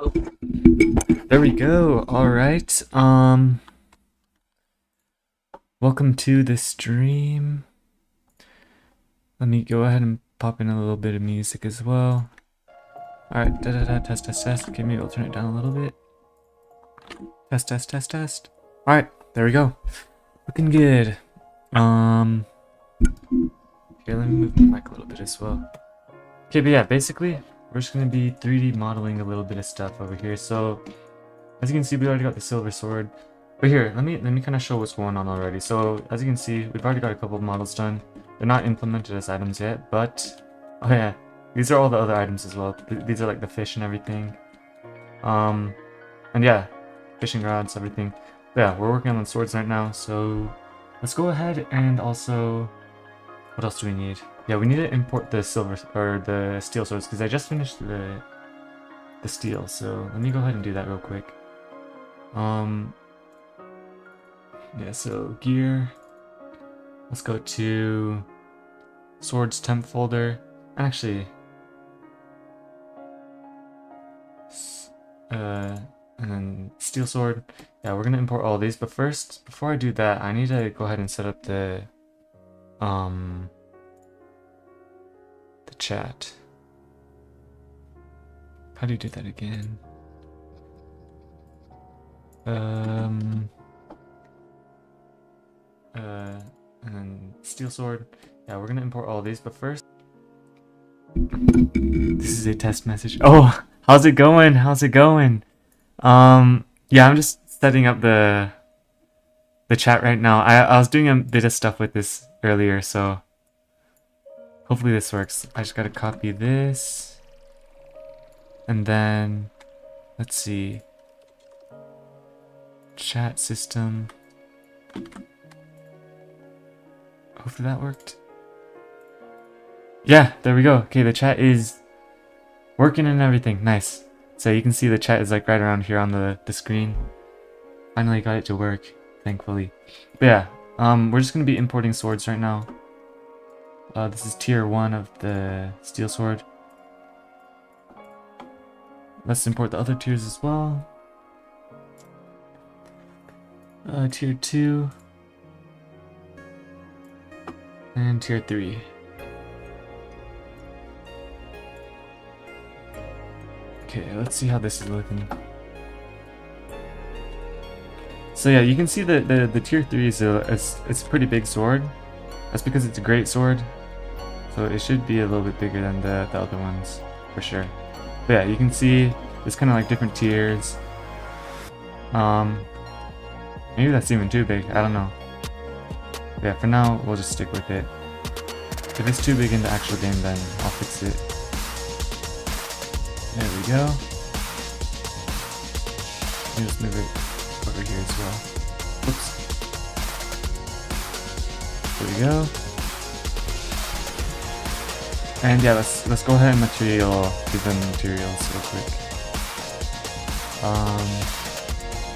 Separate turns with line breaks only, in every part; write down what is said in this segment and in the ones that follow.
Oh, there we go. All right. Welcome to the stream. Let me go ahead and pop in a little bit of music as well. All right. Da da da. Test test test. Okay, maybe I'll turn it down a little bit. Test test test test. All right. There we go. Looking good. Here, let me move the mic a little bit as well. Okay, but yeah, basically, we're just gonna be 3D modeling a little bit of stuff over here. So, as you can see, we already got the silver sword. But here, let me kind of show what's going on already. So, as you can see, we've already got a couple of models done. They're not implemented as items yet, but oh yeah, these are all the other items as well. These are like the fish and everything. And yeah, fishing rods, everything. But yeah, we're working on the swords right now. So, let's go ahead and also, what else do we need? Yeah, we need to import the silver or the steel swords because I just finished the steel. So let me go ahead and do that real quick. Yeah, so gear. Let's go to swords temp folder. And actually, and then steel sword. Yeah, we're gonna import all these. But first, before I do that, I need to go ahead and set up the chat. How do you do that again? And then steel sword. Yeah, we're gonna import all these, but first, this is a test message. Oh, how's it going? How's it going? Yeah, I'm just setting up the chat right now. I was doing a bit of stuff with this earlier, so hopefully this works. I just gotta copy this, and then let's see, chat system. Hopefully that worked. Yeah, there we go. Okay, the chat is working and everything. Nice. So you can see the chat is like right around here on the screen. Finally got it to work, thankfully. But yeah, we're just gonna be importing swords right now. This is tier 1 of the steel sword. Let's import the other tiers as well. Tier 2. And tier 3. Okay, let's see how this is looking. So yeah, you can see that the tier 3 is it's a pretty big sword. That's because it's a great sword. So it should be a little bit bigger than the other ones, for sure. But yeah, you can see there's kind of like different tiers. Maybe that's even too big, I don't know. But yeah, for now, we'll just stick with it. If it's too big in the actual game, then I'll fix it. There we go. Let me just move it over here as well. Whoops. There we go. And yeah, let's go ahead and do the materials real quick.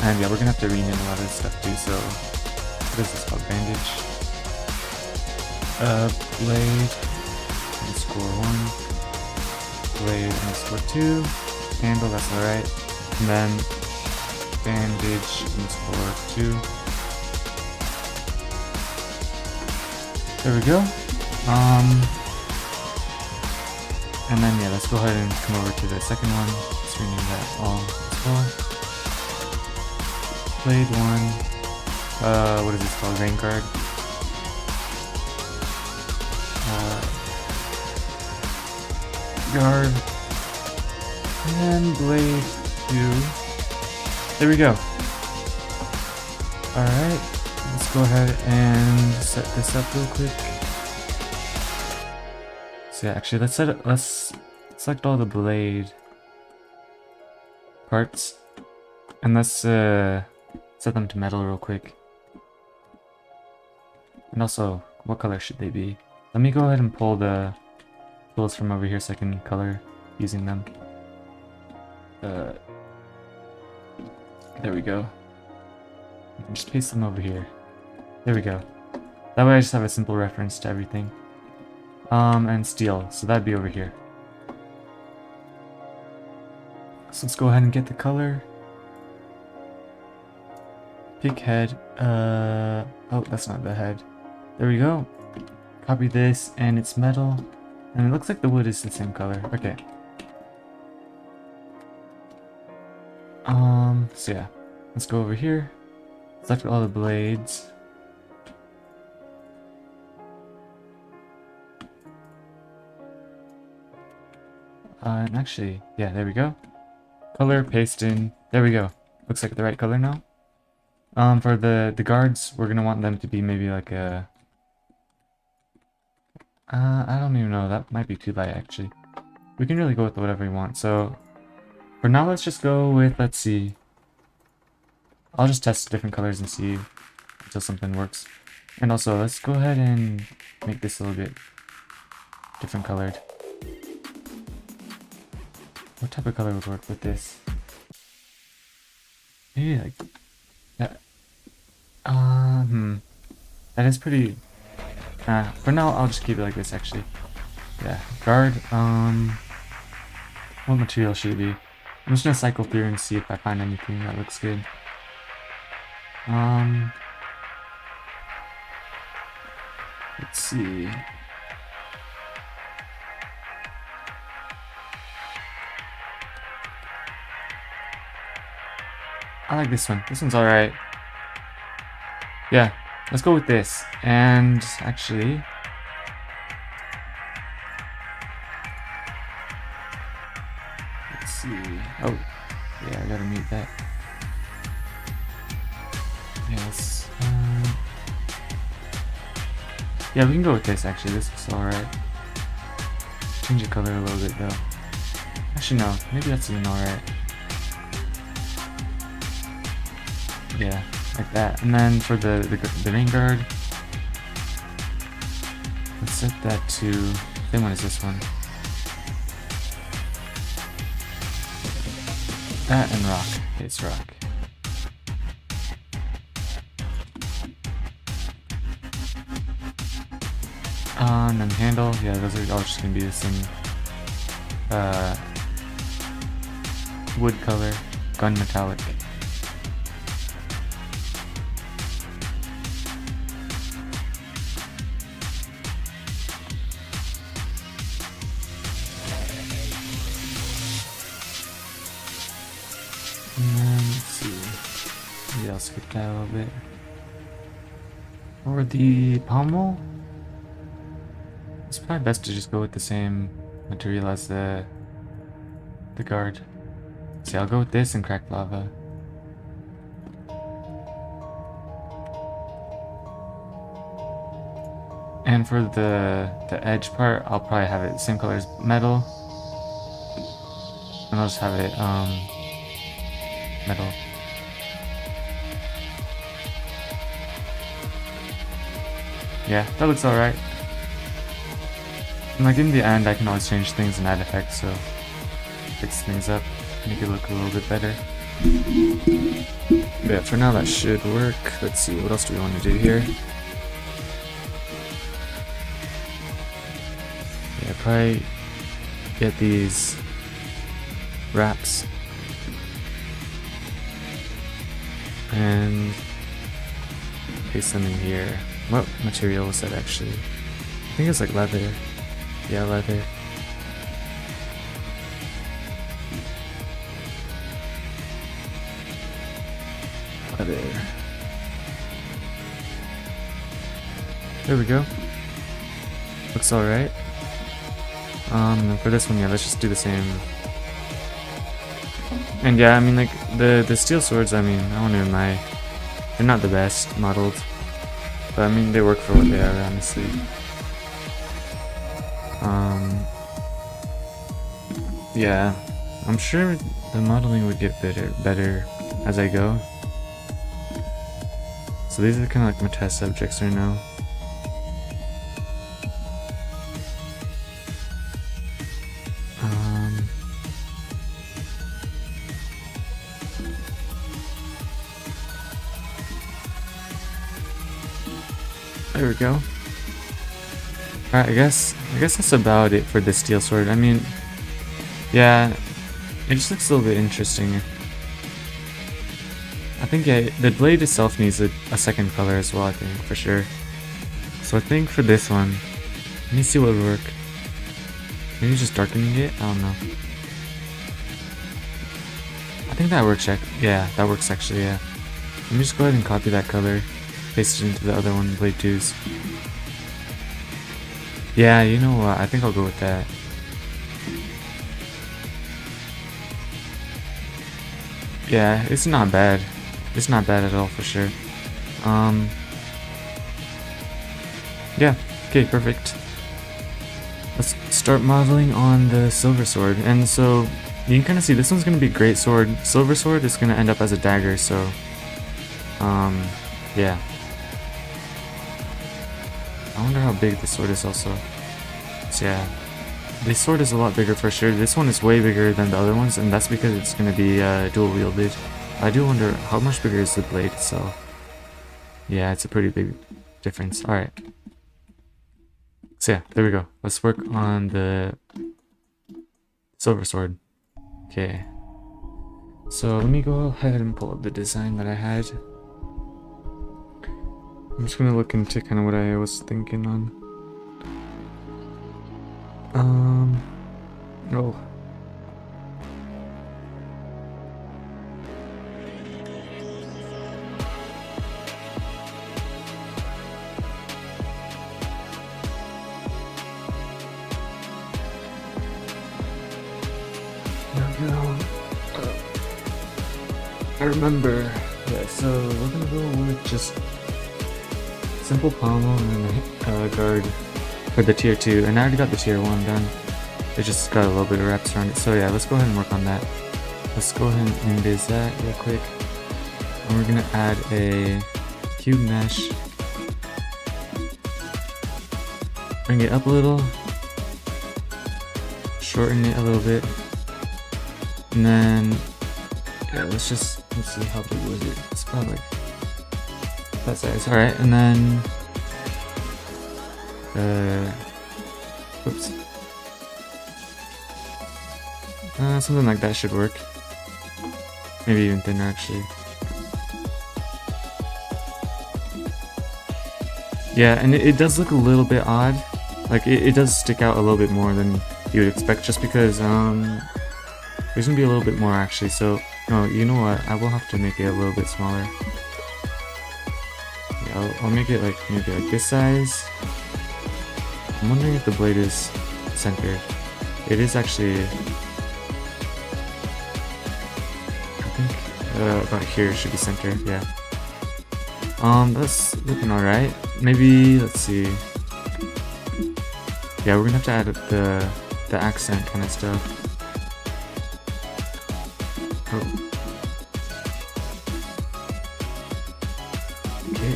And yeah, we're gonna have to rename a lot of this stuff too. So what is this called? Bandage. Blade _1. Blade _2. Handle, that's alright. And then bandage _2. There we go. And then yeah, let's go ahead and come over to the second one. Let's rename that all as well. Blade 1. What is this called? Rain guard. Guard. And blade 2. There we go. Alright. Let's go ahead and set this up real quick. So yeah, actually let's select all the blade parts and let's set them to metal real quick. And also, what color should they be? Let me go ahead and pull the tools from over here so I can color using them. There we go. Just paste them over here. There we go. That way I just have a simple reference to everything. And steel, so that'd be over here. So let's go ahead and get the color. Pick head. Oh, that's not the head. There we go. Copy this, and it's metal. And it looks like the wood is the same color. Okay. So yeah. Let's go over here. Select all the blades. And actually, yeah, there we go. Color, paste in. There we go. Looks like the right color now. For the guards, we're gonna want them to be maybe like a... I don't even know. That might be too light, actually. We can really go with whatever we want. So, for now, let's just go with, let's see. I'll just test different colors and see until something works. And also, let's go ahead and make this a little bit different colored. What type of color would work with this? Maybe like that. That is pretty. For now, I'll just keep it like this. Actually, yeah. Guard. What material should it be? I'm just gonna cycle through and see if I find anything that looks good. Let's see. I like this one. This one's alright. Yeah, let's go with this. And actually, let's see. Oh, yeah, I gotta mute that. Yes. Yeah, we can go with this actually. This looks alright. Change the color a little bit though. Actually, no. Maybe that's even alright. Yeah, like that. And then for the main guard, let's set that to, same one as this one. That and rock. It's rock. And then handle, yeah, those are all just gonna be the same wood color, gun metallic. And then, let's see, maybe I'll skip that a little bit. Or the pommel? It's probably best to just go with the same material as the guard. See, I'll go with this and cracked lava. And for the edge part, I'll probably have it the same color as metal. And I'll just have it metal. Yeah, that looks alright. And like in the end, I can always change things and add effects, so fix things up, make it look a little bit better. But yeah, for now that should work. Let's see, what else do we want to do here? Yeah, probably get these wraps. And paste them in here. What material was that actually? I think it's like leather. Yeah, leather. Leather. There we go. Looks alright. And for this one, yeah, let's just do the same. And yeah, I mean, like, the steel swords, I mean, I won't even lie. They're not the best modeled. But I mean, they work for what they are, honestly. Yeah, I'm sure the modeling would get better as I go. So these are kind of like my test subjects right now. There we go. Alright, I guess that's about it for the steel sword. I mean, yeah, It just looks a little bit interesting. I think, yeah, the blade itself needs a second color as well, I think, for sure. So I think for this one, let me see what would work. Maybe just darkening it? I don't know. I think that works, yeah, that works actually, yeah. Let me just go ahead and copy that color, paste it into the other one, blade 2's. Yeah, you know what, I think I'll go with that. Yeah, it's not bad. It's not bad at all for sure. Yeah, okay, perfect. Let's start modeling on the silver sword. And so you can kind of see this one's gonna be a great sword. Silver sword is gonna end up as a dagger, so yeah. I wonder how big this sword is also. So yeah, this sword is a lot bigger for sure. This one is way bigger than the other ones, and that's because it's gonna be dual wielded. I do wonder how much bigger is the blade itself. Yeah, it's a pretty big difference. Alright. So yeah, there we go. Let's work on the silver sword. Okay. So let me go ahead and pull up the design that I had. I'm just gonna look into kind of what I was thinking on. Oh. I remember. Yeah, so we're gonna go with just simple pommel and guard for the tier 2, and I already got the tier 1 done. It just got a little bit of wraps around it. So yeah, let's go ahead and work on that. Let's go ahead and invis that real quick. And we're gonna add a cube mesh. Bring it up a little. Shorten it a little bit. And then, yeah, let's see how big was it. It's about like that size. Alright, and then, whoops. Something like that should work. Maybe even thinner, actually. Yeah, and it does look a little bit odd. Like, it does stick out a little bit more than you would expect, just because, there's gonna be a little bit more, actually. So, no, you know what? I will have to make it a little bit smaller. Yeah, I'll make it like, maybe like this size. I'm wondering if the blade is centered. It is actually... about here should be center, yeah. That's looking alright. Maybe, let's see. Yeah, we're gonna have to add the accent kind of stuff. Oh. Okay.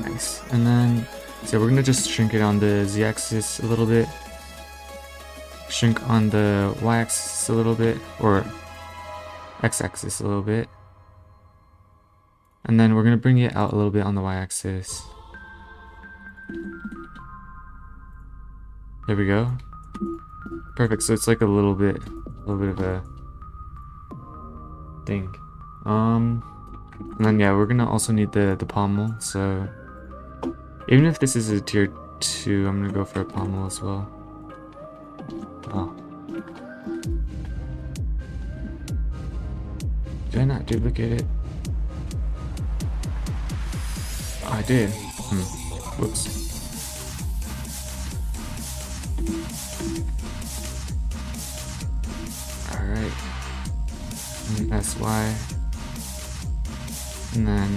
Nice. And then, so we're gonna just shrink it on the z-axis a little bit. Shrink on the y-axis a little bit, or x-axis a little bit, and then we're gonna bring it out a little bit on the y-axis. There we go. Perfect. So it's like a little bit of a thing. And then yeah, we're gonna also need the pommel. So even if this is a tier 2, I'm gonna go for a pommel as well. Oh. Did I not duplicate it? Oh, I did. Whoops. Alright. And SY. And then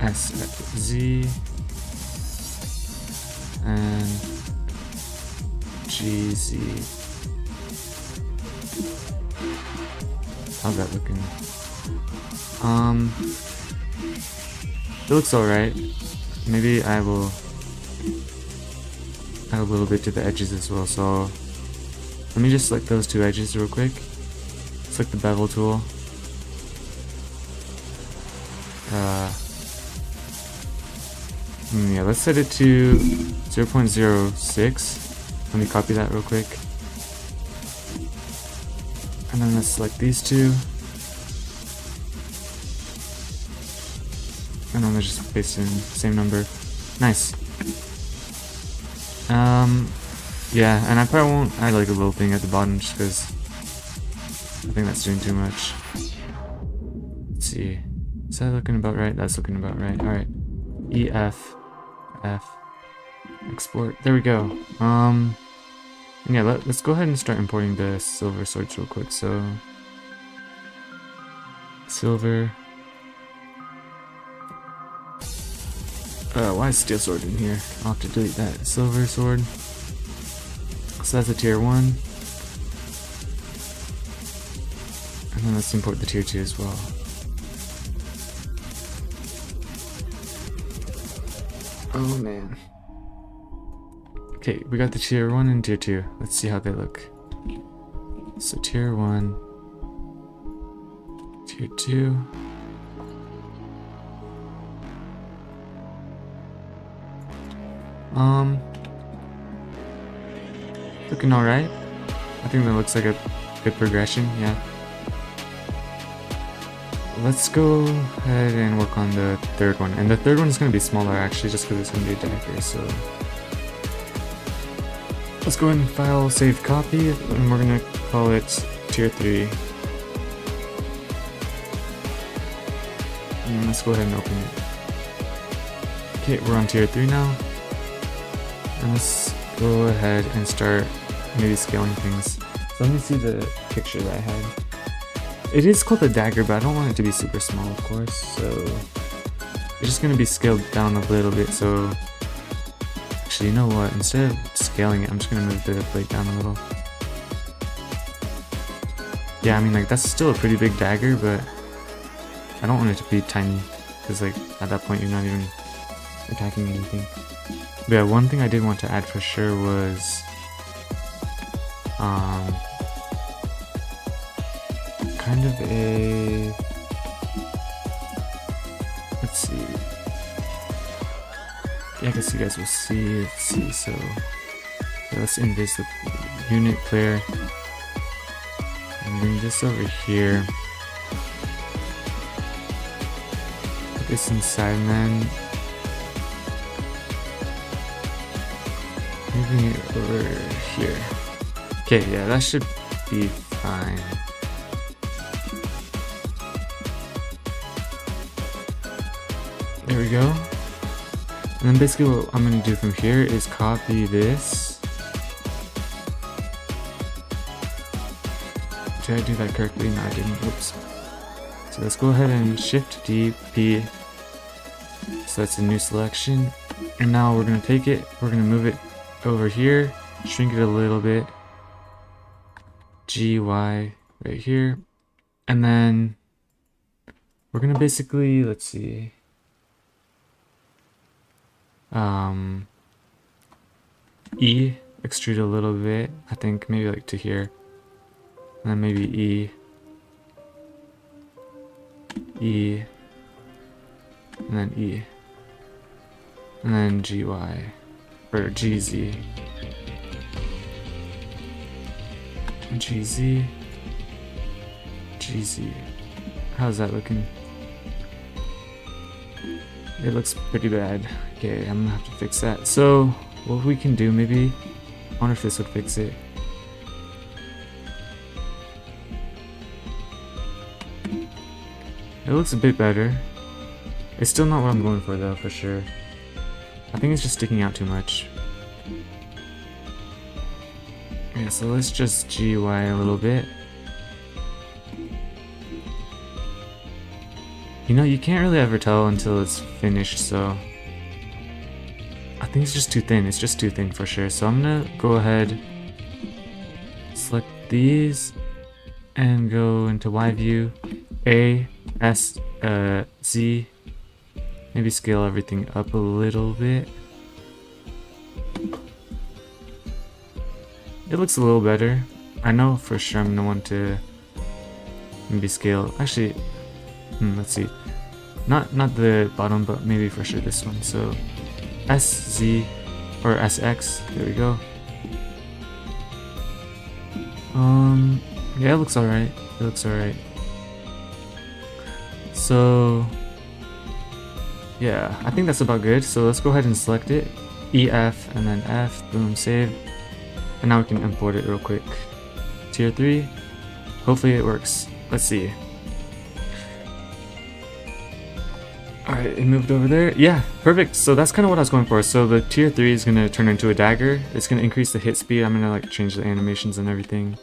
SZ. And GZ. How's that looking? It looks alright. Maybe I will add a little bit to the edges as well, so let me just select those two edges real quick. Select the bevel tool. Yeah, let's set it to 0.06. Let me copy that real quick. And then let's select these two. And then let's just paste in same number. Nice. Yeah, and I probably won't add like a little thing at the bottom just because I think that's doing too much. Let's see. Is that looking about right? That's looking about right. Alright. EF. F. Export. There we go. Yeah, let's go ahead and start importing the silver swords real quick. So silver. Why is steel sword in here? I'll have to delete that. Silver sword. So that's a tier 1. And then let's import the tier 2 as well. Oh man. Okay, we got the tier 1 and tier 2. Let's see how they look. So tier 1, tier 2. Looking alright. I think that looks like a good progression, yeah. Let's go ahead and work on the third one. And the third one is going to be smaller actually, just because it's going to be a dagger, so... Let's go ahead and file, save, copy, and we're going to call it tier 3. And let's go ahead and open it. Okay, we're on tier 3 now. And let's go ahead and start maybe scaling things. So let me see the picture that I had. It is called a dagger, but I don't want it to be super small, of course, so it's just going to be scaled down a little bit. So actually, you know what, instead of scaling it, I'm just going to move the blade down a little. Yeah, I mean, like, that's still a pretty big dagger, but I don't want it to be tiny, because like at that point you're not even attacking anything. But yeah, one thing I did want to add for sure was kind of a, let's see, yeah, I guess you guys will see. Let's see, so yeah, let's invis the unit player and bring this over here, put this inside, and then moving it over here. Okay, yeah, that should be fine. There we go. And then basically what I'm going to do from here is copy this. Did I do that correctly? No, I didn't. Oops. So let's go ahead and Shift D, P. So that's a new selection. And now we're going to take it, we're going to move it over here, shrink it a little bit. G, Y, right here. And then we're going to basically, let's see. E, extrude a little bit, I think maybe like to here, and then maybe E, E, and then E, and then GY, or GZ, GZ, GZ, how's that looking? It looks pretty bad. Okay, I'm gonna have to fix that. So, what we can do, maybe, I wonder if this would fix it. It looks a bit better. It's still not what I'm going for though, for sure. I think it's just sticking out too much. Yeah, so let's just GY a little bit. You know, you can't really ever tell until it's finished, so I think it's just too thin. It's just too thin for sure. So I'm gonna go ahead, select these, and go into Y view, A, S, Z. Maybe scale everything up a little bit. It looks a little better. I know for sure I'm gonna want to maybe scale. Actually, let's see. Not the bottom, but maybe for sure this one. So SZ or SX. There we go. Yeah, it looks alright. It looks alright. So yeah, I think that's about good. So let's go ahead and select it. EF and then F, boom, save. And now we can import it real quick. Tier 3. Hopefully it works. Let's see. Alright, it moved over there. Yeah, perfect. So that's kind of what I was going for. So the tier 3 is going to turn into a dagger. It's going to increase the hit speed. I'm going to like change the animations and everything.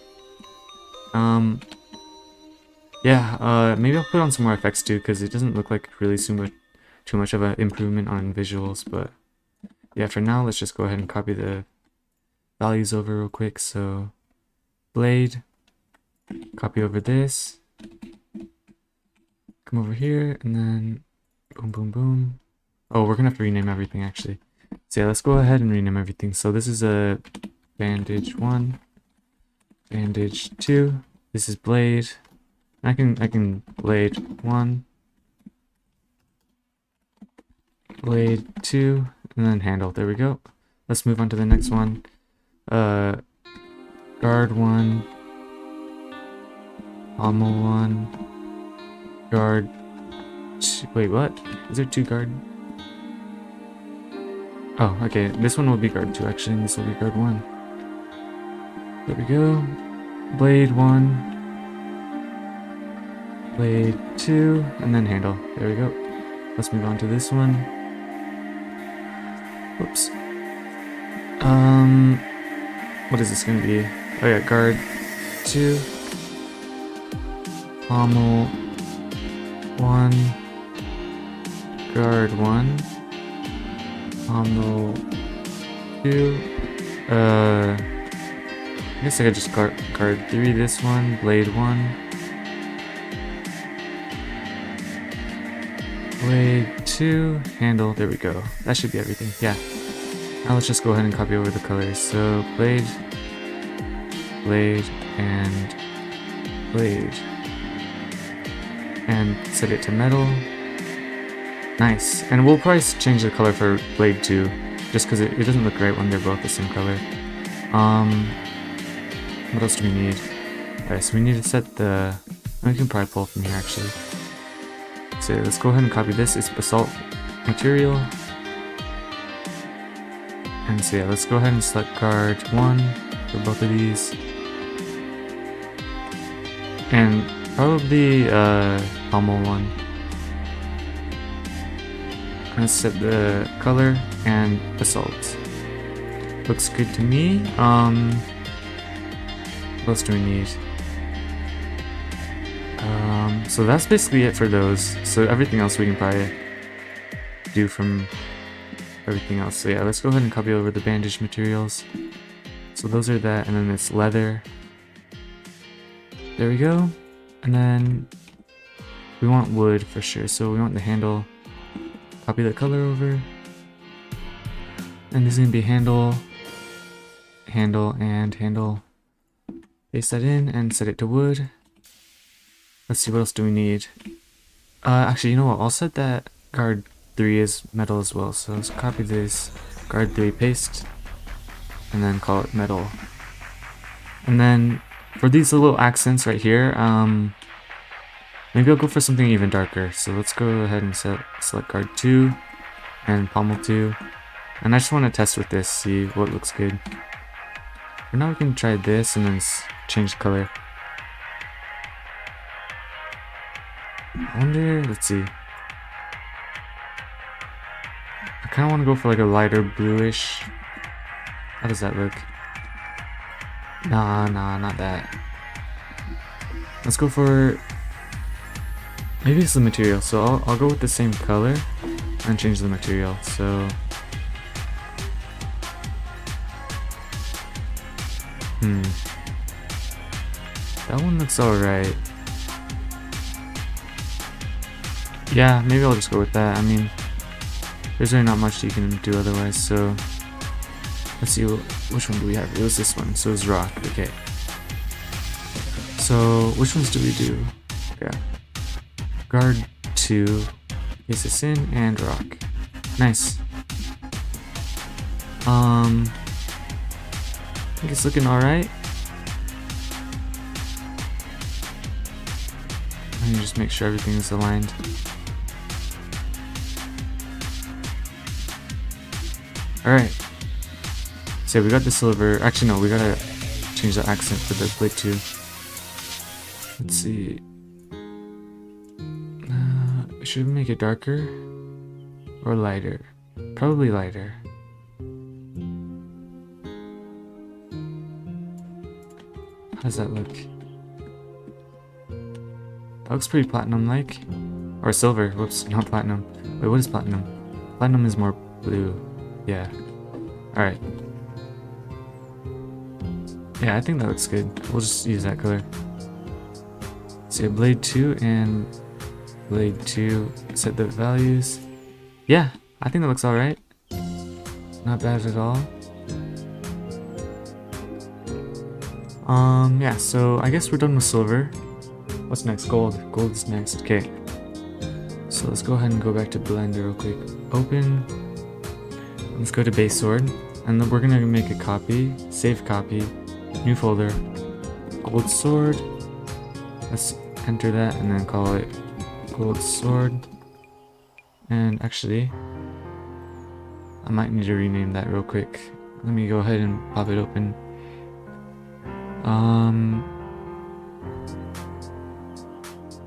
Yeah, maybe I'll put on some more effects too, because it doesn't look like really too much of an improvement on visuals. But yeah, for now, let's just go ahead and copy the values over real quick. So blade, copy over this, come over here, and then boom, boom, boom. Oh, we're gonna have to rename everything actually. So yeah, let's go ahead and rename everything. So this is a bandage 1, bandage 2. This is blade. I can blade 1, blade 2, and then handle. There we go. Let's move on to the next one. Guard 1, pommel 1, guard 2. Wait, what? Is there 2 guard? Oh, okay. This one will be guard 2 actually, and this will be guard 1. There we go. Blade 1, blade 2, and then handle. There we go. Let's move on to this one. Whoops. What is this gonna be? Oh yeah, guard 2, pommel 1, guard 1, pommel 2. I guess I could just guard 3 this one, blade 1, blade 2, handle. There we go. That should be everything. Yeah. Now let's just go ahead and copy over the colors. So blade, blade, and blade. And set it to metal. Nice. And we'll probably change the color for blade 2, just because it doesn't look right when they're both the same color. What else do we need? Alright, so we need to set the... we can probably pull from here actually. So let's go ahead and copy this. It's basalt material. And so yeah, let's go ahead and select guard 1 for both of these. And probably pommel 1. Let's set the color and basalt. Looks good to me. What else do we need? So that's basically it for those. So everything else we can probably do from everything else. So yeah, let's go ahead and copy over the bandage materials. So those are that, and then it's leather. There we go. And then we want wood for sure. So we want the handle. Copy the color over. And this is gonna be handle, handle, and handle. Paste that in and set it to wood. Let's see, what else do we need? Actually, you know what? I'll set that guard 3 is metal as well. So let's copy this, guard 3, paste, and then call it metal. And then for these little accents right here, maybe I'll go for something even darker. So let's go ahead and select guard 2 and pommel 2. And I just want to test with this, see what looks good. For now we can try this and then change the color. I wonder, let's see. I kind of want to go for like a lighter bluish. How does that look? Nah, not that. Let's go for, maybe it's the material. So I'll go with the same color and change the material. So that one looks alright. Yeah, maybe I'll just go with that. I mean, there's really not much you can do otherwise, so let's see, which one do we have? It was this one, so it's rock. Okay. So which ones do we do? Yeah. Guard 2, paste this in, and rock. Nice. I think it's looking alright. Let me just make sure everything is aligned. Alright. So we got the silver. Actually, no, we gotta change the accent for the blade too. Let's see. Should we make it darker or lighter? Probably lighter. How does that look? That looks pretty platinum-like. Or silver. Whoops, not platinum. Wait, what is platinum? Platinum is more blue. Yeah. Alright. Yeah, I think that looks good. We'll just use that color. So blade 2 and blade 2. Set the values. Yeah, I think that looks alright. Not bad at all. Yeah, so I guess we're done with silver. What's next? Gold. Gold is next. Okay. So let's go ahead and go back to Blender real quick. Open. Let's go to base sword. And then we're gonna make a copy. Save copy. New folder. Gold sword. Let's enter that and then call it gold sword. And actually, I might need to rename that real quick. Let me go ahead and pop it open.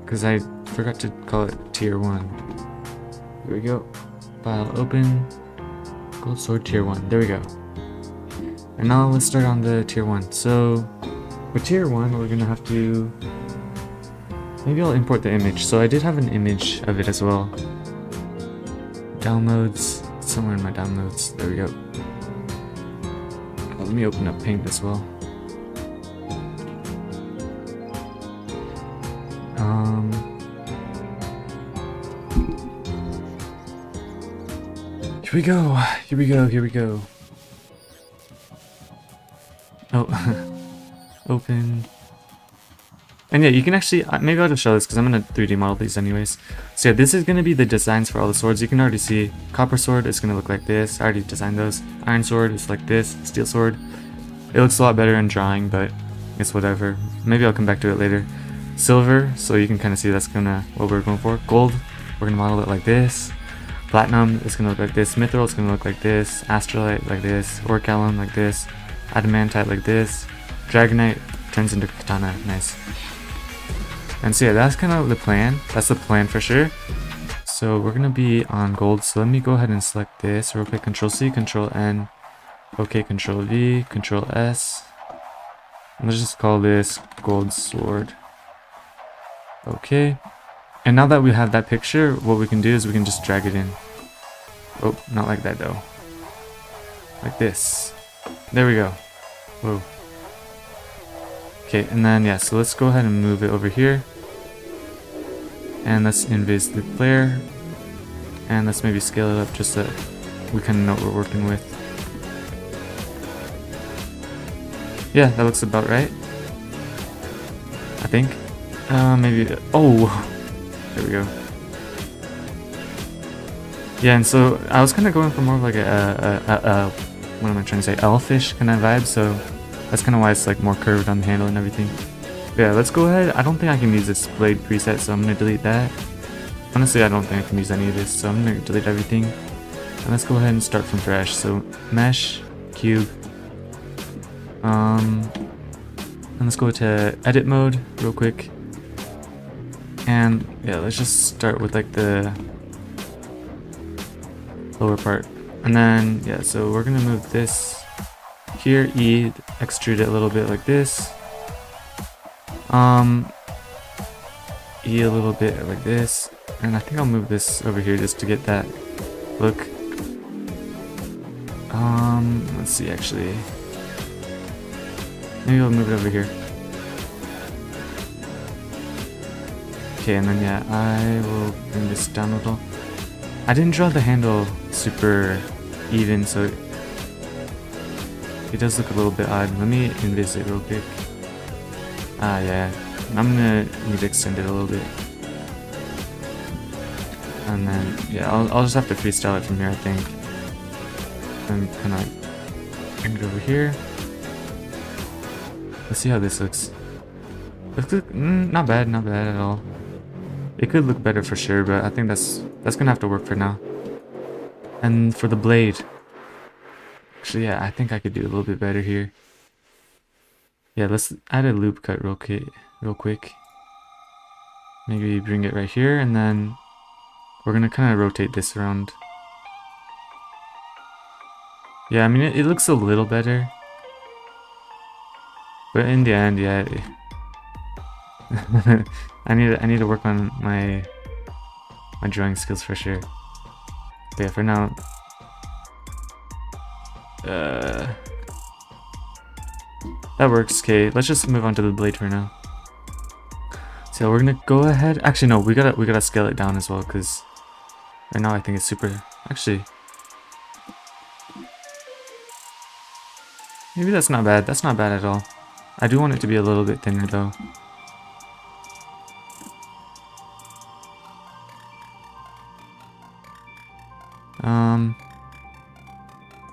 Because I forgot to call it tier 1. Here we go. File open. Gold sword tier 1. There we go. And now let's start on the tier 1. So with tier 1, we're gonna have to. Maybe I'll import the image. So I did have an image of it as well. Downloads. Somewhere in my downloads. There we go. Oh, let me open up Paint as well. Here we go. Here we go. Here we go. Oh, open. And yeah, you can actually, maybe I'll just show this because I'm going to 3D model these anyways. So yeah, this is going to be the designs for all the swords. You can already see copper sword is going to look like this. I already designed those. Iron sword is like this. Steel sword. It looks a lot better in drawing, but it's whatever. Maybe I'll come back to it later. Silver, so you can kind of see that's what we're going for. Gold, we're going to model it like this. Platinum is going to look like this. Mithril is going to look like this. Astrolite like this. Orichalcum like this. Adamantite like this. Dragonite turns into katana. Nice. And so yeah, that's kind of the plan. That's the plan for sure. So we're going to be on gold. So let me go ahead and select this real quick. Control C, Control N. Okay, Control V, Control S. And let's just call this gold sword. Okay. And now that we have that picture, what we can do is we can just drag it in. Oh, not like that though. Like this. There we go. Whoa. Okay, and then yeah, so let's go ahead and move it over here. And let's invis the player. And let's maybe scale it up just so we kind of know what we're working with. Yeah, that looks about right. I think. Maybe. Oh! There we go. Yeah, and so I was kind of going for more of like what am I trying to say? Elfish kind of vibe, so that's kind of why it's like more curved on the handle and everything. But yeah, let's go ahead. I don't think I can use this blade preset, so I'm going to delete that. Honestly, I don't think I can use any of this, so I'm going to delete everything. And let's go ahead and start from fresh. So mesh, cube. And let's go to edit mode real quick. And yeah, let's just start with like the lower part. And then yeah, so we're gonna move this here, E, extrude it a little bit like this. E a little bit like this. And I think I'll move this over here just to get that look. Let's see actually. Maybe I'll move it over here. Okay, and then yeah, I will bring this down a little. I didn't draw the handle super even, so it does look a little bit odd. Let me invis it real quick. Ah, yeah. I'm gonna need to extend it a little bit. And then, yeah, I'll just have to freestyle it from here, I think. And kind of bring it over here. Let's see how this looks. Looks good. Not bad at all. It could look better for sure, but I think that's gonna have to work for now. And for the blade, actually, yeah, I think I could do a little bit better here. Yeah, let's add a loop cut real quick. Maybe bring it right here, and then we're gonna kind of rotate this around. Yeah, I mean, it looks a little better, but in the end, yeah, I need to work on my drawing skills for sure. But yeah, for now, that works. Okay, let's just move on to the blade for now. So we're gonna go ahead. Actually, no, we gotta scale it down as well, because right now I think it's super. Actually, maybe that's not bad. That's not bad at all. I do want it to be a little bit thinner though.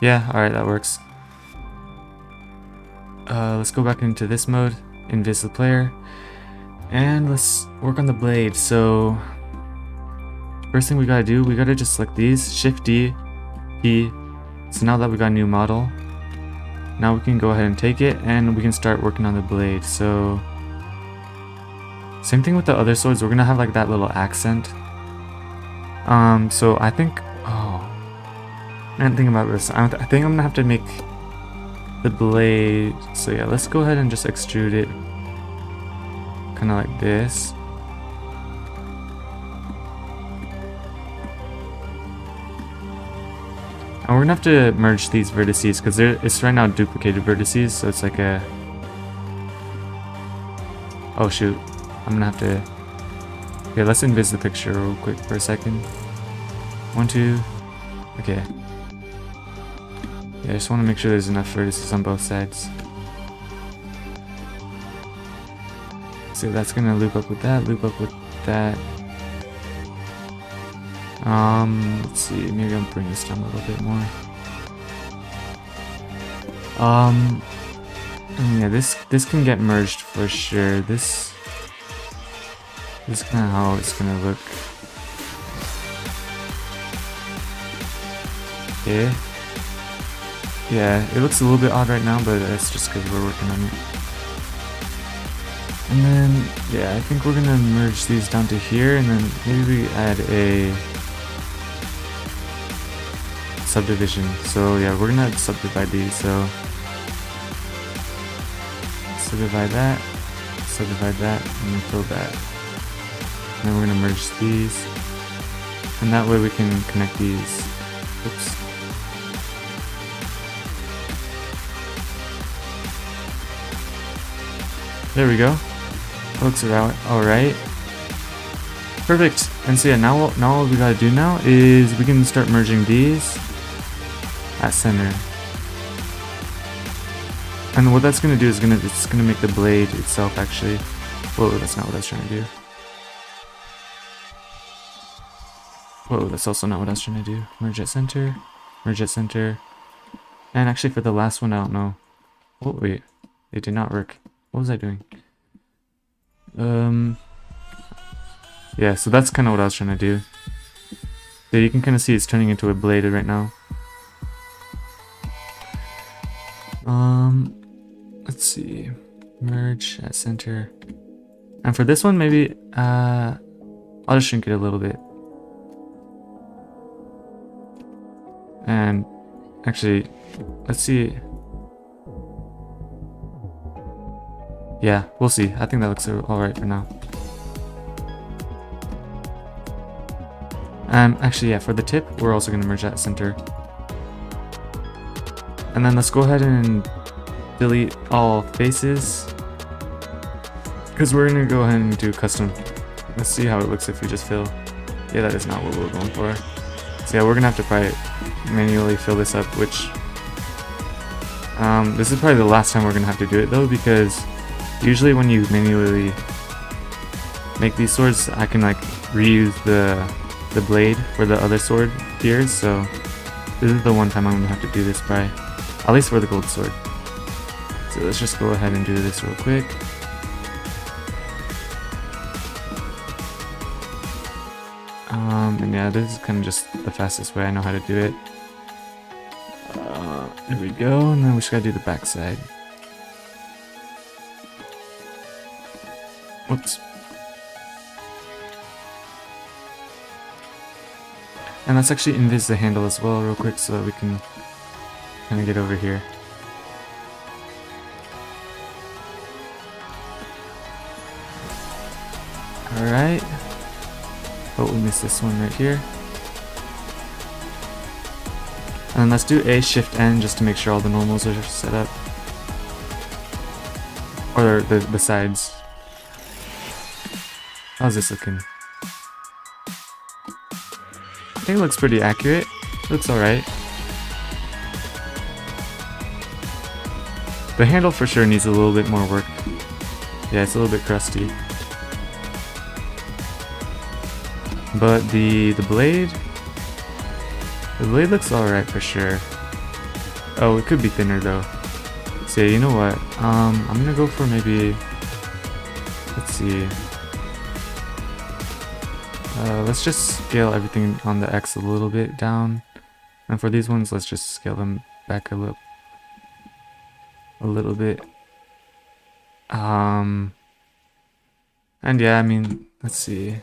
Yeah, alright, that works. Let's go back into this mode, invisible player, and let's work on the blade. So first thing we gotta do, we gotta just select these, Shift D, P. So now that we got a new model, now we can go ahead and take it and we can start working on the blade. So same thing with the other swords, we're gonna have like that little accent. So I think, I didn't think about this. I think I'm gonna have to make the blade. So yeah, let's go ahead and just extrude it kind of like this. And we're gonna have to merge these vertices because it's right now duplicated vertices, so it's like a... Oh shoot, I'm gonna have to... Okay, let's invis the picture real quick for a second. 1, 2, okay. Yeah, I just want to make sure there's enough vertices on both sides. So that's gonna loop up with that, loop up with that. Let's see, maybe I'll bring this down a little bit more. Yeah, this can get merged for sure. This is kind of how it's gonna look. Okay. Yeah, it looks a little bit odd right now, but that's just because we're working on it. And then, yeah, I think we're gonna merge these down to here, and then maybe we add a subdivision. So yeah, we're gonna subdivide these. So subdivide that, and then fill that. And then we're gonna merge these, and that way we can connect these. Oops. There we go. Looks alright. Perfect. And so yeah, now what we gotta do now is we can start merging these at center. And what that's gonna do is it's gonna make the blade itself actually. Whoa, that's not what I was trying to do. Whoa, that's also not what I was trying to do. Merge at center. Merge at center. And actually for the last one, I don't know. Oh wait, it did not work. What was I doing? Yeah, so that's kind of what I was trying to do. So you can kind of see it's turning into a blade right now. Let's see. Merge at center. And for this one, maybe, I'll just shrink it a little bit. And actually, let's see. Yeah, we'll see. I think that looks alright for now. Actually, yeah, for the tip, we're also going to merge that center. And then let's go ahead and delete all faces, because we're going to go ahead and do custom. Let's see how it looks if we just fill. Yeah, that is not what we're going for. So yeah, we're going to have to probably manually fill this up, which... this is probably the last time we're going to have to do it though, because usually when you manually make these swords, I can like reuse the blade for the other sword gears, so this is the one time I'm gonna have to do this by, at least for the gold sword. So let's just go ahead and do this real quick. And yeah, this is kind of just the fastest way I know how to do it. There we go, and then we just gotta do the back side. Whoops. And let's actually invis the handle as well real quick so that we can kind of get over here. Alright. Oh, we missed this one right here. And then let's do A, Shift, N just to make sure all the normals are set up. Or the sides. How's this looking? I think it looks pretty accurate. Looks alright. The handle for sure needs a little bit more work. Yeah, it's a little bit crusty. But the blade looks alright for sure. Oh, it could be thinner though. So yeah, you know what? I'm gonna go for maybe, let's see. Let's just scale everything on the X a little bit down. And for these ones, let's just scale them back a little bit. And yeah, I mean, let's see.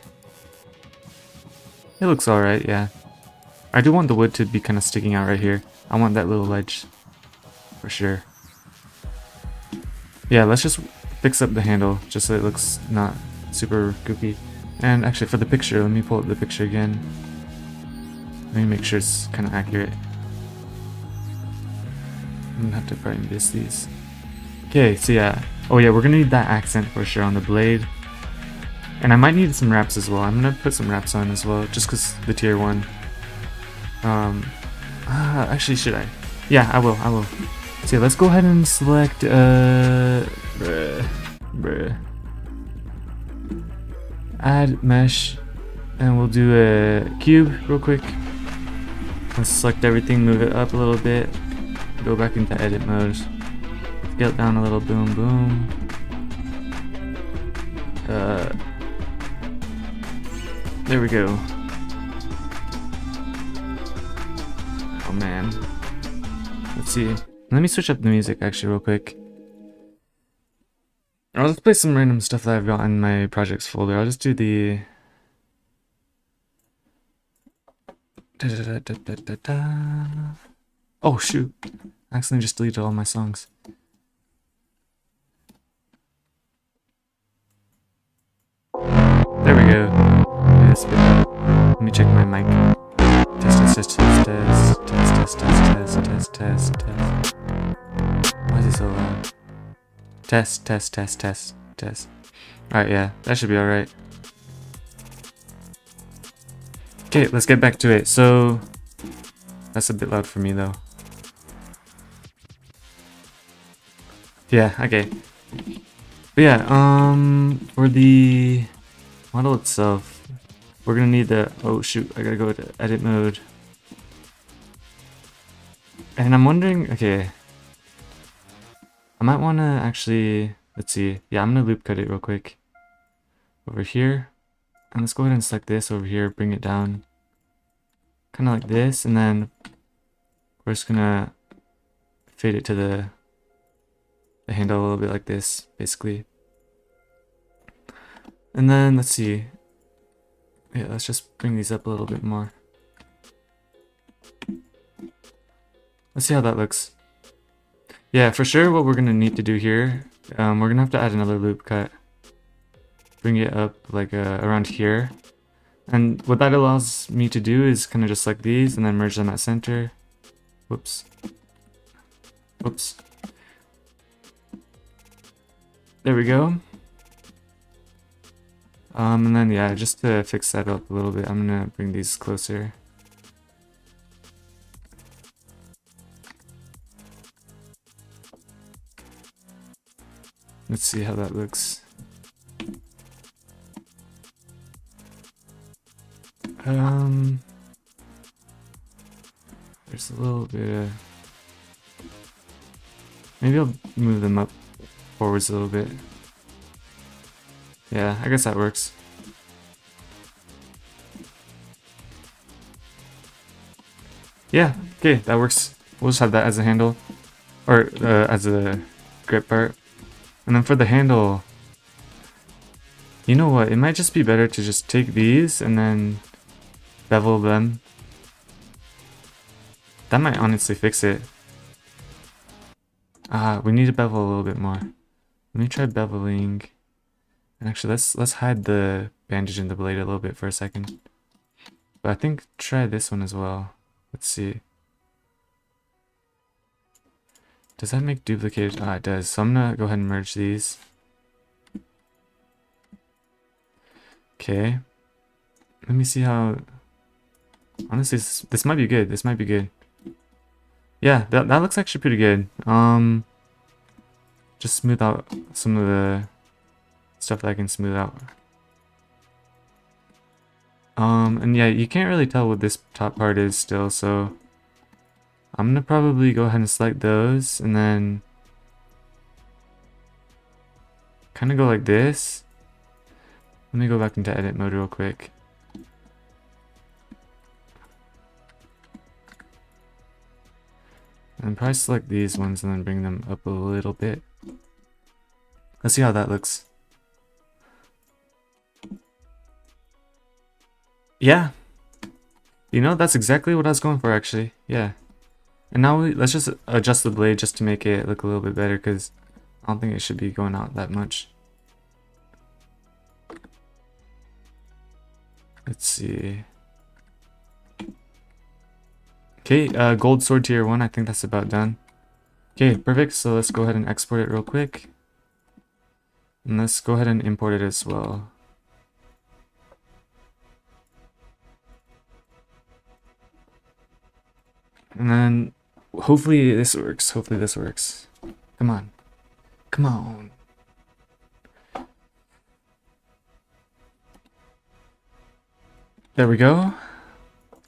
It looks alright, yeah. I do want the wood to be kind of sticking out right here. I want that little ledge. For sure. Yeah, let's just fix up the handle just so it looks not super goofy. And actually for the picture, let me pull up the picture again. Let me make sure it's kind of accurate. I'm gonna have to probably miss these. Okay, so yeah. Oh yeah, we're gonna need that accent for sure on the blade. And I might need some wraps as well. I'm gonna put some wraps on as well, just cause the tier 1. Actually, should I? Yeah, I will. So yeah, let's go ahead and select, add mesh, and we'll do a cube real quick. Let's select everything, move it up a little bit, go back into edit mode, scale it down a little, boom, boom. There we go. Oh man. Let's see. Let me switch up the music actually real quick. Or let's play some random stuff that I've got in my projects folder. I'll just do the... Oh shoot. I accidentally just deleted all my songs. There we go. Let me check my mic. Test. Why is it so loud? Test. Alright, yeah, that should be alright. Okay, let's get back to it. So, that's a bit loud for me though. Yeah, okay. But yeah, for the model itself, we're gonna need the, oh shoot, I gotta go to edit mode. And I'm wondering, okay, I might want to actually, let's see, yeah, I'm gonna loop cut it real quick over here, and let's go ahead and select this over here, bring it down kind of like this, and then we're just gonna fade it to the handle a little bit like this, basically. And then let's see, yeah, let's just bring these up a little bit more. Let's see how that looks. Yeah, for sure what we're gonna need to do here, we're gonna have to add another loop cut. Bring it up like around here. And what that allows me to do is kind of just select these and then merge them at center. Whoops. There we go. And then yeah, just to fix that up a little bit, I'm gonna bring these closer. Let's see how that looks. There's a little bit of... Maybe I'll move them up forwards a little bit. Yeah, I guess that works. Yeah, okay, that works. We'll just have that as a handle, or as a grip part. And then for the handle, you know what, it might just be better to just take these and then bevel them. That might honestly fix it. We need to bevel a little bit more. Let me try beveling. And actually, let's hide the bandage in the blade a little bit for a second. But I think try this one as well. Let's see. Does that make duplicated? Ah, it does. So I'm gonna go ahead and merge these. Okay. Let me see how... Honestly, this might be good. This might be good. Yeah, that looks actually pretty good. Just smooth out some of the stuff that I can smooth out. And yeah, you can't really tell what this top part is still, so I'm gonna probably go ahead and select those and then kind of go like this. Let me go back into edit mode real quick. And probably select these ones and then bring them up a little bit. Let's see how that looks. Yeah. You know, that's exactly what I was going for actually. Yeah. And now let's just adjust the blade just to make it look a little bit better because I don't think it should be going out that much. Let's see. Okay, gold sword tier 1, I think that's about done. Okay, perfect, so let's go ahead and export it real quick. And let's go ahead and import it as well. And then, hopefully this works, hopefully this works. Come on. Come on. There we go.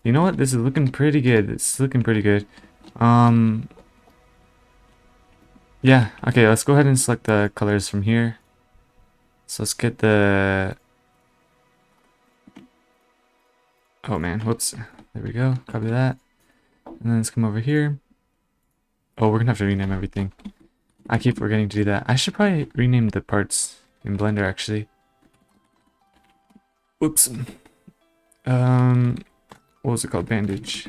You know what? This is looking pretty good. It's looking pretty good. Yeah, okay, let's go ahead and select the colors from here. So let's get the... Oh man, whoops. There we go. Copy that. And then let's come over here. Oh, we're gonna have to rename everything. I keep forgetting to do that. I should probably rename the parts in Blender actually. Oops. What was it called? Bandage.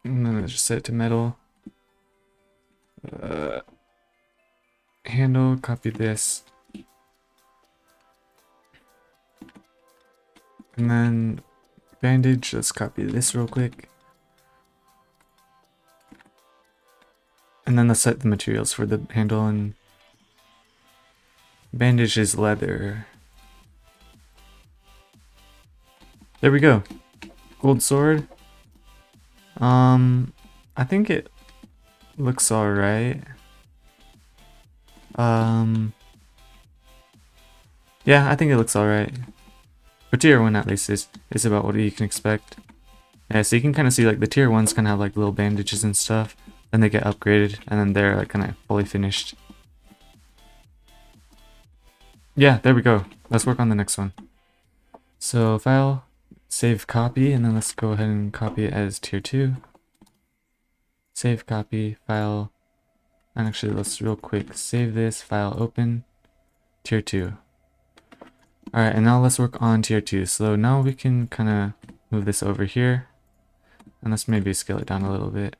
And then let's just set it to metal. Handle, copy this. And then bandage, let's copy this real quick. And then let's set the materials for the handle, and bandage is leather. There we go. Gold sword. I think it looks alright. Yeah, I think it looks alright. For tier 1 at least is about what you can expect. Yeah, so you can kind of see like the tier 1s kind of have like little bandages and stuff. Then they get upgraded and then they're like kind of fully finished. Yeah, there we go. Let's work on the next one. So file, save copy, and then let's go ahead and copy it as tier 2. Save copy, file, and actually let's real quick save this, file open, tier 2. Alright, and now let's work on tier 2. So now we can kind of move this over here, and let's maybe scale it down a little bit.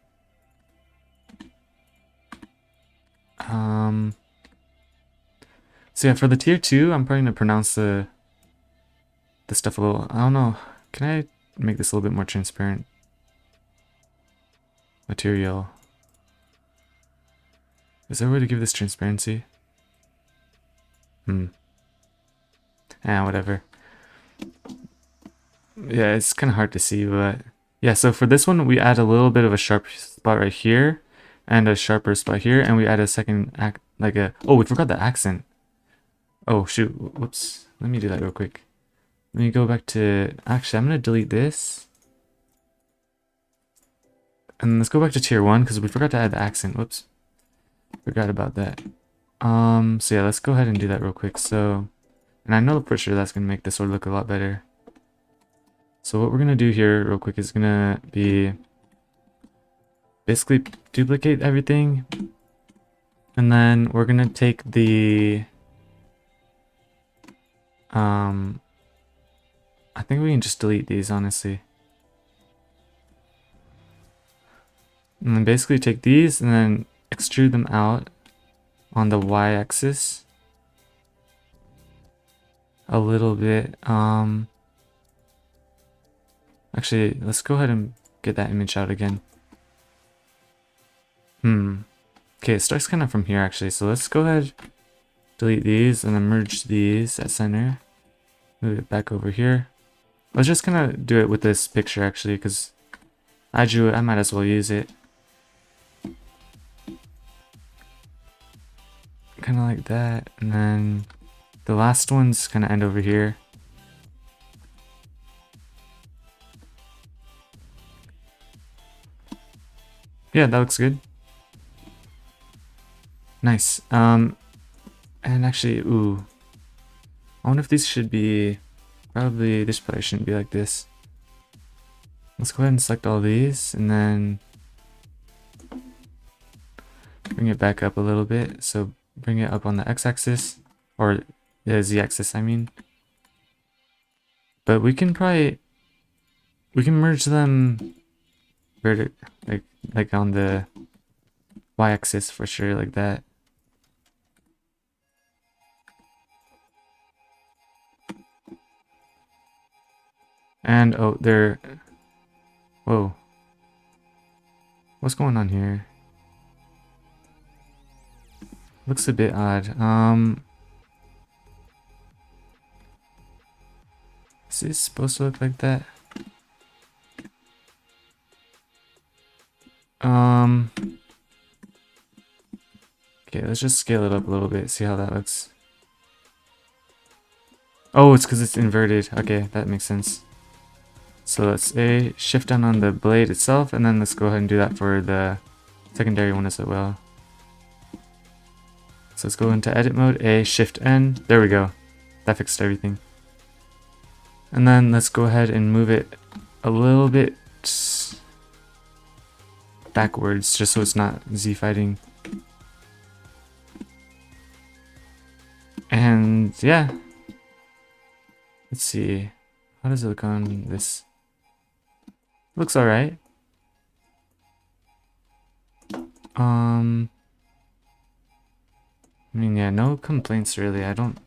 So yeah, for the tier 2, I'm probably gonna pronounce the stuff a little, I don't know, can I make this a little bit more transparent? Material. Is there a way to give this transparency? Whatever. Yeah, it's kind of hard to see, but yeah, so for this one, we add a little bit of a sharp spot right here and a sharper spot here, and we add a second oh, we forgot the accent. Oh, shoot. Whoops. Let me do that real quick. Let me go back to... Actually, I'm going to delete this. And let's go back to tier 1, because we forgot to add the accent. Whoops. Forgot about that. So yeah, let's go ahead and do that real quick. So, and I know for sure that's going to make this sword look a lot better. So what we're gonna do here real quick is gonna be basically duplicate everything, and then we're gonna take the I think we can just delete these, honestly. And then basically take these and then extrude them out on the y-axis a little bit. Actually, let's go ahead and get that image out again. Okay, it starts kind of from here actually, so let's go ahead, delete these, and then merge these at center. Move it back over here. Let's just kind of do it with this picture actually, because I drew it, I might as well use it. Kind of like that, and then the last one's kind of end over here. Yeah, that looks good. Nice. And actually, ooh, I wonder if these should be, probably, this probably shouldn't be like this. Let's go ahead and select all these, and then bring it back up a little bit. So bring it up on the x-axis, or the z-axis, I mean. But we can merge them like on the y-axis for sure, like that. And oh, whoa, what's going on here? Looks a bit odd. Is this supposed to look like that? Okay, let's just scale it up a little bit, see how that looks. Oh, it's because it's inverted. Okay, that makes sense. So let's shift down on the blade itself, and then let's go ahead and do that for the secondary one as well. So let's go into edit mode, shift N. There we go. That fixed everything. And then let's go ahead and move it a little bit backwards, just so it's not Z fighting. And yeah. Let's see. How does it look on this? Looks alright. I mean, yeah, no complaints really. I don't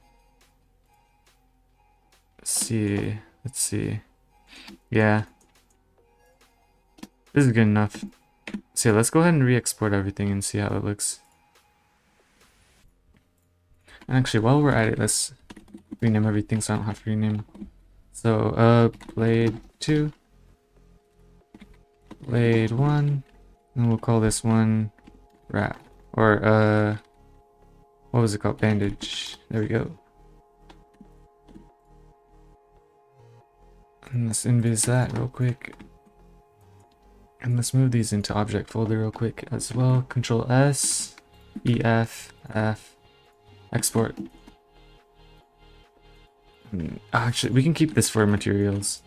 see. Let's see. Yeah. This is good enough. So yeah, let's go ahead and re-export everything and see how it looks. And actually, while we're at it, let's rename everything so I don't have to rename. So, blade 2, blade 1, and we'll call this one wrap. Or, what was it called? Bandage. There we go. And let's invis that real quick. And let's move these into object folder real quick as well. Control S, EF, F, export. Actually, we can keep this for materials.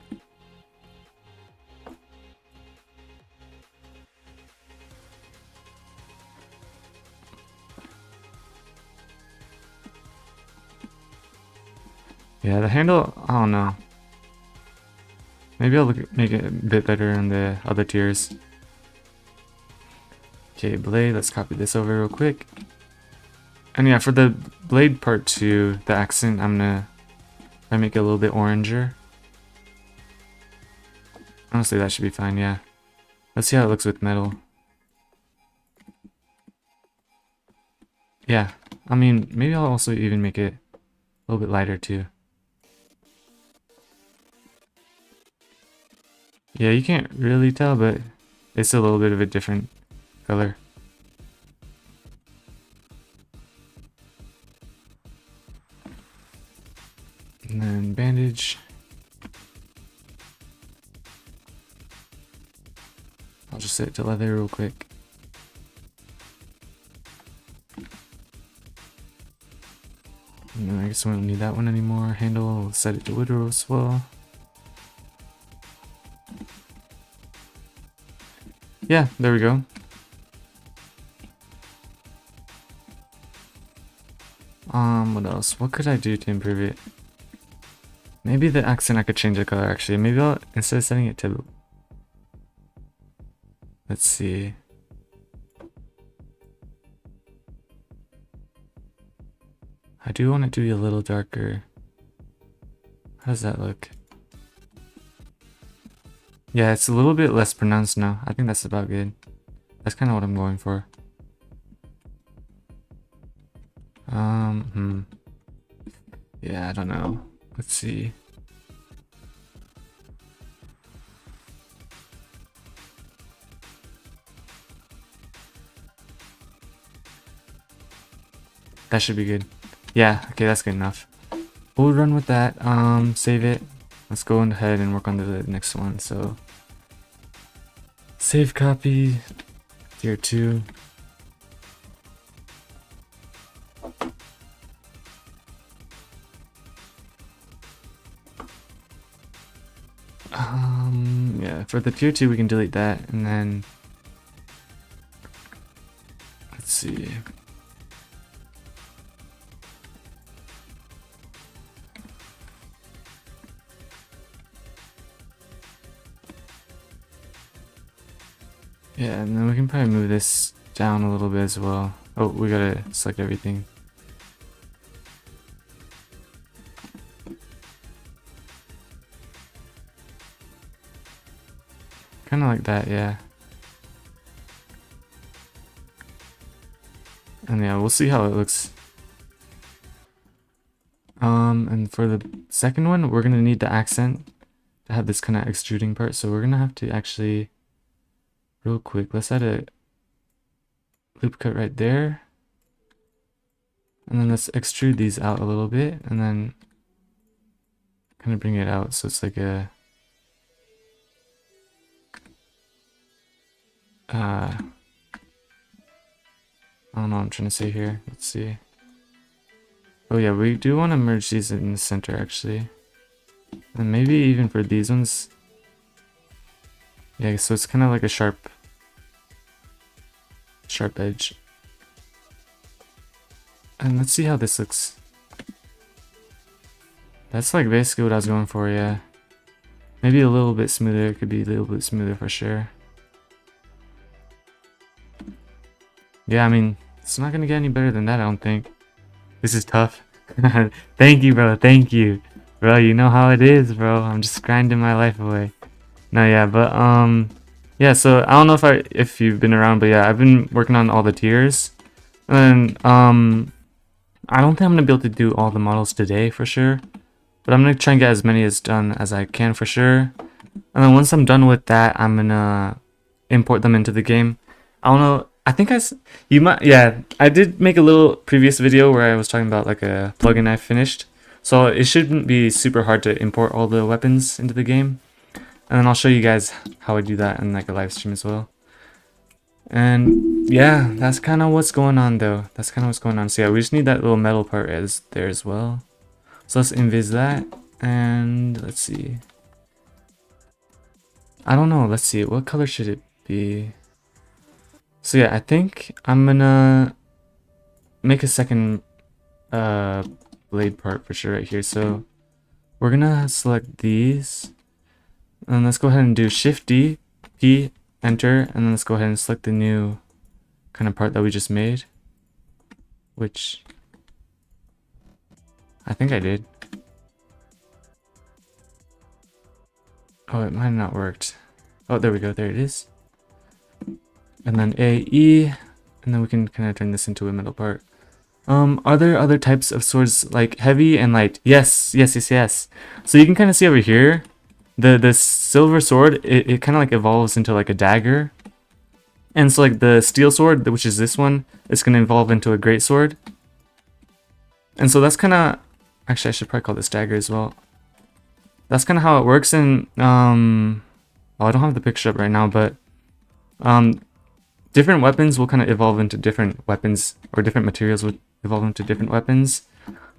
Yeah, the handle, I don't know. Maybe I'll make it a bit better in the other tiers. Okay, blade, let's copy this over real quick. And yeah, for the blade part 2, the accent, I'm gonna try to make it a little bit oranger. Honestly, that should be fine, yeah. Let's see how it looks with metal. Yeah, I mean, maybe I'll also even make it a little bit lighter too. Yeah, you can't really tell, but it's a little bit of a different color. And then bandage. I'll just set it to leather real quick. And I guess we don't need that one anymore. Handle, set it to wood as well. Yeah, there we go. What else? What could I do to improve it? Maybe the accent I could change the color actually. Maybe I'll, instead of setting it to, let's see. I do want it to be a little darker. How does that look? Yeah, it's a little bit less pronounced now. I think that's about good. That's kind of what I'm going for. Yeah, I don't know. Let's see. That should be good. Yeah, okay, that's good enough. We'll run with that. Save it. Let's go ahead and work on the next one. So, save copy, tier 2. Yeah, for the tier 2 we can delete that, and then let's see. Yeah, and then we can probably move this down a little bit as well. Oh, we gotta select everything. Kind of like that, yeah. And yeah, we'll see how it looks. And for the second one, we're gonna need the accent to have this kind of extruding part. So we're gonna have to actually, real quick, let's add a loop cut right there. And then let's extrude these out a little bit, and then kind of bring it out so it's like a I don't know what I'm trying to say here. Let's see. Oh yeah, we do want to merge these in the center actually. And maybe even for these ones. Yeah, so it's kind of like a sharp edge. And let's see how this looks. That's like basically what I was going for, yeah. Maybe a little bit smoother, it could be a little bit smoother for sure. Yeah, I mean, it's not gonna get any better than that, I don't think. This is tough. Thank you, bro, thank you. Bro, you know how it is, bro. I'm just grinding my life away. No, yeah, but, yeah, so I don't know if you've been around, but yeah, I've been working on all the tiers. And, I don't think I'm gonna be able to do all the models today for sure. But I'm gonna try and get as many as done as I can for sure. And then once I'm done with that, I'm gonna import them into the game. I don't know. I think I did make a little previous video where I was talking about like a plugin I finished. So it shouldn't be super hard to import all the weapons into the game. And then I'll show you guys how I do that in like a live stream as well. And yeah, that's kind of what's going on though. That's kind of what's going on. So yeah, we just need that little metal part there as well. So let's invis that, and let's see. I don't know, let's see, what color should it be? So yeah, I think I'm gonna make a second blade part for sure right here. So we're gonna select these, and let's go ahead and do Shift D, P, enter, and then let's go ahead and select the new kind of part that we just made, which I think I did. Oh, it might have not worked. Oh, there we go. There it is. And then A, E, and then we can kind of turn this into a middle part. Are there other types of swords like heavy and light? Yes, yes, yes, yes. So you can kind of see over here, the silver sword, it kind of like evolves into like a dagger. And so like the steel sword, which is this one, is going to evolve into a great sword. And so that's kind of, actually I should probably call this dagger as well. That's kind of how it works. And well, I don't have the picture up right now, but different weapons will kind of evolve into different weapons, or different materials will evolve into different weapons.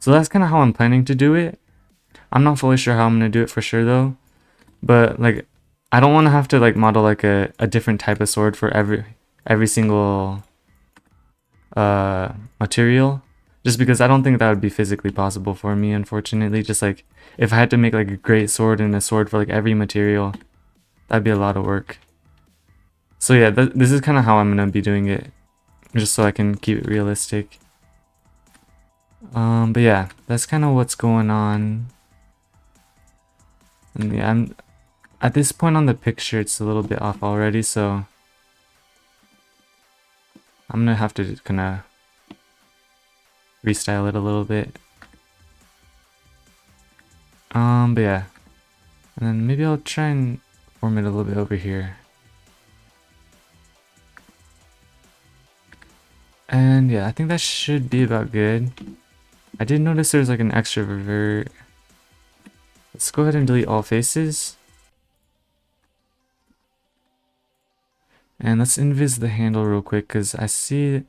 So that's kind of how I'm planning to do it. I'm not fully sure how I'm going to do it for sure though, but like I don't want to have to like model like a different type of sword for every single material, just because I don't think that would be physically possible for me, unfortunately. Just like if I had to make like a great sword and a sword for like every material, that'd be a lot of work. So yeah, this is kind of how I'm gonna be doing it, just so I can keep it realistic. But yeah, that's kind of what's going on. And yeah, I'm at this point on the picture, it's a little bit off already, so I'm gonna have to kind of restyle it a little bit. But yeah, and then maybe I'll try and form it a little bit over here. And yeah, I think that should be about good. I did notice there's like an extra revert. Let's go ahead and delete all faces. And let's invis the handle real quick, because I see,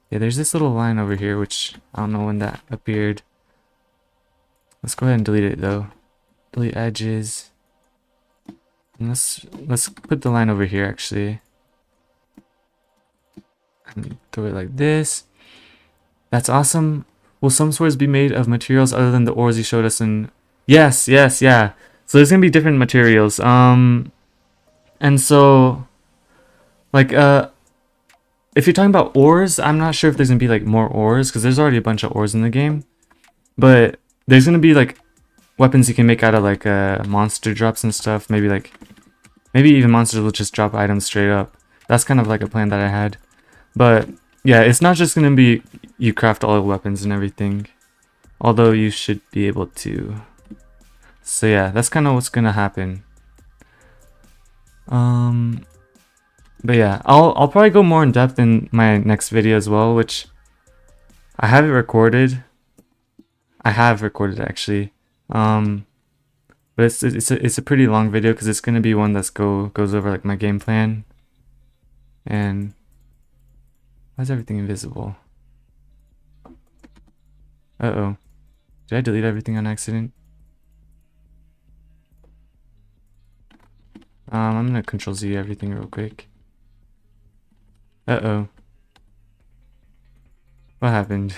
yeah, there's this little line over here, which I don't know when that appeared. Let's go ahead and delete it though. Delete edges. And let's put the line over here actually. And throw it like this. That's awesome. Will some swords be made of materials other than the ores you showed us in? Yes, yes, yeah. So there's gonna be different materials. And so like if you're talking about ores, I'm not sure if there's gonna be like more ores, because there's already a bunch of ores in the game. But there's gonna be like weapons you can make out of like monster drops and stuff. Maybe even monsters will just drop items straight up. That's kind of like a plan that I had. But yeah, it's not just gonna be you craft all the weapons and everything, although you should be able to. So yeah, that's kind of what's gonna happen. But yeah, I'll probably go more in depth in my next video as well, which I have it recorded. I have recorded actually. But it's a pretty long video, because it's gonna be one that's goes over like my game plan. And why is everything invisible? Uh-oh. Did I delete everything on accident? I'm gonna Control Z everything real quick. Uh-oh. What happened?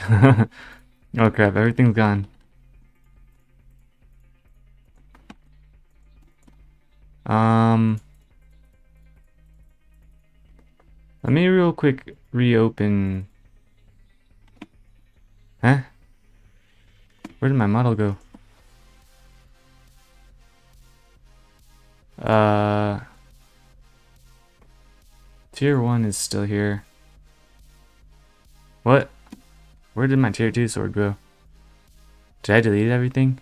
Oh crap, everything's gone. Let me real quick reopen. Huh? Where did my model go? Tier 1 is still here. What? Where did my tier 2 sword go? Did I delete everything?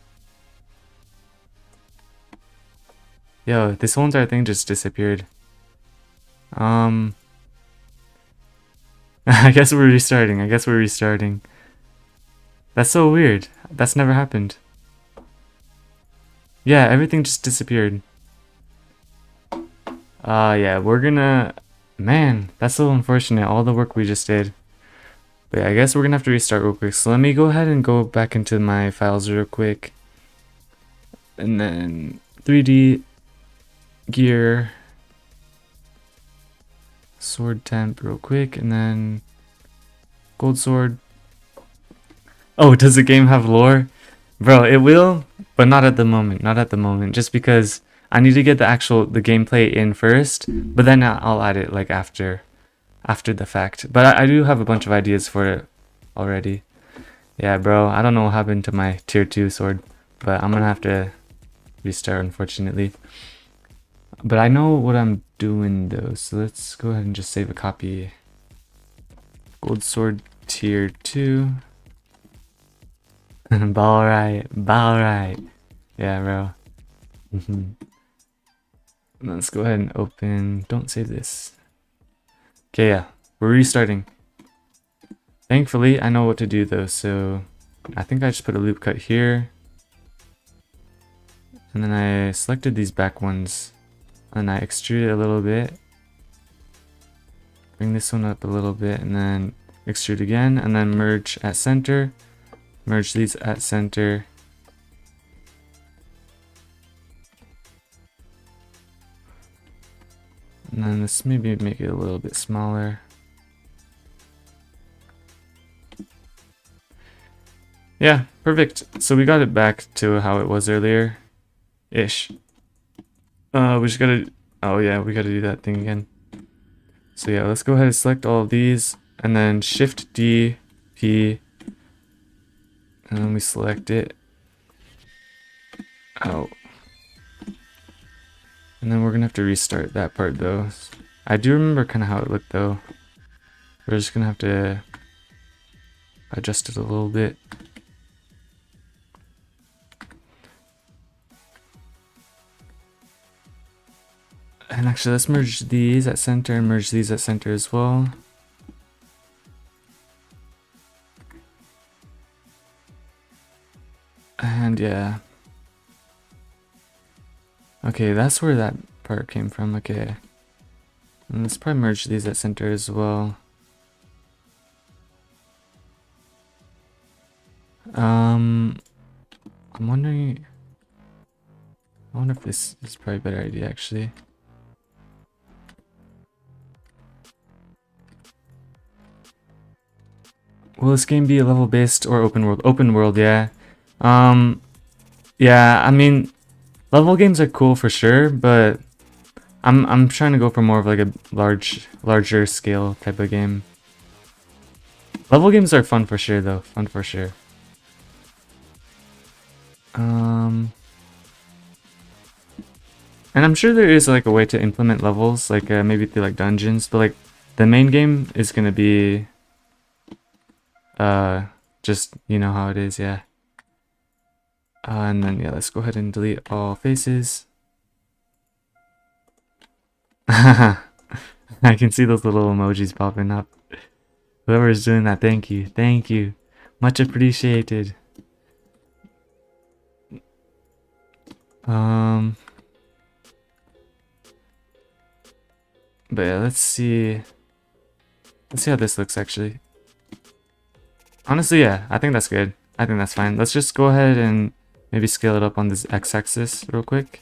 Yo, this whole entire thing just disappeared. I guess we're restarting. That's so weird. That's never happened. Yeah, everything just disappeared. Yeah, we're gonna... Man, that's so unfortunate, all the work we just did. But yeah, I guess we're gonna have to restart real quick. So let me go ahead and go back into my files real quick. And then 3D gear, sword temp real quick, and then gold sword. Oh, does the game have lore? Bro, it will, but not at the moment, just because I need to get the gameplay in first, but then I'll add it like after the fact. But I do have a bunch of ideas for it already. Yeah, bro, I don't know what happened to my tier 2 sword, but I'm gonna have to restart, unfortunately. But I know what I'm doing though, so let's go ahead and just save a copy. Gold sword tier 2. Ball right. Yeah, bro. Let's go ahead and open. Don't save this. Okay, yeah, we're restarting. Thankfully, I know what to do though, so I think I just put a loop cut here. And then I selected these back ones. And I extrude it a little bit. Bring this one up a little bit, and then extrude again, and then merge at center. Merge these at center. And then let's maybe make it a little bit smaller. Yeah, perfect. So we got it back to how it was earlier. Ish. We just gotta... Oh yeah, we gotta do that thing again. So yeah, let's go ahead and select all of these. And then Shift D, P. And then we select it. Oh. And then we're gonna have to restart that part though. I do remember kind of how it looked though. We're just gonna have to adjust it a little bit. And actually, let's merge these at center and merge these at center as well. And yeah. Okay, that's where that part came from. Okay. And let's probably merge these at center as well. I'm wondering... I wonder if this is probably a better idea actually. Will this game be level based or open world? Open world, yeah. Yeah, I mean, level games are cool for sure, but I'm trying to go for more of like a larger scale type of game. Level games are fun for sure though, fun for sure. And I'm sure there is like a way to implement levels, like maybe through like dungeons, but like the main game is gonna be just, you know how it is, yeah. And then yeah, let's go ahead and delete all faces. I can see those little emojis popping up. Whoever is doing that, thank you, thank you, much appreciated. But yeah, let's see how this looks actually. Honestly, yeah, I think that's good. I think that's fine. Let's just go ahead and maybe scale it up on this x-axis real quick.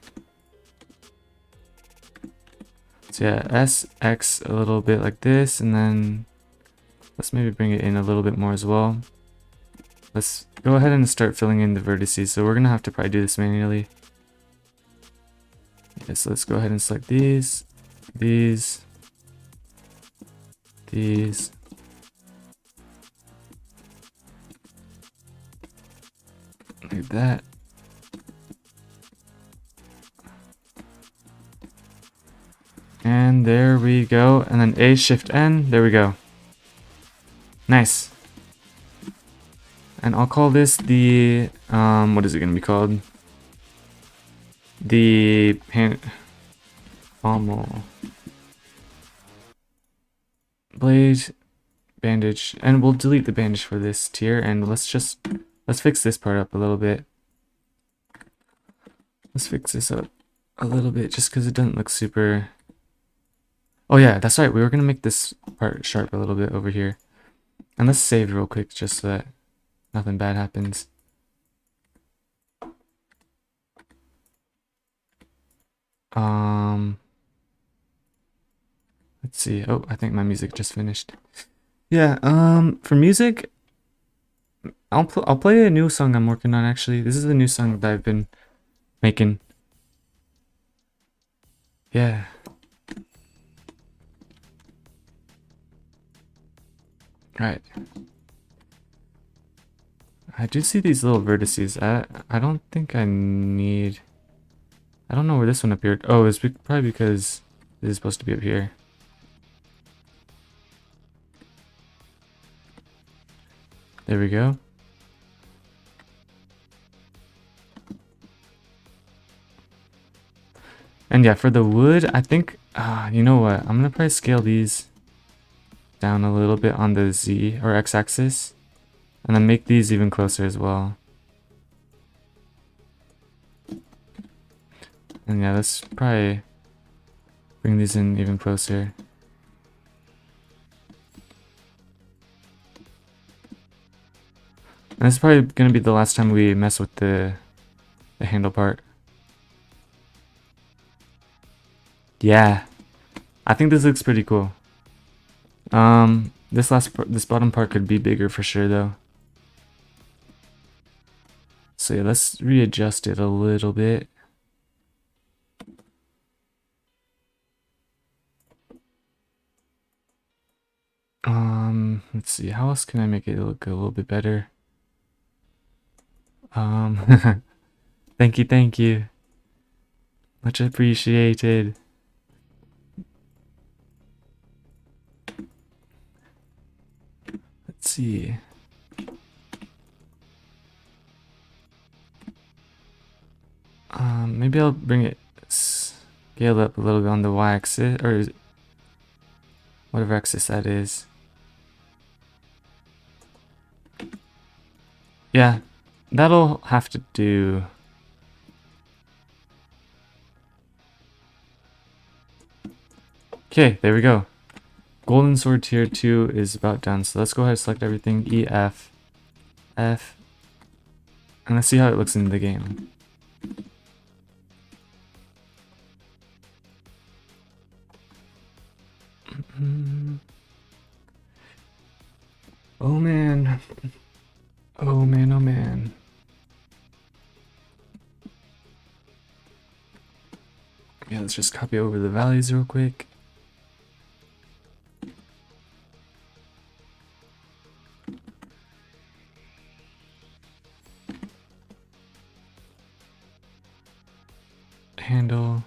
So yeah, S, X a little bit like this, and then let's maybe bring it in a little bit more as well. Let's go ahead and start filling in the vertices. So we're gonna have to probably do this manually. Yeah, so let's go ahead and select these, these, like that. And there we go. And then A, Shift N, there we go. Nice. And I'll call this the, what is it gonna be called? The pommel blade bandage, and we'll delete the bandage for this tier, and let's fix this part up a little bit. Let's fix this up a little bit just because it doesn't look super. Oh yeah, that's right, we were gonna make this part sharp a little bit over here. And let's save real quick just so that nothing bad happens. Let's see. Oh, I think my music just finished. Yeah, for music, I'll play a new song I'm working on actually. This is a new song that I've been making. Yeah. Right. I do see these little vertices. I don't think I need... I don't know where this one appeared. Oh, it's probably because this is supposed to be up here. There we go. And yeah, for the wood, I think, you know what? I'm gonna probably scale these down a little bit on the Z or X axis, and then make these even closer as well. And yeah, let's probably bring these in even closer. And this is probably gonna be the last time we mess with the handle part. Yeah. I think this looks pretty cool. This bottom part could be bigger for sure though. So yeah, let's readjust it a little bit. Let's see, how else can I make it look a little bit better? Thank you. Much appreciated. Let's see. Maybe I'll bring it scaled up a little bit on the y-axis, or whatever axis that is. Yeah, that'll have to do. Okay, there we go. Golden Sword Tier 2 is about done, so let's go ahead and select everything, E, F, F, and let's see how it looks in the game. Oh man. Oh man, oh man. Yeah, let's just copy over the values real quick. Handle.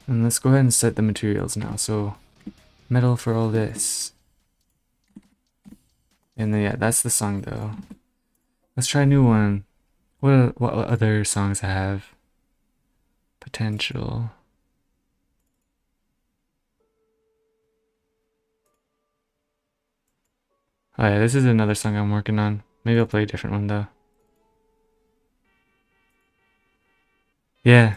And let's go ahead and set the materials now. So metal for all this. And then, yeah, that's the song though. Let's try a new one. What other songs have potential? Oh yeah, this is another song I'm working on. Maybe I'll play a different one though. Yeah.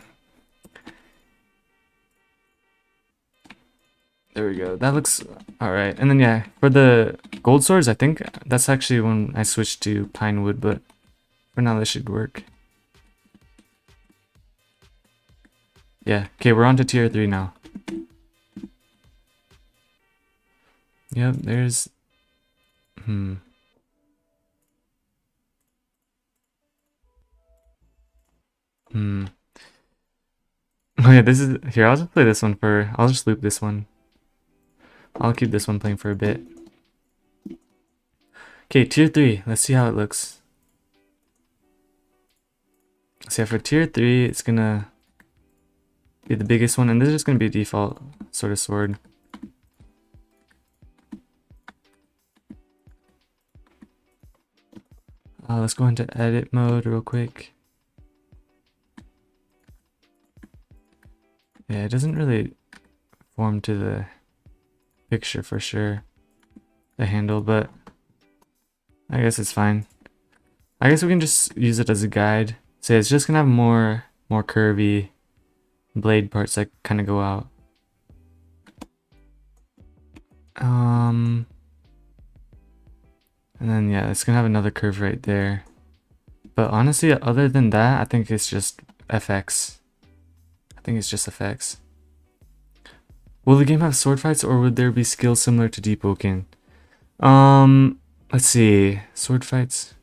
There we go. That looks alright. And then yeah, for the gold swords, I think that's actually when I switched to pine wood, but for now this should work. Yeah, okay, we're on to tier 3 now. Yep, there's... Oh yeah, this is... Here, I'll just play this one for... I'll just loop this one. I'll keep this one playing for a bit. Okay, tier 3. Let's see how it looks. So yeah, for tier 3, it's gonna be the biggest one, and this is just gonna be a default sort of sword. Let's go into edit mode real quick. Yeah, it doesn't really form to the picture for sure, the handle, but I guess it's fine. I guess we can just use it as a guide. So it's just gonna have more curvy blade parts that kind of go out. And then yeah, it's gonna have another curve right there. But honestly, other than that, I think it's just FX. I think it's just FX. Will the game have sword fights, or would there be skills similar to Deep Oaken? Let's see. Sword fights.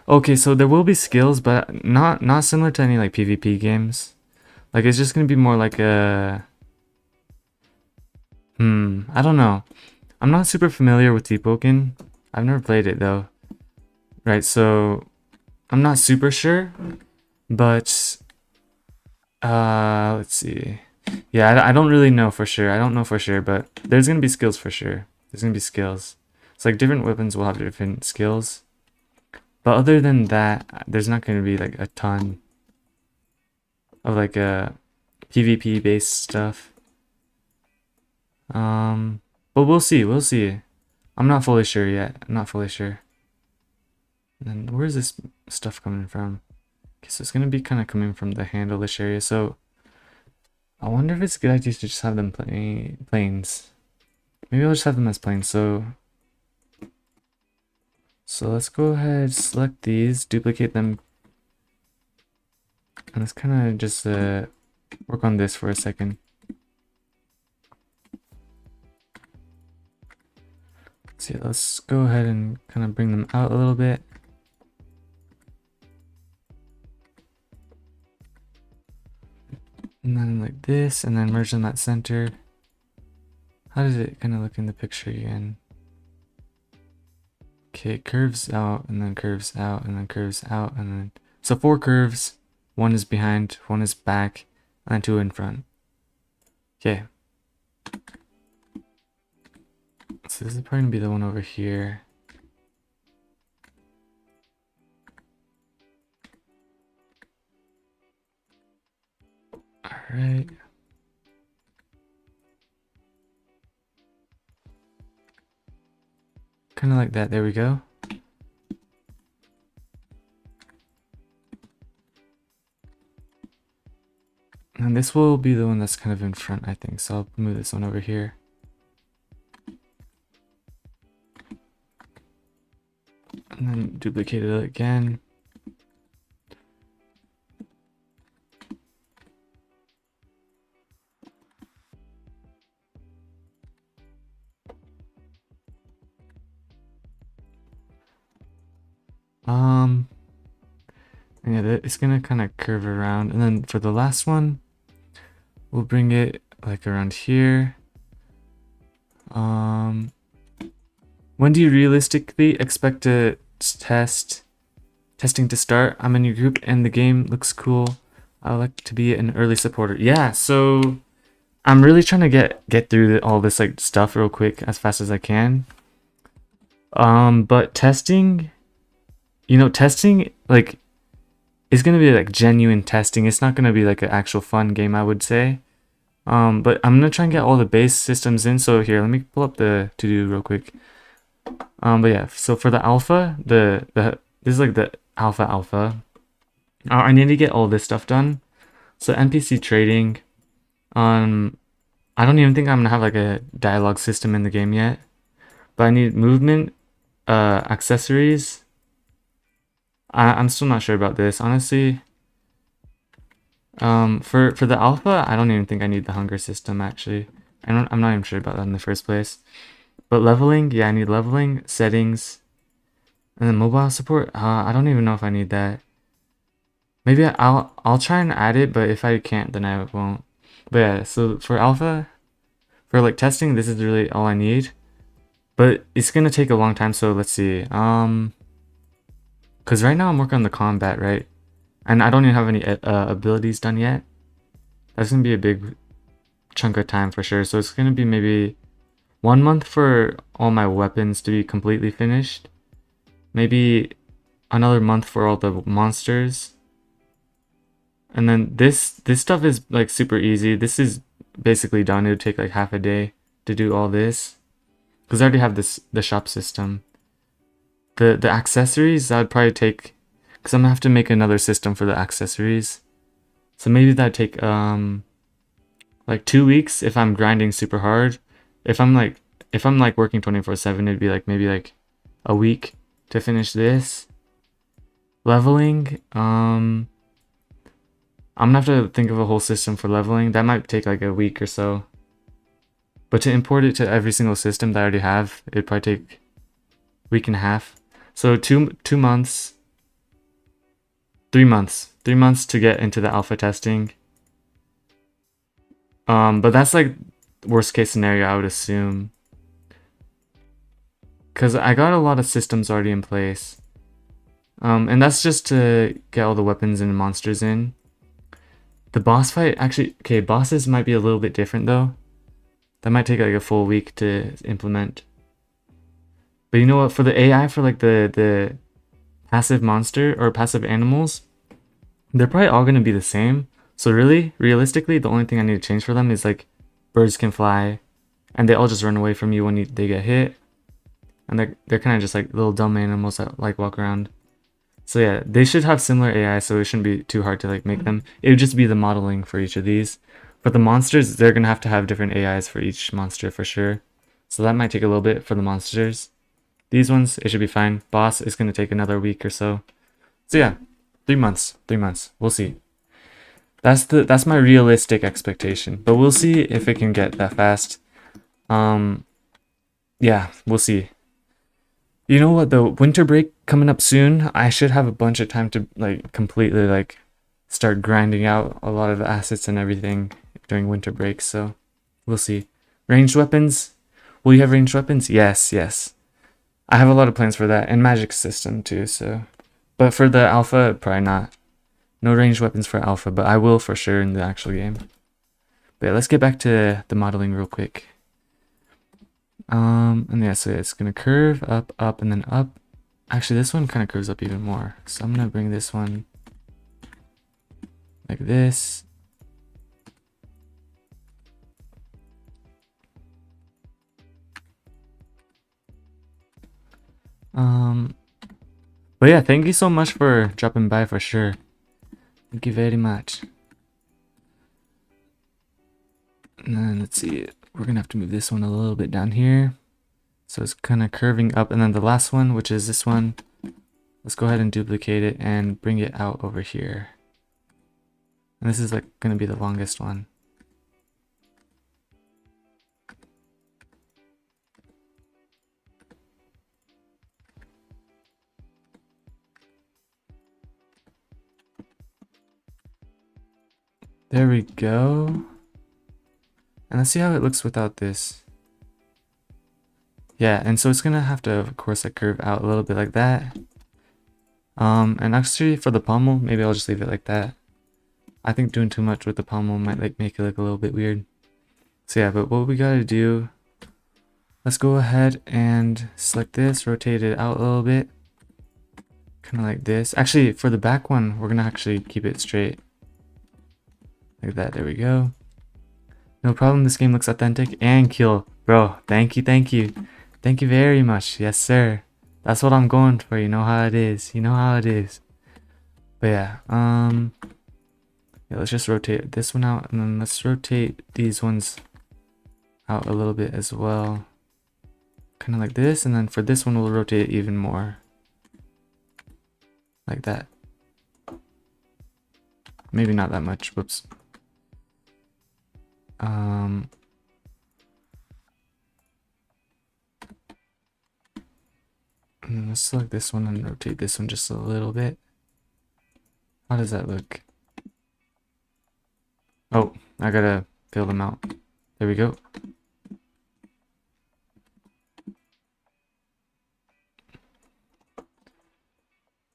Okay, so there will be skills, but not similar to any like PvP games. Like it's just gonna be more like a... I don't know. I'm not super familiar with Deep Oaken. I've never played it though. Right, so I'm not super sure, but let's see. Yeah, I don't really know for sure. I don't know for sure, but there's gonna be skills for sure. There's gonna be skills. It's like different weapons will have different skills. But other than that, there's not gonna be like a ton of like PvP based stuff. But we'll see, we'll see. I'm not fully sure yet. I'm not fully sure. And then where's this stuff coming from? Okay, so it's gonna be kind of coming from the handle-ish area. So I wonder if it's a good idea to just have them planes. Maybe I'll just have them as planes. So So let's go ahead, select these, duplicate them, and let's kind of just work on this for a second. See, let's go ahead and kind of bring them out a little bit. And then like this, and then merge in that center. How does it kind of look in the picture again? Okay, it curves out, and then curves out, and then curves out, and then... So 4 curves, 1 is behind, 1 is back, and 2 in front. Okay. So this is probably gonna be the one over here. Alright. Kind of like that, there we go. And this will be the one that's kind of in front, I think. So I'll move this one over here. And then duplicate it again. And yeah, it's gonna kind of curve around. And then for the last one, we'll bring it like around here. When do you realistically expect to testing to start? I'm in your group and the game looks cool. I would like to be an early supporter. Yeah, so I'm really trying to get through all this like stuff real quick as fast as I can. But testing, testing like is gonna be like genuine testing. It's not gonna be like an actual fun game, I would say. But I'm gonna try and get all the base systems in. So here, let me pull up the to-do real quick. But yeah, so for the alpha, this is like the alpha. I need to get all this stuff done. So NPC trading, I don't even think I'm gonna have like a dialogue system in the game yet. But I need movement, accessories. I'm still not sure about this, honestly. For the alpha, I don't even think I need the hunger system actually. I'm not even sure about that in the first place. But leveling, yeah, I need leveling, settings, and then mobile support. I don't even know if I need that. Maybe I'll try and add it, but if I can't, then I won't. But yeah, so for alpha, for like testing, this is really all I need. But it's gonna take a long time, so let's see. Because right now I'm working on the combat, right? And I don't even have any abilities done yet. That's gonna be a big chunk of time for sure. So it's gonna be maybe 1 month for all my weapons to be completely finished. Maybe another month for all the monsters. And then this stuff is like super easy. This is basically done. It would take like half a day to do all this. Because I already have the shop system. The accessories, that would probably take... Because I'm going to have to make another system for the accessories. So maybe that'd take like 2 weeks if I'm grinding super hard. If I'm like working 24/7, it'd be like maybe like a week to finish this. Leveling, I'm gonna have to think of a whole system for leveling. That might take like a week or so. But to import it to every single system that I already have, it'd probably take a week and a half. So 2 months, 3 months, 3 months to get into the alpha testing. But that's like worst case scenario, I would assume. Because I got a lot of systems already in place. And that's just to get all the weapons and monsters in. The boss fight, actually, okay, bosses might be a little bit different though. That might take like a full week to implement. But you know what, for the AI, for like the passive monster or passive animals, they're probably all going to be the same. So really, realistically, the only thing I need to change for them is like birds can fly and they all just run away from you when they get hit. And they're kind of just like little dumb animals that like walk around. So yeah, they should have similar AI, so it shouldn't be too hard to like make them. It would just be the modeling for each of these. But the monsters, they're gonna have different AIs for each monster for sure. So that might take a little bit for the monsters. These ones, it should be fine. Boss is going to take another week or so. So yeah, 3 months. 3 months. We'll see. That's my realistic expectation. But we'll see if it can get that fast. Yeah, we'll see. You know what, the winter break coming up soon, I should have a bunch of time to like completely like start grinding out a lot of the assets and everything during winter break, so we'll see. Ranged weapons? Will you have ranged weapons? Yes, yes. I have a lot of plans for that, and magic system too, so. But for the alpha, probably not. No ranged weapons for alpha, but I will for sure in the actual game. But yeah, let's get back to the modeling real quick. And yeah, so it's gonna curve up, up, and then up. Actually, this one kind of curves up even more. So I'm gonna bring this one like this. But yeah, thank you so much for dropping by for sure. Thank you very much. And then let's see, we're gonna have to move this one a little bit down here. So it's kind of curving up, and then the last one, which is this one, let's go ahead and duplicate it and bring it out over here. And this is like gonna be the longest one. There we go. And let's see how it looks without this. Yeah, and so it's gonna have to, of course, like curve out a little bit like that. And actually for the pommel, maybe I'll just leave it like that. I think doing too much with the pommel might like make it look a little bit weird. So yeah, but what we gotta do, let's go ahead and select this, rotate it out a little bit. Kind of like this. Actually, for the back one, we're gonna actually keep it straight. Like that, there we go. No problem, this game looks authentic and kill. Bro, thank you, thank you. Thank you very much. Yes, sir. That's what I'm going for. You know how it is. You know how it is. But yeah, yeah, let's just rotate this one out, and then let's rotate these ones out a little bit as well. Kind of like this, and then for this one, we'll rotate it even more. Like that. Maybe not that much. Whoops. And let's select this one and rotate this one just a little bit. How does that look? Oh, I gotta fill them out. There we go.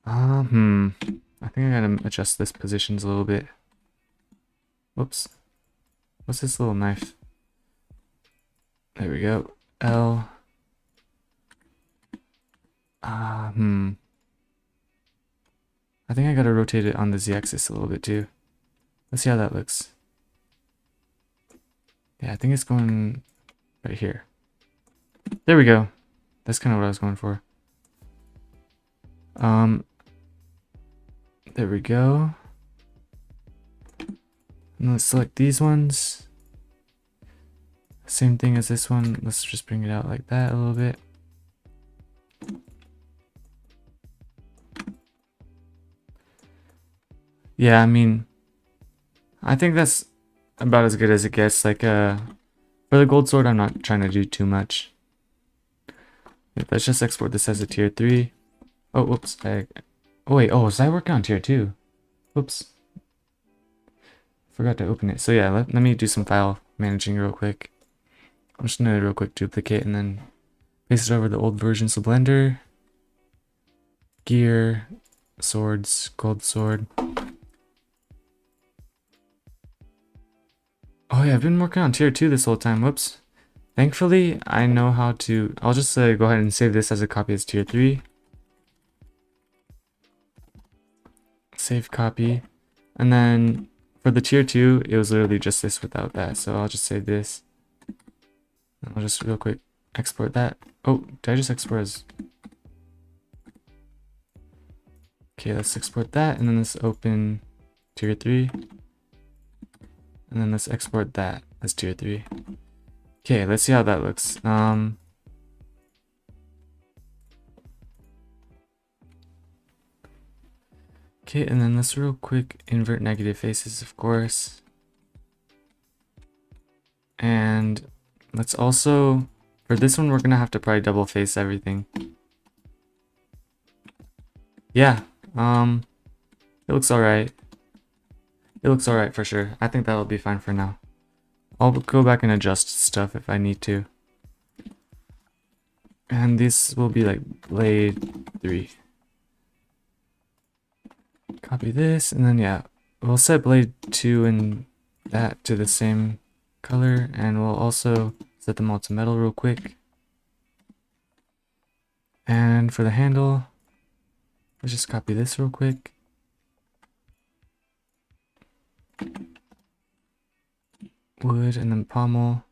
I think I gotta adjust this positions a little bit. Whoops. What's this little knife? There we go. L. I think I gotta rotate it on the z-axis a little bit too. Let's see how that looks. Yeah, I think it's going right here. There we go. That's kind of what I was going for. There we go. And let's select these ones. Same thing as this one. Let's just bring it out like that a little bit. Yeah, I mean, I think that's about as good as it gets. Like, for the gold sword, I'm not trying to do too much. Let's just export this as a tier 3. Oh, whoops. Oh, wait. Oh, was I working on tier 2? Whoops. Forgot to open it. So yeah, let me do some file managing real quick. I'm just gonna real quick duplicate and then paste it over the old versions of Blender. Gear, swords, gold sword. Oh yeah, I've been working on tier 2 this whole time. Whoops. Thankfully, I know how to... I'll just go ahead and save this as a copy as tier 3. Save copy. And then for the tier 2, it was literally just this without that. So I'll just save this. I'll just real quick export that. Oh, did I just export as... Okay, let's export that. And then let's open tier 3. And then let's export that as tier 3. Okay, let's see how that looks. Okay, and then let's real quick invert negative faces, of course. And let's also, for this one, we're gonna have to probably double face everything. Yeah, it looks alright. It looks alright for sure. I think that'll be fine for now. I'll go back and adjust stuff if I need to. And this will be like blade 3. Copy this, and then yeah, we'll set blade 2 and that to the same color, and we'll also set them all to metal real quick. And for the handle, let's just copy this real quick. Wood, and then pommel.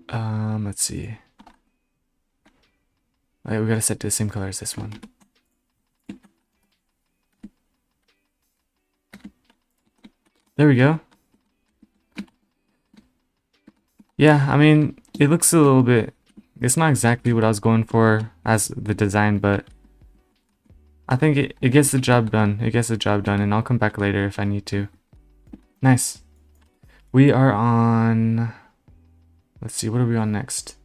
Let's see. Alright, we gotta set to the same color as this one. There we go. Yeah, I mean, it looks a little bit, it's not exactly what I was going for as the design, but I think it gets the job done. It gets the job done, and I'll come back later if I need to. Nice. We are on, let's see, what are we on next?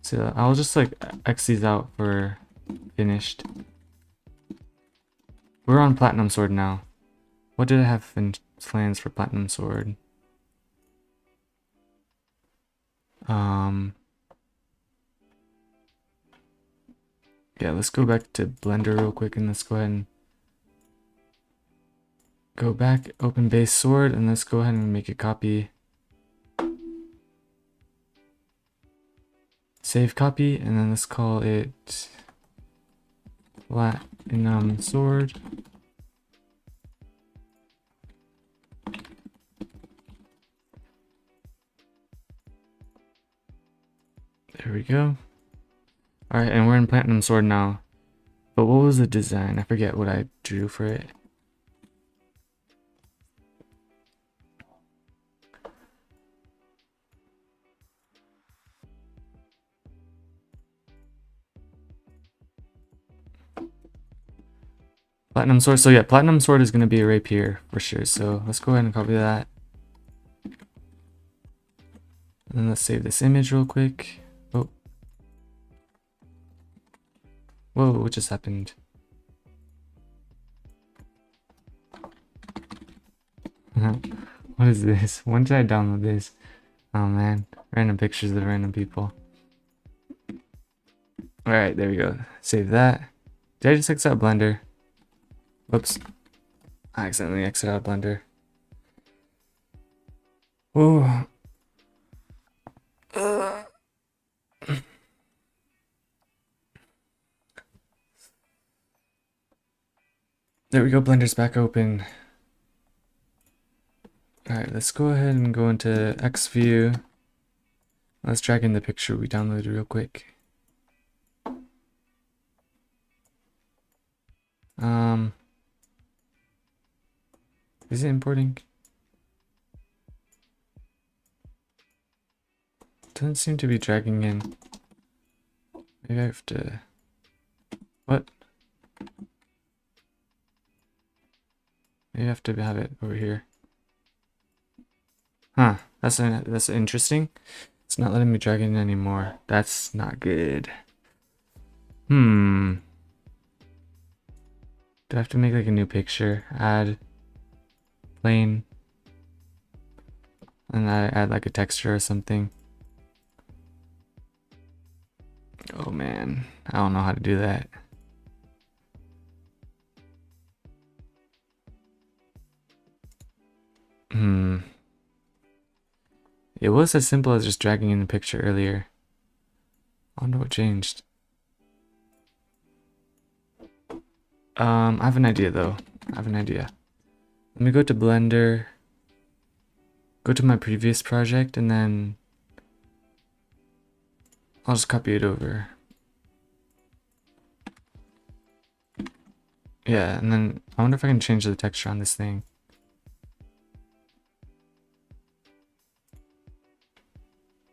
So I'll just like X these out for finished. We're on platinum sword now. What did I have in plans for platinum sword? Yeah, let's go back to Blender real quick, and let's go ahead and go back, open base sword, and let's go ahead and make a copy. Save copy, and then let's call it platinum sword. There we go. Alright, and we're in platinum sword now. But what was the design? I forget what I drew for it. Platinum sword. So yeah, platinum sword is going to be a rapier for sure. So let's go ahead and copy that. And then let's save this image real quick. Oh. Whoa, what just happened? What is this? When did I download this? Oh man, random pictures of random people. Alright, there we go. Save that. Did I just exit out Blender? Whoops. I accidentally exited out Blender. Oh. There we go, Blender's back open. Alright, let's go ahead and go into X view. Let's drag in the picture we downloaded real quick. Is it importing? Doesn't seem to be dragging in. Maybe I have to... What? Maybe I have to have it over here. Huh, that's interesting. It's not letting me drag in anymore. That's not good. Do I have to make like a new picture? Add plane. And I add like a texture or something. Oh man, I don't know how to do that. It was as simple as just dragging in the picture earlier. I wonder what changed. I have an idea though. I have an idea. Let me go to Blender, go to my previous project, and then I'll just copy it over. Yeah, and then I wonder if I can change the texture on this thing.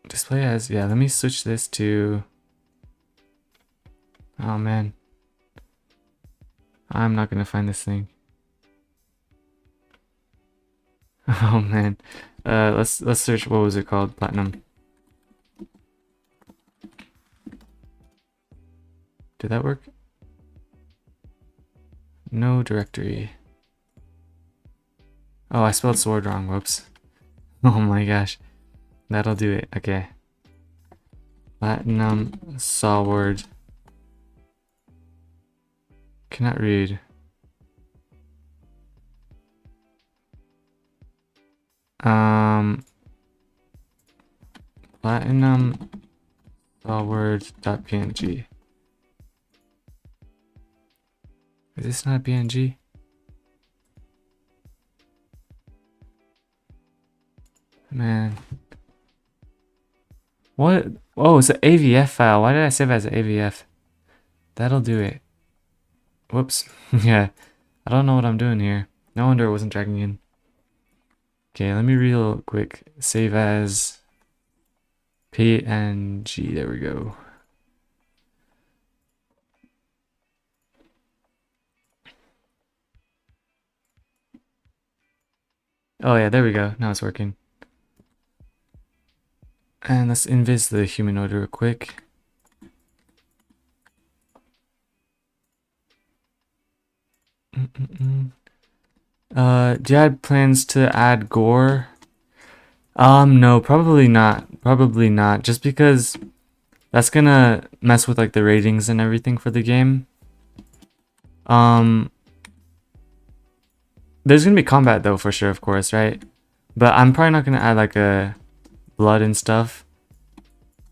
Display as, yeah, let me switch this to Oh man. I'm not gonna find this thing. Oh man. Let's search, what was it called? Platinum. Did that work? No directory. Oh, I spelled sword wrong. Whoops. Oh my gosh. That'll do it. Okay. Platinum sword. Cannot read. Platinum sword.png. Is this not PNG? Man. What? Oh, it's an AVF file. Why did I save it as an AVF? That'll do it. Whoops. Yeah. I don't know what I'm doing here. No wonder it wasn't dragging in. Okay, let me real quick. Save as PNG. There we go. Oh yeah, there we go. Now it's working. And let's invis the humanoid real quick. Do you have plans to add gore? No, probably not. Probably not. Just because that's gonna mess with like the ratings and everything for the game. There's gonna be combat though for sure, of course, right? But I'm probably not gonna add like a blood and stuff.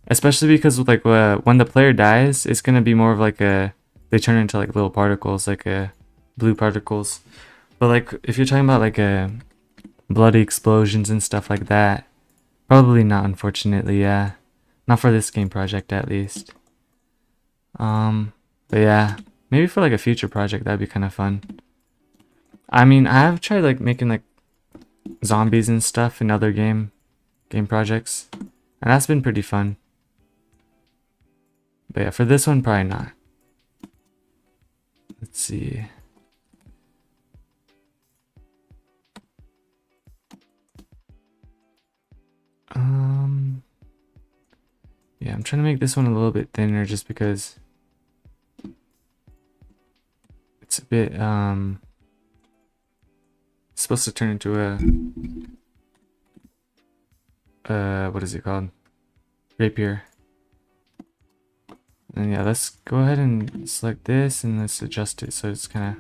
Especially because like when the player dies, it's gonna be more of like they turn into like little particles, like blue particles. But like if you're talking about like bloody explosions and stuff like that, probably not, unfortunately. Yeah, not for this game project at least. But yeah, maybe for like a future project that'd be kind of fun. I mean, I have tried like making like zombies and stuff in other game projects, and that's been pretty fun. But yeah, for this one, probably not. Let's see. Yeah, I'm trying to make this one a little bit thinner just because it's a bit, it's supposed to turn into what is it called? Rapier. And yeah, let's go ahead and select this and let's adjust it so it's kind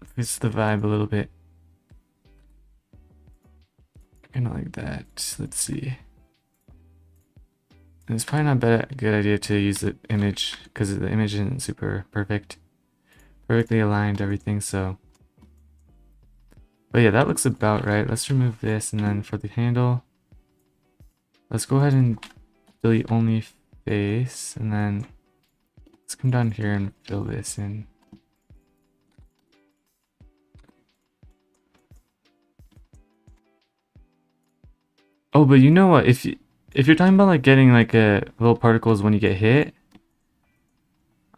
of fits the vibe a little bit. Kind of like that. Let's see. And it's probably not a good idea to use the image because the image isn't super perfectly aligned, everything. So, but yeah, that looks about right. Let's remove this, and then for the handle, let's go ahead and delete only face, and then let's come down here and fill this in. Oh, but you know what? If you're talking about like getting like little particles when you get hit,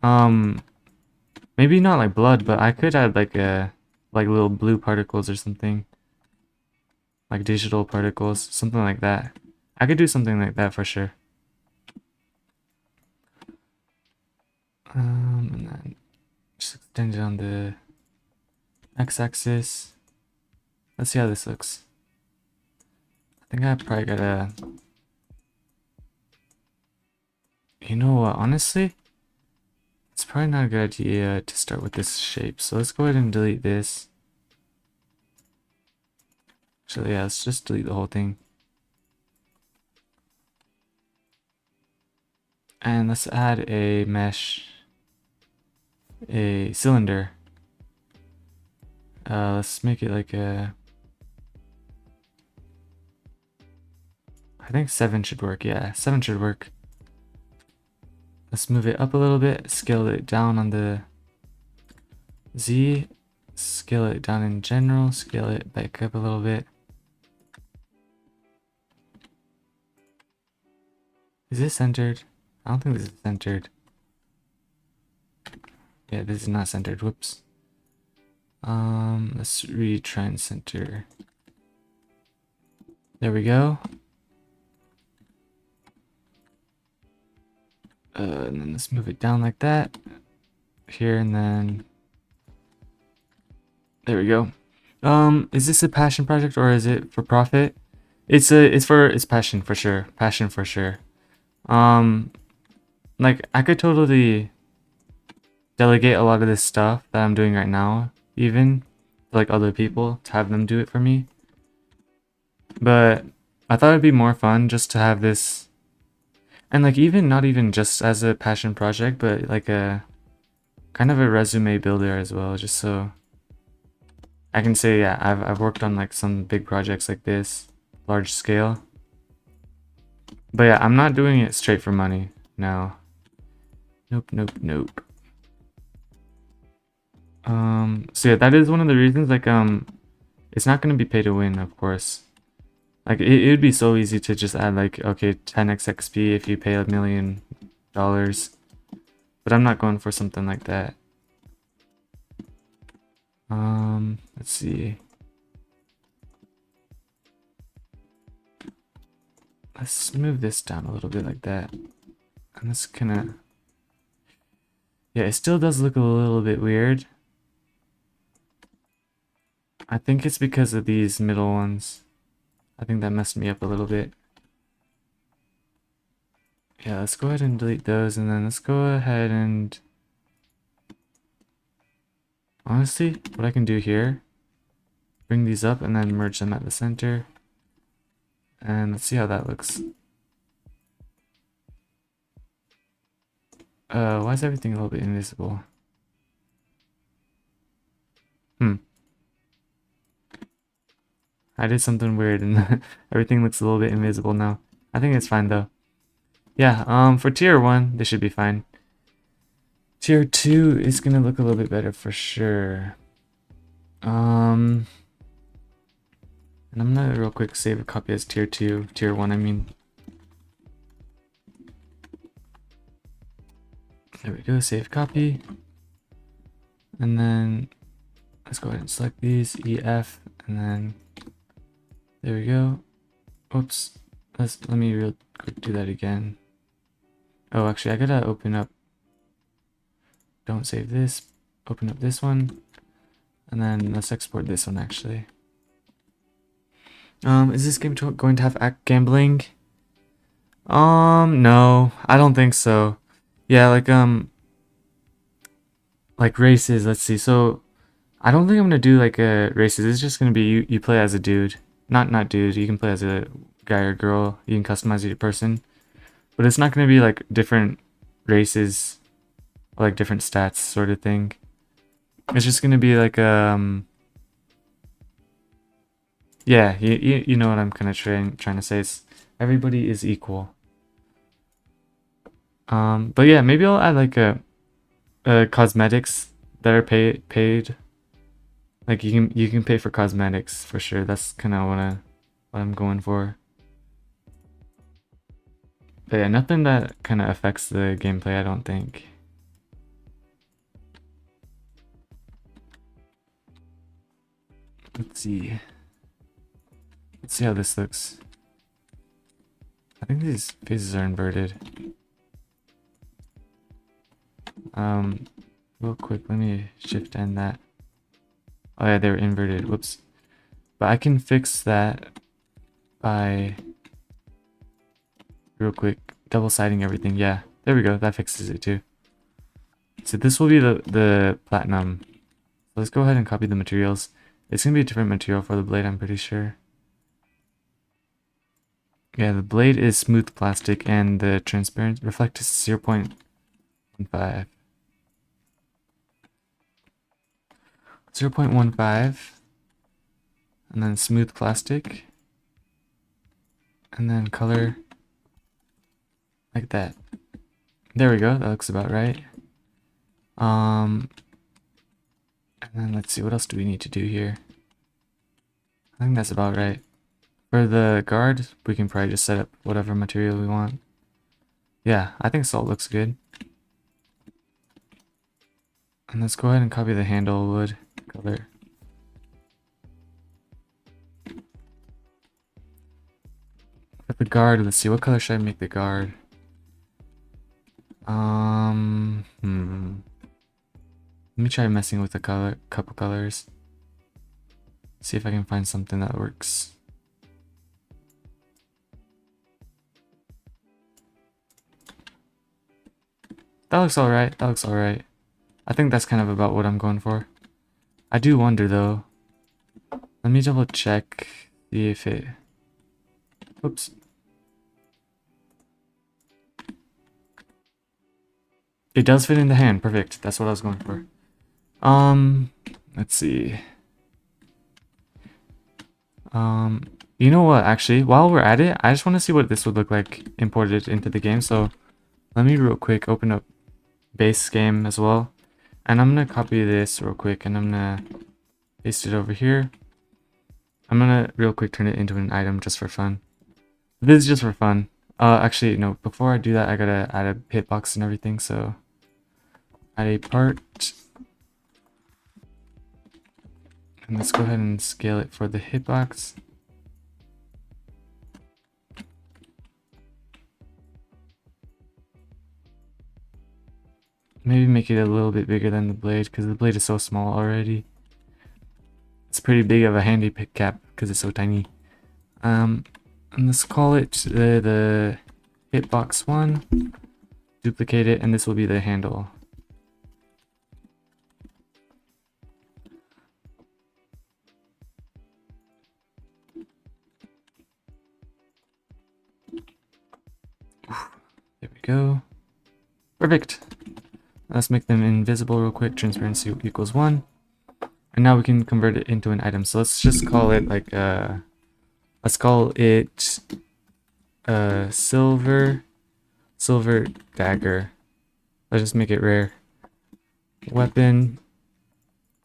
maybe not like blood, but I could add like little blue particles or something, like digital particles, something like that. I could do something like that for sure. And then just extend it on the x-axis. Let's see how this looks. I think I probably gotta. You know what? Honestly, it's probably not a good idea to start with this shape. So let's go ahead and delete this. Actually, yeah, let's just delete the whole thing. And let's add a mesh, a cylinder. Let's make it like I think 7 should work. Yeah, 7 should work. Let's move it up a little bit, scale it down on the Z, scale it down in general, scale it back up a little bit. Is this centered? I don't think this is centered. Yeah, this is not centered. Whoops. Let's retry and center. There we go. And then let's move it down like that. Here and then. There we go. Is this a passion project or is it for profit? It's passion for sure. Passion for sure. Like I could totally delegate a lot of this stuff that I'm doing right now, even to, like, other people, to have them do it for me. But I thought it'd be more fun just to have this, and like even not even just as a passion project, but like a kind of a resume builder as well, just so I can say, yeah, I've worked on like some big projects like this, large scale. But yeah, I'm not doing it straight for money. No. Nope, nope, nope. So yeah, that is one of the reasons, like, it's not gonna be pay to win, of course. Like, it would be so easy to just add, like, okay, 10x XP if you pay $1 million. But I'm not going for something like that. Let's see. Let's move this down a little bit like that. And this kinda... Yeah, it still does look a little bit weird. I think it's because of these middle ones. I think that messed me up a little bit. Yeah, let's go ahead and delete those, and then let's go ahead and... Honestly, what I can do here, bring these up and then merge them at the center. And let's see how that looks. Why is everything a little bit invisible? I did something weird and everything looks a little bit invisible now. I think it's fine though. Yeah, for tier 1, this should be fine. Tier 2 is gonna look a little bit better for sure. And I'm gonna real quick save a copy as tier 2, tier 1 I mean. There we go, save copy. And then let's go ahead and select these, EF, and then there we go. Oops. Let me real quick do that again. Oh, actually, I gotta open up. Don't save this. Open up this one, and then let's export this one. Actually, is this game going to have gambling? No, I don't think so. Yeah, like races. Let's see. So, I don't think I'm gonna do like races. It's just gonna be you play as a dude. Not dude, you can play as a guy or girl, you can customize your person, but it's not going to be like different races or like different stats sort of thing. It's just going to be like yeah, you know what I'm kind of trying to say. It's everybody is equal. But yeah, maybe I'll add like a cosmetics that are paid. Like you can pay for cosmetics for sure. That's kind of what I'm going for. But yeah, nothing that kind of affects the gameplay, I don't think. Let's see. Let's see how this looks. I think these faces are inverted. Real quick, let me shift end that. Oh yeah, they're inverted. Whoops. But I can fix that by real quick double siding everything. Yeah, there we go. That fixes it too. So this will be the platinum. So let's go ahead and copy the materials. It's gonna be a different material for the blade, I'm pretty sure. Yeah, the blade is smooth plastic and the transparent reflect is 0.15. 0.15, and then smooth plastic, and then color like that. There we go, that looks about right. And then let's see, what else do we need to do here? I think that's about right. For the guard, we can probably just set up whatever material we want. Yeah, I think salt looks good. And let's go ahead and copy the handle wood color. But the guard, let's see, what color should I make the guard? Let me try messing with the couple colors. See if I can find something that works. That looks alright, that looks alright. I think that's kind of about what I'm going for. I do wonder though. Let me double check, see if it... Oops. It does fit in the hand, perfect. That's what I was going for. Let's see. You know what, actually, while we're at it, I just want to see what this would look like imported into the game. So let me real quick open up base game as well. And I'm going to copy this real quick and I'm going to paste it over here. I'm going to real quick turn it into an item just for fun. This is just for fun. Actually, no, before I do that, I got to add a hitbox and everything. So add a part. And let's go ahead and scale it for the hitbox. Maybe make it a little bit bigger than the blade because the blade is so small already. It's pretty big of a handicap because it's so tiny. And let's call it the hitbox 1. Duplicate it, and this will be the handle. There we go. Perfect. Let's make them invisible real quick. Transparency equals 1. And now we can convert it into an item. So let's just call it like let's call it silver dagger. Let's just make it rare. Weapon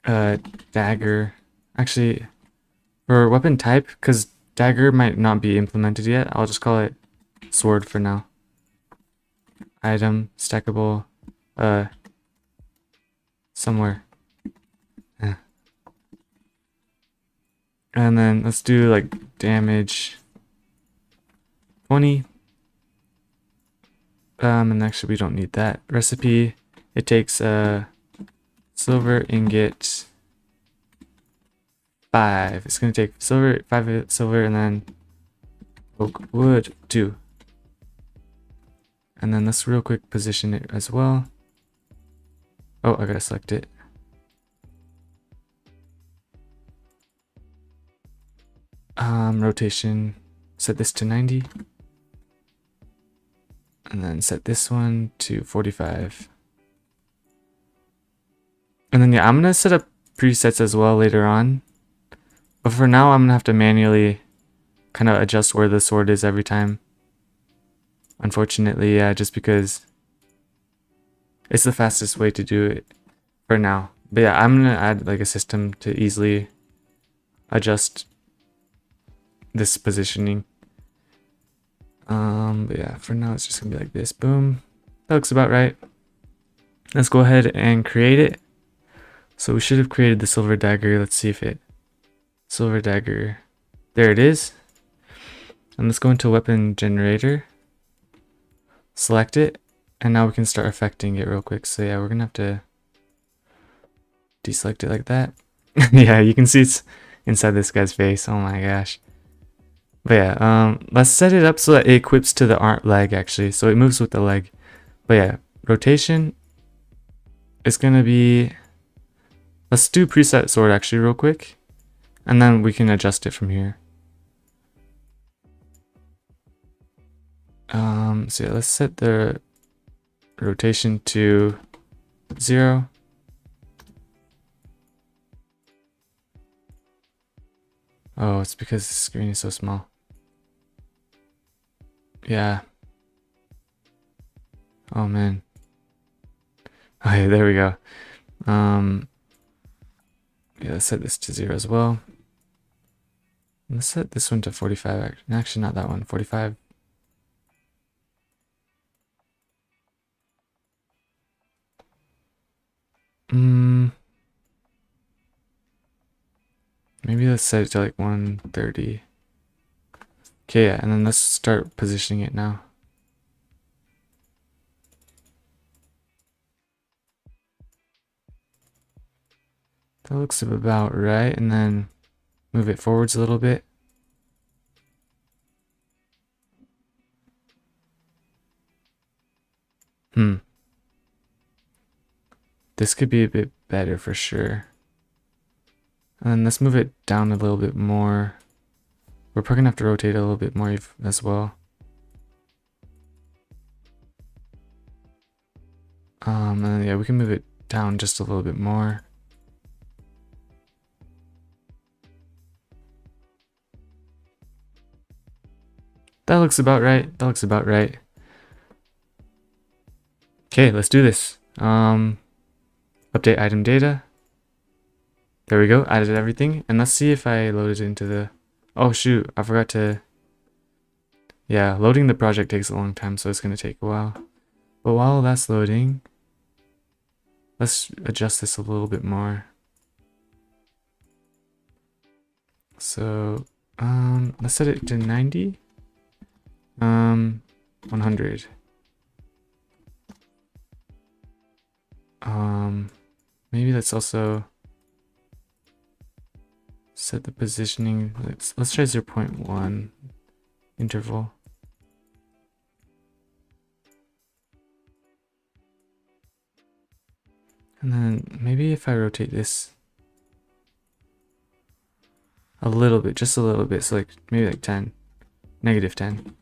dagger. Actually, for weapon type, because dagger might not be implemented yet, I'll just call it sword for now. Item stackable somewhere. And then let's do like damage 20. And actually we don't need that. Recipe, it takes silver ingot 5. It's gonna take silver 5 silver and then oak wood 2. And then let's real quick position it as well. Oh, I gotta select it. Rotation, set this to 90. And then set this one to 45. And then yeah, I'm gonna set up presets as well later on. But for now, I'm gonna have to manually kind of adjust where the sword is every time. Unfortunately, yeah, just because it's the fastest way to do it for now. But yeah, I'm gonna add like a system to easily adjust this positioning. But yeah, for now it's just gonna be like this. Boom. That looks about right. Let's go ahead and create it. So we should have created the silver dagger. Let's see if it silver dagger. There it is. And let's go into weapon generator. Select it, and now we can start affecting it real quick. So yeah, we're gonna have to deselect it like that. Yeah, you can see it's inside this guy's face. Oh my gosh. But yeah, let's set it up so that it equips to the leg actually. So it moves with the leg. But yeah, rotation is gonna be, let's do preset sword actually real quick. And then we can adjust it from here. So yeah, let's set the rotation to 0. Oh, it's because the screen is so small. Yeah. Oh man. Okay, there we go. Yeah, let's set this to 0 as well. Let's set this one to 45. Actually, not that one. 45. Maybe let's set it to like 130. Okay, yeah, and then let's start positioning it now. That looks about right, and then move it forwards a little bit. This could be a bit better for sure. And then let's move it down a little bit more. We're probably gonna have to rotate it a little bit more as well. And yeah, we can move it down just a little bit more. That looks about right. That looks about right. Okay, let's do this. Update item data. There we go, added everything. And let's see if I load it into the... Oh shoot, I forgot to... Yeah, loading the project takes a long time, so it's going to take a while. But while that's loading, let's adjust this a little bit more. So, let's set it to 90. 100. Maybe let's also set the positioning. Let's try 0.1 interval. And then maybe if I rotate this a little bit, just a little bit, so like maybe like 10, negative 10.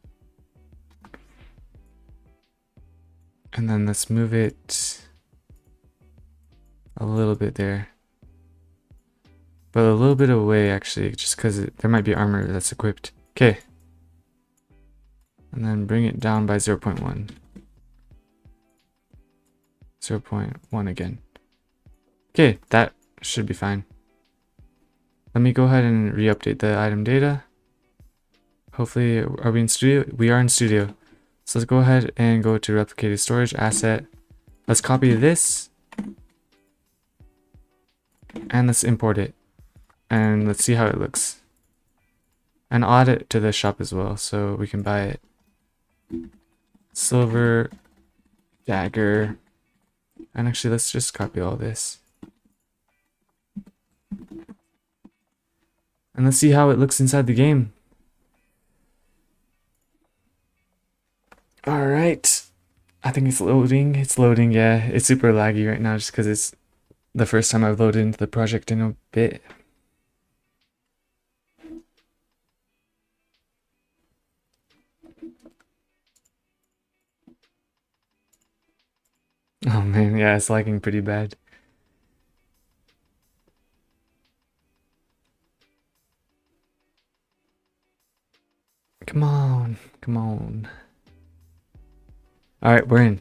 And then let's move it a little bit there. But a little bit away actually, just because there might be armor that's equipped. Okay. And then bring it down by 0.1. 0.1 again. Okay, that should be fine. Let me go ahead and re-update the item data. Hopefully, are we in studio? We are in studio. So let's go ahead and go to replicated storage asset. Let's copy this. And let's import it. And let's see how it looks. And I'll add it to the shop as well, so we can buy it. Silver dagger. And actually, let's just copy all this. And let's see how it looks inside the game. Alright. I think it's loading. It's loading, yeah. It's super laggy right now just because it's the first time I've loaded into the project in a bit. Oh man, yeah, it's lagging pretty bad. Come on, come on. Alright, we're in.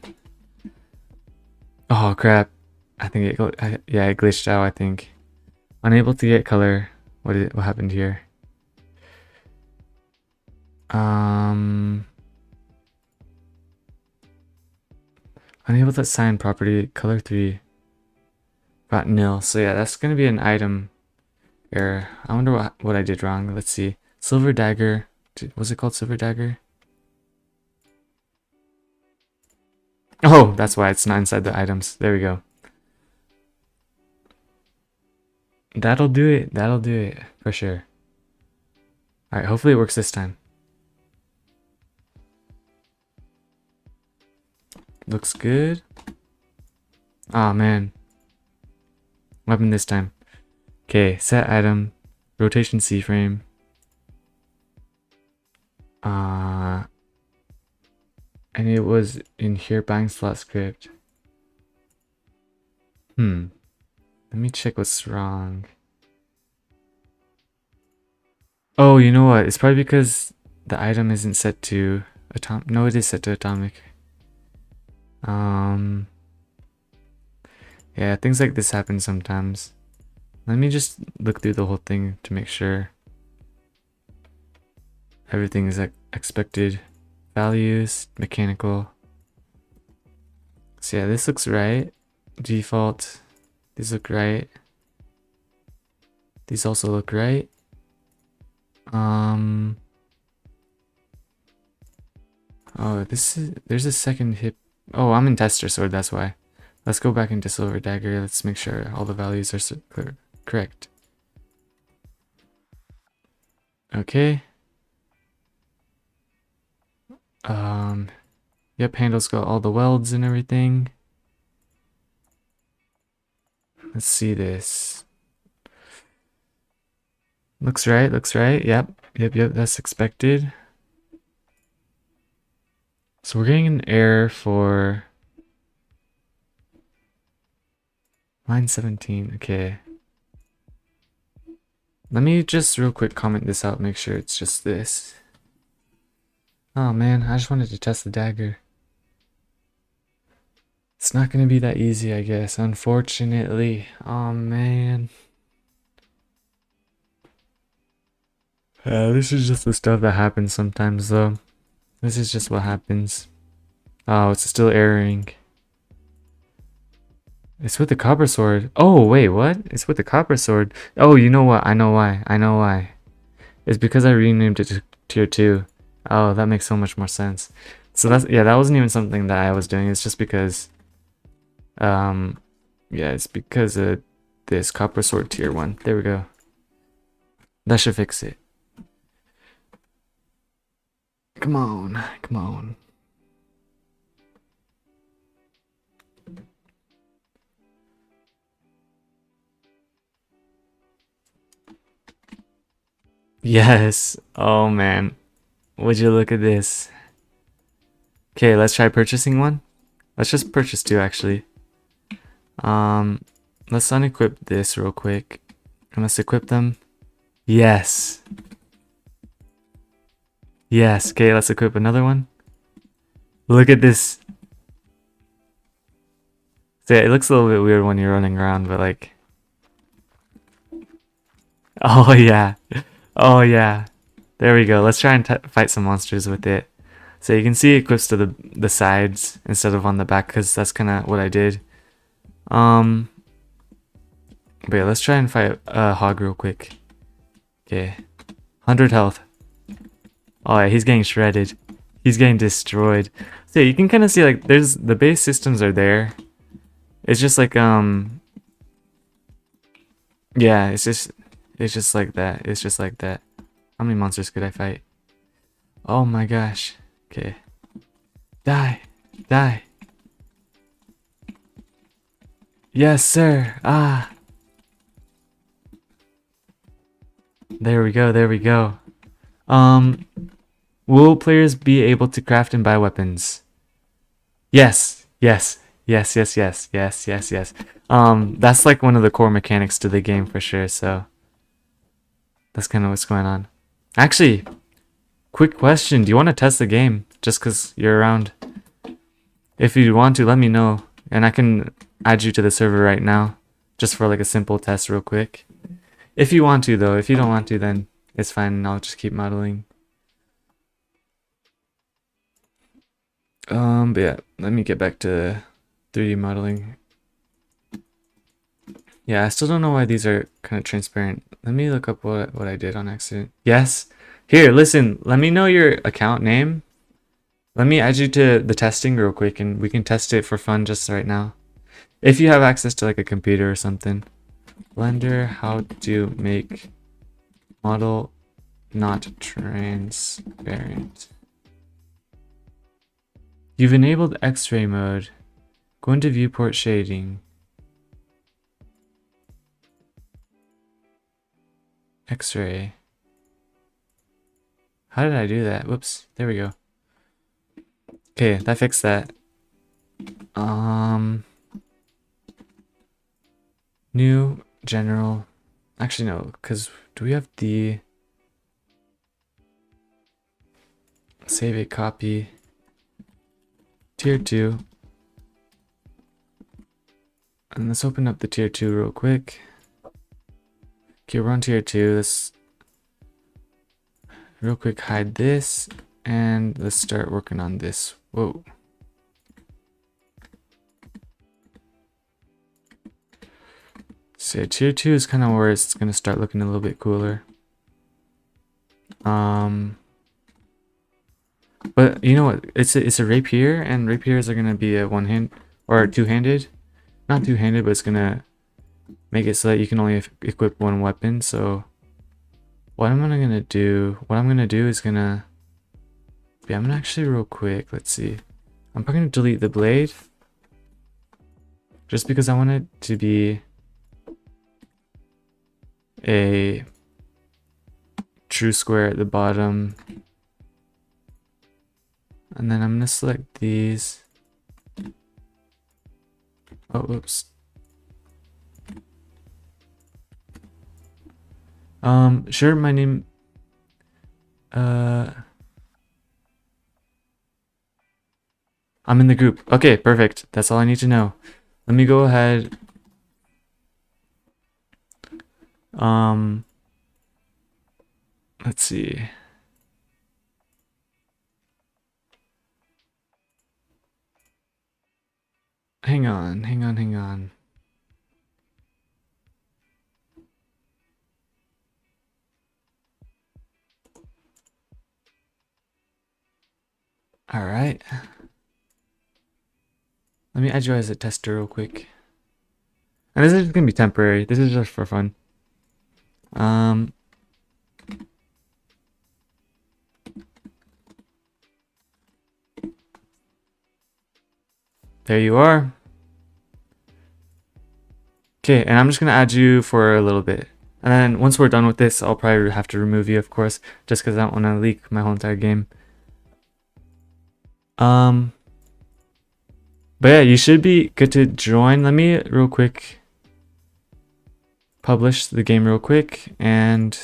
Oh crap. I think it glitched out, I think. Unable to get color. What happened here? Unable to assign property color 3. Got nil. So yeah, that's gonna be an item error. I wonder what I did wrong. Let's see. Silver dagger. Was it called silver dagger? Oh, that's why it's not inside the items. There we go. That'll do it. That'll do it for sure. Alright, hopefully it works this time. Looks good. Oh man. What happened this time? Okay, set item. Rotation C frame. And it was in here buying slot script. Let me check what's wrong. Oh, you know what? It's probably because the item isn't set to atomic. No, it is set to atomic. Yeah, things like this happen sometimes. Let me just look through the whole thing to make sure everything is like expected. Values, mechanical. So yeah, this looks right. Default. These look right. These also look right. Oh, there's a second hip. Oh, I'm in tester sword, that's why. Let's go back into silver dagger. Let's make sure all the values are correct. Okay. Yep, handle's got all the welds and everything. Let's see this. Looks right, looks right. Yep, that's expected. So we're getting an error for line 17. Okay. Let me just real quick comment this out, make sure it's just this. Oh man, I just wanted to test the dagger. It's not gonna be that easy, I guess, unfortunately. Oh man. This is just the stuff that happens sometimes though. This is just what happens. Oh, it's still erroring. It's with the copper sword. Oh, wait, what? It's with the copper sword. Oh, you know what? I know why. I know why. It's because I renamed it to tier 2. Oh, that makes so much more sense. So that's, yeah, that wasn't even something that I was doing. It's just because, yeah, it's because of this copper sword tier 1. There we go. That should fix it. Come on, come on. Yes. Oh man. Would you look at this? Okay, let's try purchasing one. Let's just purchase 2 actually. Let's unequip this real quick. And let's equip them. Yes. Yes. Okay, let's equip another one. Look at this. So yeah, it looks a little bit weird when you're running around, but like. Oh yeah. Oh yeah. There we go. Let's try and fight some monsters with it. So you can see it equips to the sides instead of on the back, because that's kind of what I did. But yeah, let's try and fight a hog real quick. Okay. 100 health. Oh yeah, he's getting shredded. He's getting destroyed. So yeah, you can kind of see like there's the base systems are there. It's just like yeah, it's just like that. It's just like that. How many monsters could I fight? Oh my gosh. Okay. Die. Die. Yes, sir. Ah. There we go. There we go. Will players be able to craft and buy weapons? Yes. Yes. Yes, yes, yes. Yes, yes, yes. That's like one of the core mechanics to the game for sure, so that's kind of what's going on. Actually, quick question. Do you want to test the game just because you're around? If you want to, let me know. And I can add you to the server right now. Just for like a simple test real quick. If you want to though. If you don't want to, then it's fine. And I'll just keep modeling. But yeah, let me get back to 3D modeling. Yeah, I still don't know why these are kind of transparent. Let me look up what I did on accident. Yes. Here, listen. Let me know your account name. Let me add you to the testing real quick and we can test it for fun just right now. If you have access to like a computer or something. Blender, how to make model not transparent. You've enabled X-ray mode. Go into viewport shading. X-ray. How did I do that? Whoops. There we go. Okay, that fixed that. New general. Actually no, because do we have the save it copy tier 2. And let's open up the tier 2 real quick. Okay, we're on tier 2. Let's real quick hide this and let's start working on this. Whoa. So yeah, tier 2 is kind of where it's gonna start looking a little bit cooler. But you know what? It's a rapier, and rapiers are gonna be a one-hand or two-handed. Not two-handed, but it's gonna make it so that you can only equip one weapon. So what I'm gonna do is gonna I'm gonna actually real quick. Let's see. I'm probably gonna delete the blade just because I want it to be a true square at the bottom. And then I'm gonna select these. Oh, oops. Sure, my name, I'm in the group. Okay, perfect. That's all I need to know. Let me go ahead. Let's see. Hang on. All right. Let me add you as a tester real quick. And this is just gonna be temporary. This is just for fun. There you are. Okay, and I'm just gonna add you for a little bit. And then once we're done with this, I'll probably have to remove you, of course, just because I don't want to leak my whole entire game. But yeah, you should be good to join. Let me real quick publish the game real quick, and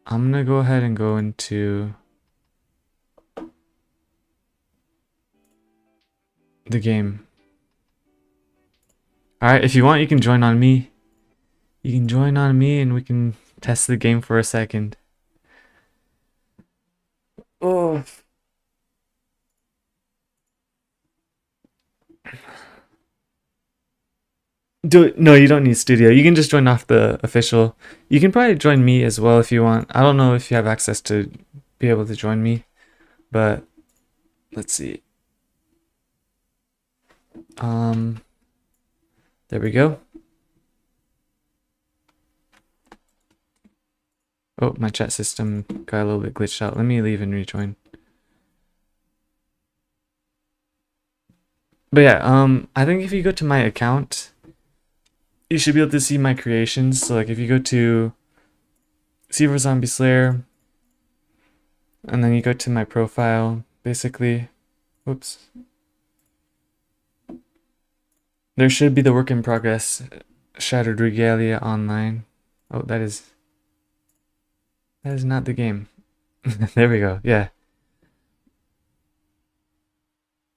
I'm gonna go ahead and go into the game. Alright, if you want, you can join on me. You can join on me and we can test the game for a second. Oh. No, you don't need studio. You can just join off the official. You can probably join me as well if you want. I don't know if you have access to be able to join me, but let's see. There we go. Oh, my chat system got a little bit glitched out. Let me leave and rejoin. But yeah, I think if you go to my account, you should be able to see my creations. So like if you go to Silver Zombie Slayer, and then you go to my profile, basically, whoops. There should be the work in progress, Shattered Regalia Online. Oh, that is not the game. There we go, yeah.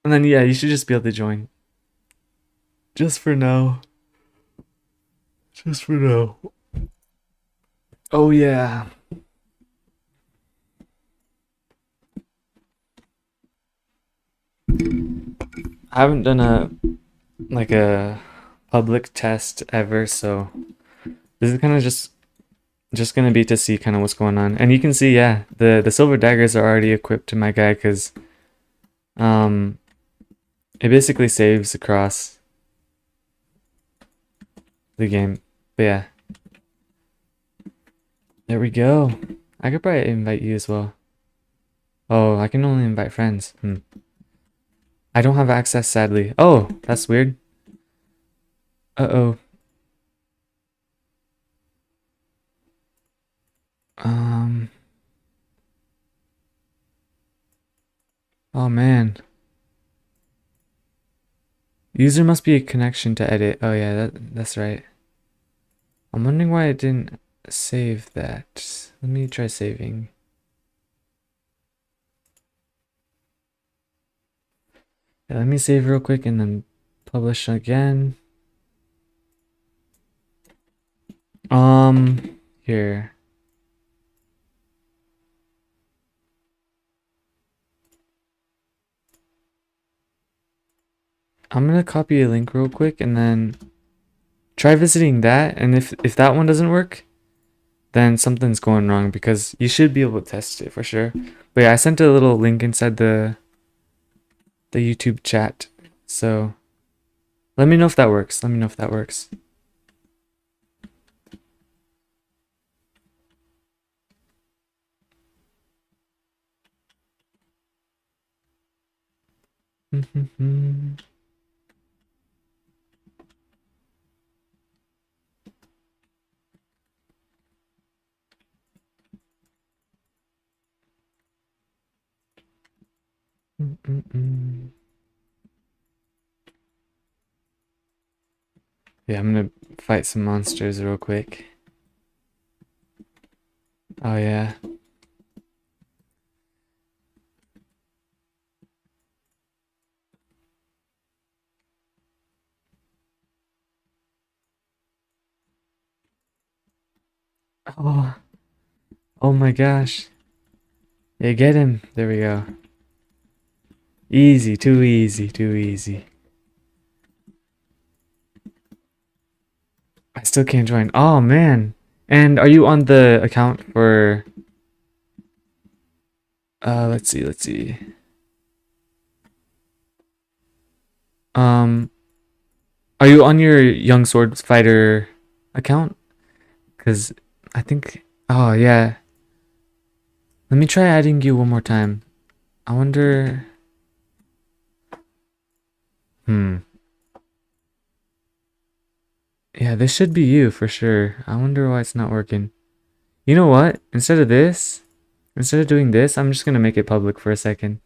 And then yeah, you should just be able to join. Just for now. Just for now. Oh yeah. I haven't done a public test ever, so this is kind of just gonna be to see kind of what's going on. And you can see, yeah, the silver daggers are already equipped to my guy because it basically saves across the game. But yeah, there we go. I could probably invite you as well. Oh, I can only invite friends. I don't have access, sadly. Oh, that's weird. Uh-oh. Oh man. User must be a connection to edit. Oh yeah, that's right. I'm wondering why it didn't save that. Let me try saving. Yeah, let me save real quick and then publish again. Here. I'm gonna copy a link real quick and then try visiting that, and if that one doesn't work, then something's going wrong because you should be able to test it for sure. But yeah, I sent a little link inside the YouTube chat. So let me know if that works. Let me know if that works. Yeah, I'm gonna fight some monsters real quick. Oh yeah. Oh. Oh my gosh. Yeah, get him. There we go. Easy, too easy, too easy. I still can't join. Oh man. And are you on the account for let's see. Are you on your Young Sword Fighter account? Cause I think oh yeah. Let me try adding you one more time. I wonder Yeah, this should be you for sure. I wonder why it's not working. You know what? Instead of doing this, I'm just gonna make it public for a second.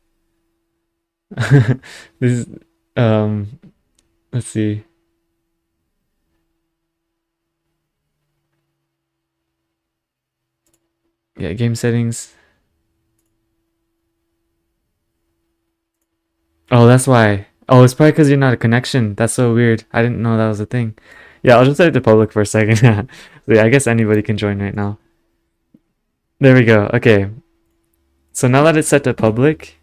This is, let's see. Yeah, game settings. Oh, that's why. Oh, it's probably because you're not a connection. That's so weird. I didn't know that was a thing. Yeah, I'll just set it to public for a second. So yeah, I guess anybody can join right now. There we go. Okay. So now that it's set to public,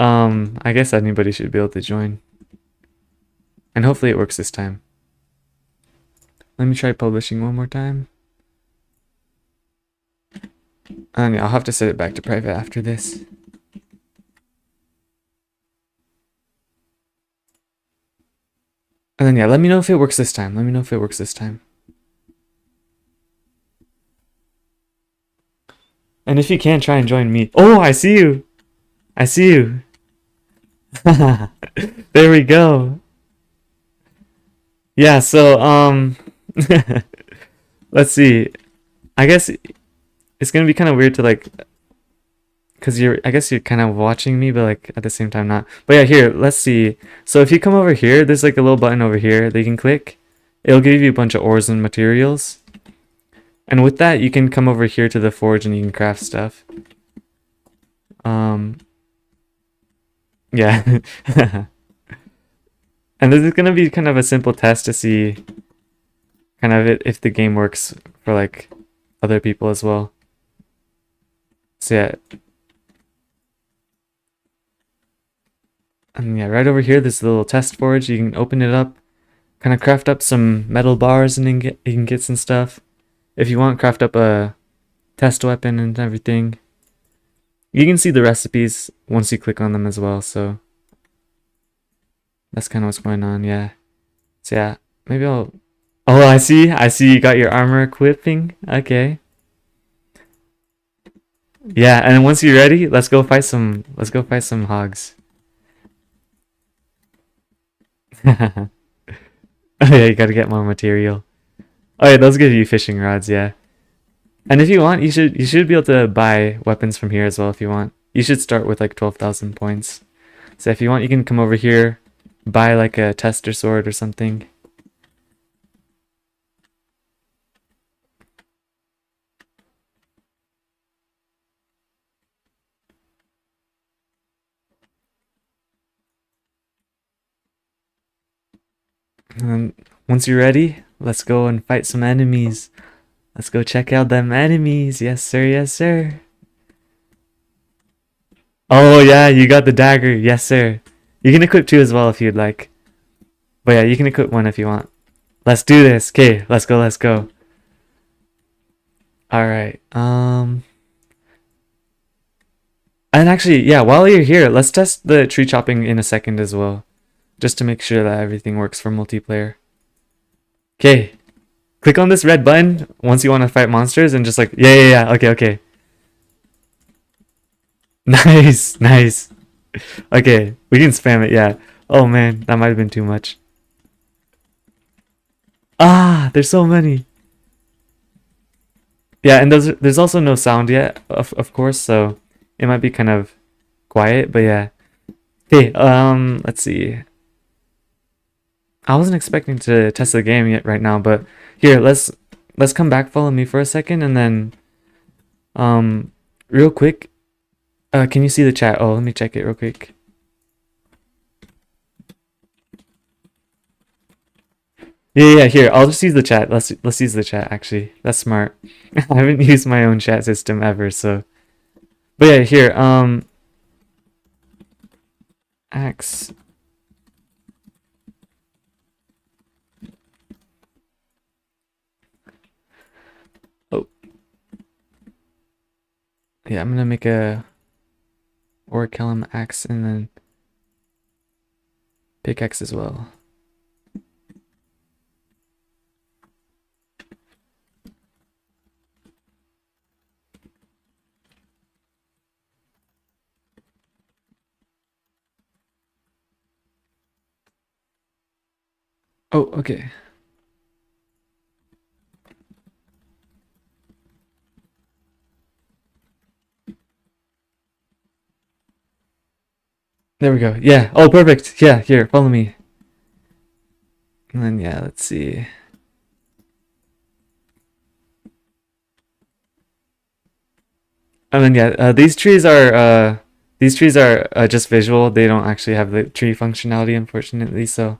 I guess anybody should be able to join. And hopefully it works this time. Let me try publishing one more time. And yeah, I'll have to set it back to private after this. And then yeah, let me know if it works this time. Let me know if it works this time. And if you can, try and join me. Oh, I see you. I see you. There we go. Yeah, so let's see. I guess it's gonna be kind of weird to like, cause I guess you're kind of watching me, but like at the same time not. But yeah, here, let's see. So if you come over here, there's like a little button over here that you can click. It'll give you a bunch of ores and materials. And with that, you can come over here to the forge and you can craft stuff. Yeah. And this is gonna be kind of a simple test to see kind of if the game works for like other people as well. So yeah. And yeah, right over here, there's a little test forge. You can open it up, kind of craft up some metal bars and ingots and stuff. If you want, craft up a test weapon and everything. You can see the recipes once you click on them as well, so that's kind of what's going on, yeah. So yeah, maybe I'll... Oh, I see you got your armor equipping. Okay. Yeah, and once you're ready, let's go fight some hogs. Oh yeah, you gotta get more material. Oh yeah, those give you fishing rods, yeah. And if you want, you should be able to buy weapons from here as well if you want. You should start with like 12,000 points. So if you want, you can come over here, buy like a tester sword or something. And once you're ready, let's go and fight some enemies. Let's go check out them enemies. Yes, sir. Yes, sir. Oh, yeah. You got the dagger. Yes, sir. You can equip two as well if you'd like. But yeah, you can equip one if you want. Let's do this. Okay, let's go, let's go. Alright, and actually, yeah, while you're here, let's test the tree chopping in a second as well. Just to make sure that everything works for multiplayer. Okay. Click on this red button once you want to fight monsters and just like, yeah. Okay. Nice, nice. Okay, we can spam it, yeah. Oh man, that might have been too much. Ah, there's so many. Yeah, and there's also no sound yet, of course, so it might be kind of quiet, but yeah. Okay, let's see. I wasn't expecting to test the game yet right now, but here, let's come back, follow me for a second, and then real quick, can you see the chat? Oh, let me check it real quick. Yeah, here, I'll just use the chat. Let's use the chat actually. That's smart. I haven't used my own chat system ever, so. But yeah, here, Axe. Oh. Yeah, I'm gonna make a Orichalcum axe and then pickaxe as well. Oh, okay. There we go. Yeah. Oh, perfect. Yeah, here, follow me. And then, yeah, let's see. And then, yeah, these trees are just visual. They don't actually have the tree functionality, unfortunately, so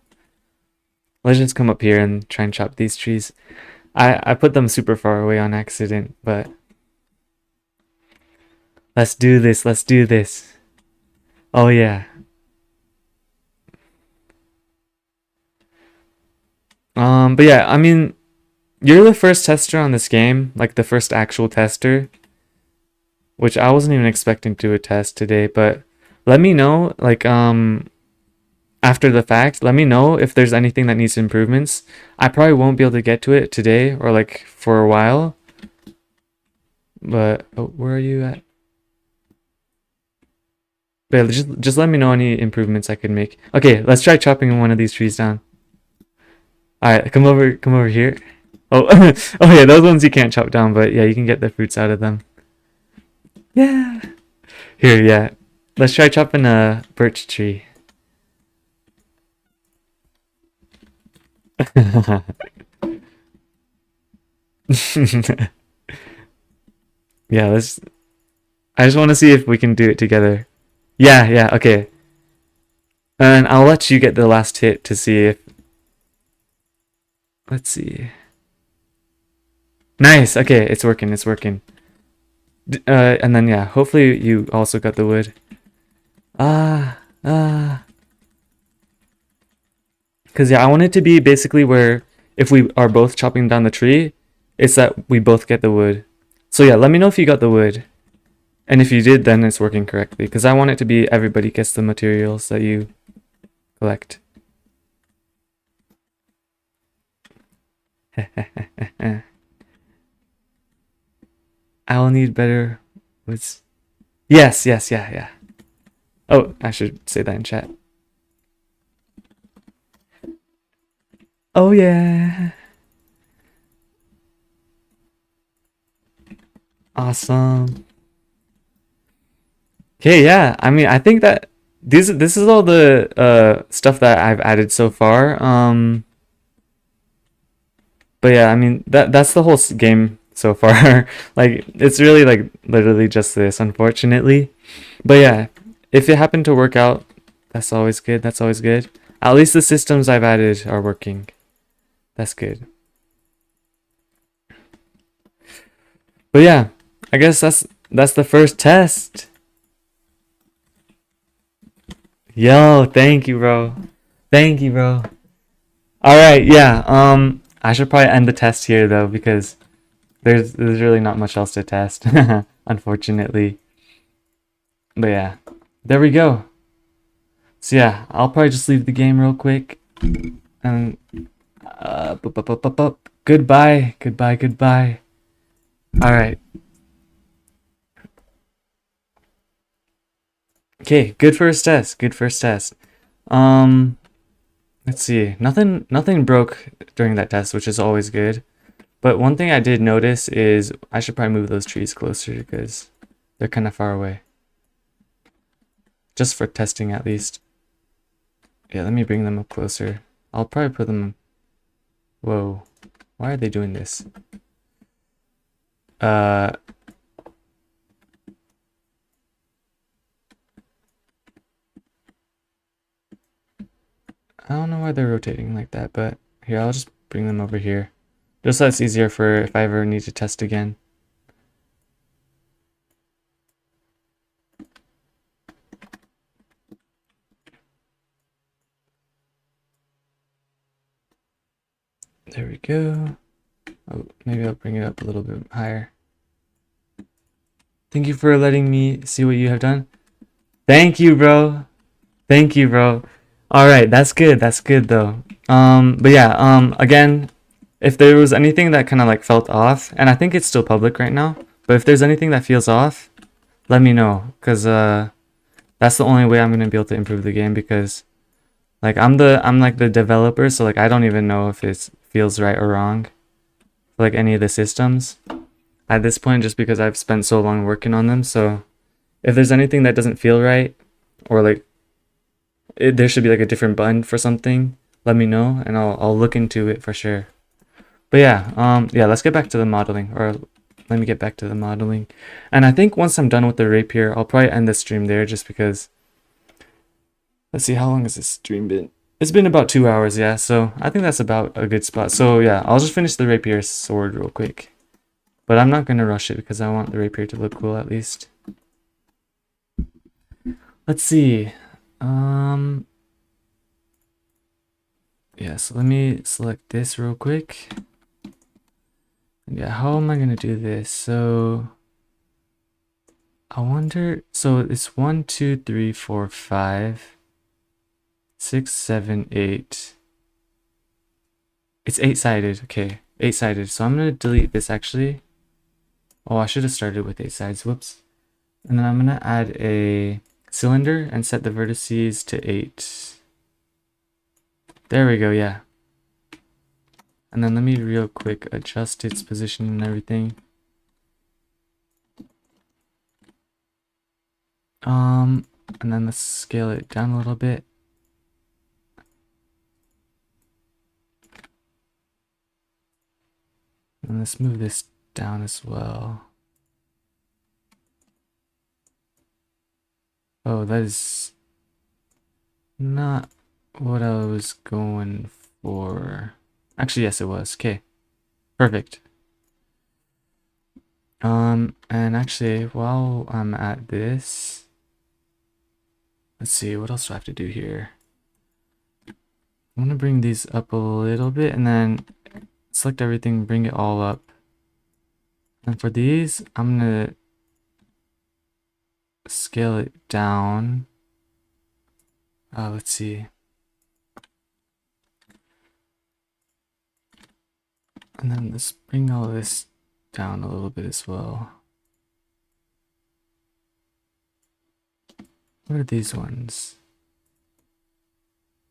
let's just come up here and try and chop these trees. I put them super far away on accident, but let's do this. Let's do this. Oh, yeah. But yeah, I mean, you're the first tester on this game, like the first actual tester, which I wasn't even expecting to attest today, but let me know, like, after the fact, let me know if there's anything that needs improvements. I probably won't be able to get to it today or like for a while, but oh, where are you at? But just let me know any improvements I could make. Okay, let's try chopping one of these trees down. Alright, come over here. Oh, oh yeah, those ones you can't chop down, but yeah, you can get the fruits out of them. Yeah. Here, yeah. Let's try chopping a birch tree. Yeah, I just want to see if we can do it together. Yeah, okay. And I'll let you get the last hit to see if... Let's see. Nice, okay, it's working. And then, yeah, hopefully you also got the wood. Because, yeah, I want it to be basically where if we are both chopping down the tree, it's that we both get the wood. So, yeah, let me know if you got the wood. And if you did, then it's working correctly. Because I want it to be everybody gets the materials that you collect. I'll need better woods. Yes, yeah. Oh, I should say that in chat. Oh, yeah. Awesome. Okay, yeah. I mean, I think that this is all the stuff that I've added so far. But yeah, I mean that's the whole game so far. Like it's really like literally just this, unfortunately. But yeah, if it happened to work out, that's always good. That's always good. At least the systems I've added are working. That's good. But yeah, I guess that's the first test. Yo, thank you, bro. Thank you, bro. All right, yeah. I should probably end the test here though because there's really not much else to test, unfortunately. But yeah, there we go. So yeah, I'll probably just leave the game real quick and goodbye, goodbye, goodbye. All right. Okay, good first test. Good first test. Um, let's see. Nothing broke during that test, which is always good. But one thing I did notice is I should probably move those trees closer because they're kind of far away. Just for testing at least. Yeah, let me bring them up closer. I'll probably put them... Whoa. Why are they doing this? I don't know why they're rotating like that, but here, I'll just bring them over here. Just so it's easier for if I ever need to test again. There we go. Oh, maybe I'll bring it up a little bit higher. Thank you for letting me see what you have done. Thank you, bro. Thank you, bro. All right, that's good. That's good though. But yeah, again, if there was anything that kind of like felt off, and I think it's still public right now, but if there's anything that feels off, let me know, cause that's the only way I'm gonna be able to improve the game because like I'm like the developer, so like I don't even know if it feels right or wrong for like any of the systems at this point, just because I've spent so long working on them. So if there's anything that doesn't feel right, or like there should be like a different button for something, let me know and I'll look into it for sure. But yeah, yeah, let's get back to the modeling, or let me get back to the modeling. And I think once I'm done with the rapier, I'll probably end the stream there just because, let's see, how long has this stream been? It's been about 2 hours, yeah, so I think that's about a good spot. So yeah, I'll just finish the rapier sword real quick. But I'm not going to rush it because I want the rapier to look cool at least. Let's see. Yeah, so let me select this real quick. Yeah, how am I gonna do this? So I wonder, so it's 1, 2, 3, 4, 5, 6, 7, 8. It's 8-sided, okay, 8-sided. So I'm gonna delete this actually. Oh, I should have started with 8 sides, whoops. And then I'm gonna add a cylinder and set the vertices to 8. There we go, yeah. And then let me real quick adjust its position and everything. And then let's scale it down a little bit. And let's move this down as well. Oh, that is not what I was going for. Actually, yes, it was. Okay, perfect. And actually, while I'm at this, let's see, what else do I have to do here? I'm gonna bring these up a little bit and then select everything, bring it all up. And for these, I'm gonna scale it down. Let's see. And then let's bring all this down a little bit as well. What are these ones?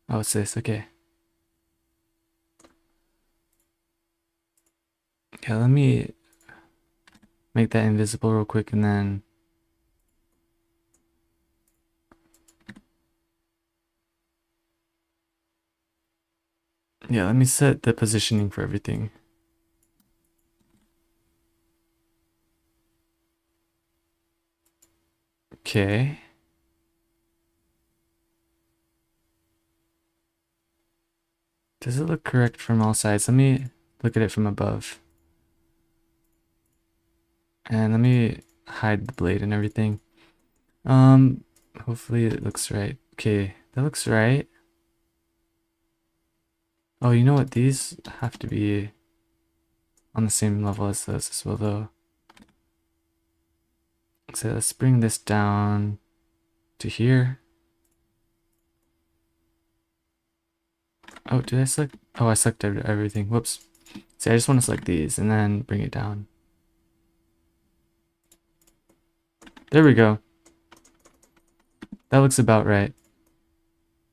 Oh, it's this, okay. Yeah, let me make that invisible real quick and then yeah, let me set the positioning for everything. Okay. Does it look correct from all sides? Let me look at it from above. And let me hide the blade and everything. Hopefully it looks right. Okay, that looks right. Oh, you know what? These have to be on the same level as those as well, though. So let's bring this down to here. Oh, did I select? Oh, I selected everything. Whoops. See, I just want to select these and then bring it down. There we go. That looks about right.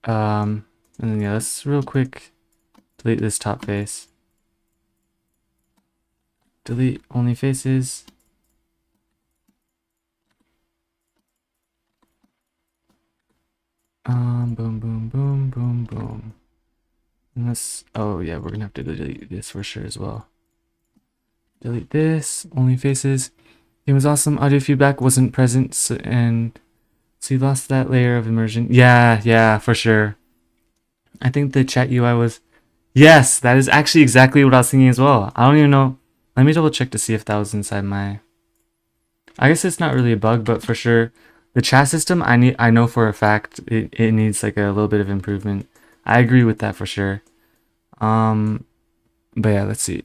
And then yeah, let's real quick delete this top face. Delete only faces. Boom, boom, boom, boom, boom. And let's, oh yeah, we're gonna have to delete this for sure as well. Delete this, only faces. It was awesome. Audio feedback wasn't present, and so you lost that layer of immersion. Yeah, for sure. I think the chat UI was, yes, that is actually exactly what I was thinking as well. I don't even know. Let me double check to see if that was inside my, I guess it's not really a bug, but for sure, the chat system, I know for a fact it needs like a little bit of improvement. I agree with that for sure. But yeah, let's see.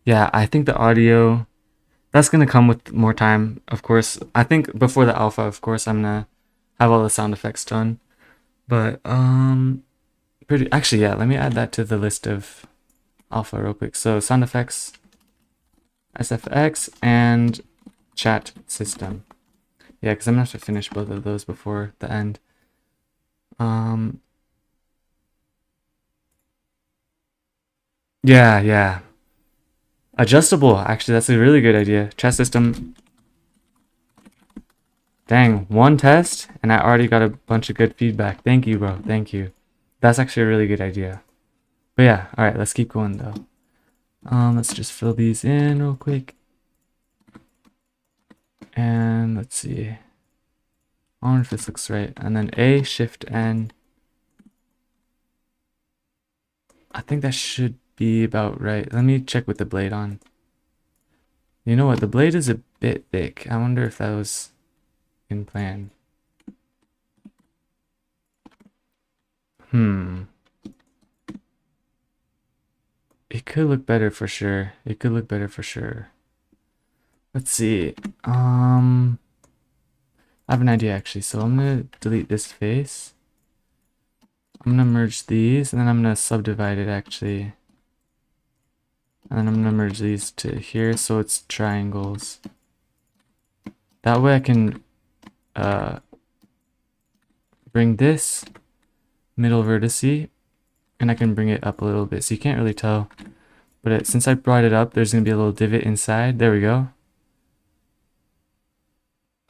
Yeah, I think the audio, that's gonna come with more time, of course. I think before the alpha, of course, I'm gonna have all the sound effects done. But pretty actually, yeah. Let me add that to the list of alpha real quick. So sound effects, SFX, and chat system. Yeah, because I'm gonna have to finish both of those before the end. Yeah. Adjustable. Actually, that's a really good idea. Chat system. Dang, one test and I already got a bunch of good feedback. Thank you, bro. Thank you. That's actually a really good idea. But yeah, all right, let's keep going though. Let's just fill these in real quick. And let's see. I wonder if this looks right. And then A, Shift N. I think that should be about right. Let me check with the blade on. You know what? The blade is a bit thick. I wonder if that was in plan. It could look better for sure. It could look better for sure. Let's see. I have an idea actually. So I'm gonna delete this face. I'm gonna merge these and then I'm gonna subdivide it actually. And then I'm gonna merge these to here so it's triangles. That way I can bring this middle vertice and I can bring it up a little bit. So you can't really tell. But since I brought it up, there's gonna be a little divot inside. There we go.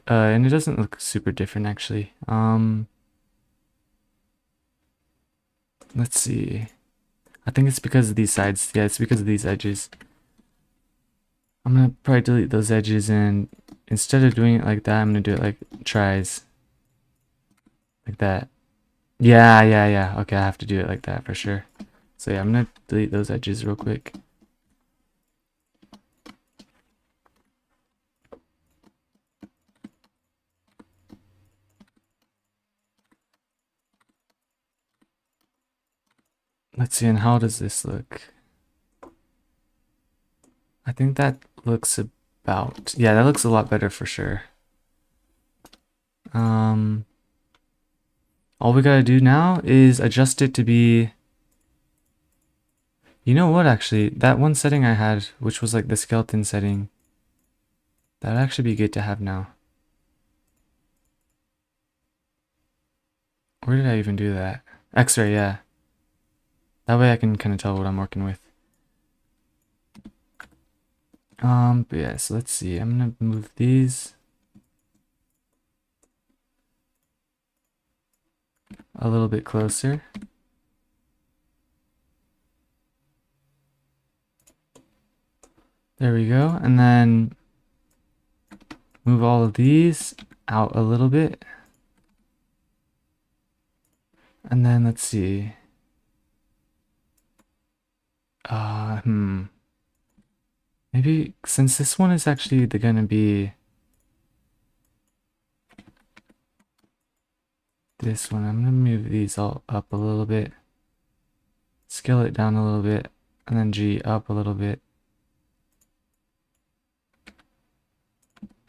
And it doesn't look super different actually. Let's see. I think it's because of these sides. Yeah, it's because of these edges. I'm gonna probably delete those edges and instead of doing it like that, I'm gonna do it like tries. Like that. Yeah. Okay, I have to do it like that for sure. So yeah, I'm gonna delete those edges real quick. Let's see, and how does this look? I think that looks about, yeah, that looks a lot better for sure. All we gotta do now is adjust it to be, you know what, actually, that one setting I had, which was like the skeleton setting, that'd actually be good to have now. Where did I even do that? X-ray, yeah. That way I can kind of tell what I'm working with. But yeah, so let's see. I'm gonna move these a little bit closer. There we go. And then move all of these out a little bit. And then let's see. Maybe since this one is actually gonna be this one, I'm gonna move these all up a little bit. scale it down a little bit, and then G up a little bit.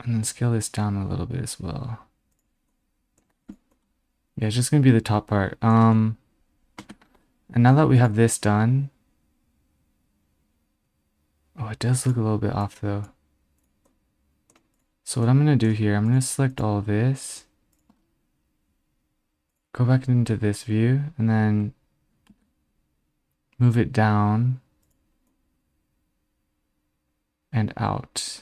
And then scale this down a little bit as well. Yeah, it's just gonna be the top part. And now that we have this done, oh, it does look a little bit off though. So what I'm gonna do here, I'm gonna select all of this, go back into this view, and then move it down and out.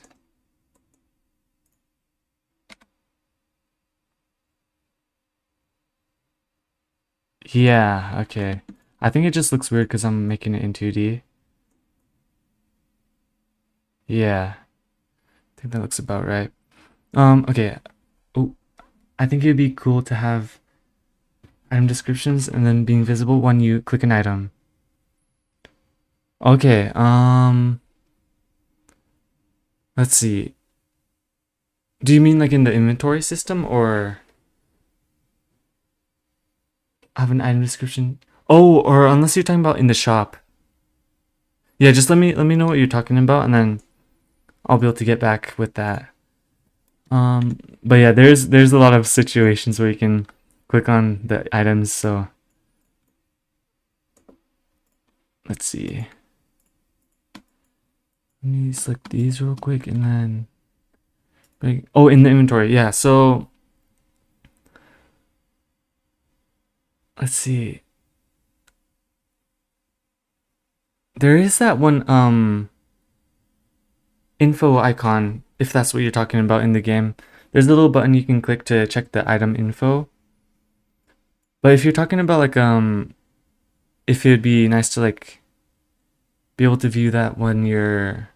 Yeah, okay. I think it just looks weird because I'm making it in 2D. Yeah, I think that looks about right. Okay. Oh, I think it'd be cool to have item descriptions and then being visible when you click an item. Okay, let's see. Do you mean like in the inventory system or have an item description? Oh, or unless you're talking about in the shop. Yeah, just let me know what you're talking about and then I'll be able to get back with that. But yeah, there's a lot of situations where you can click on the items, so let's see. Let me select these real quick and then oh, in the inventory, yeah, so let's see. There is that one info icon, if that's what you're talking about in the game. There's a little button you can click to check the item info. But if you're talking about like if it'd be nice to like be able to view that when you're,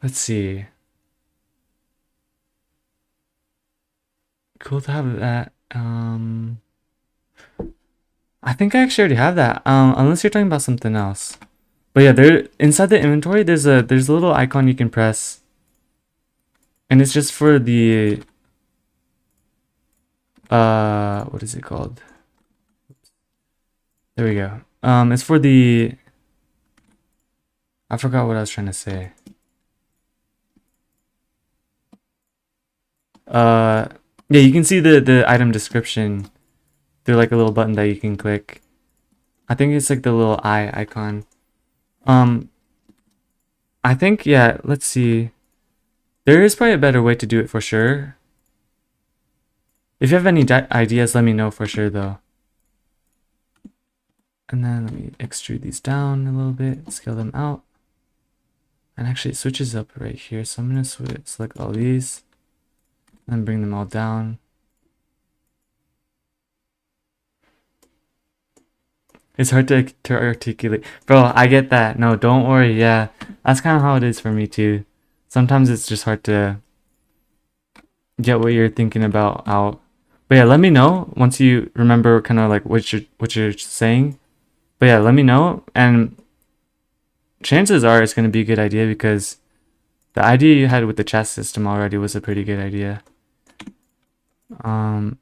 let's see. Cool to have that. I think I actually already have that. Unless you're talking about something else. But yeah, there inside the inventory there's a little icon you can press. And it's just for the what is it called? There we go. It's for the, I forgot what I was trying to say. Yeah, you can see the item description through like a little button that you can click. I think it's like the little eye icon. I think, yeah, let's see. There is probably a better way to do it for sure. If you have any ideas, let me know for sure though. And then let me extrude these down a little bit, scale them out. And actually it switches up right here. So I'm gonna select all these and bring them all down. It's hard to articulate. Bro, I get that. No, don't worry. Yeah, that's kind of how it is for me too. Sometimes it's just hard to get what you're thinking about out. But yeah, let me know once you remember kind of like what you're saying. But yeah, let me know, and chances are it's going to be a good idea because the idea you had with the chat system already was a pretty good idea. So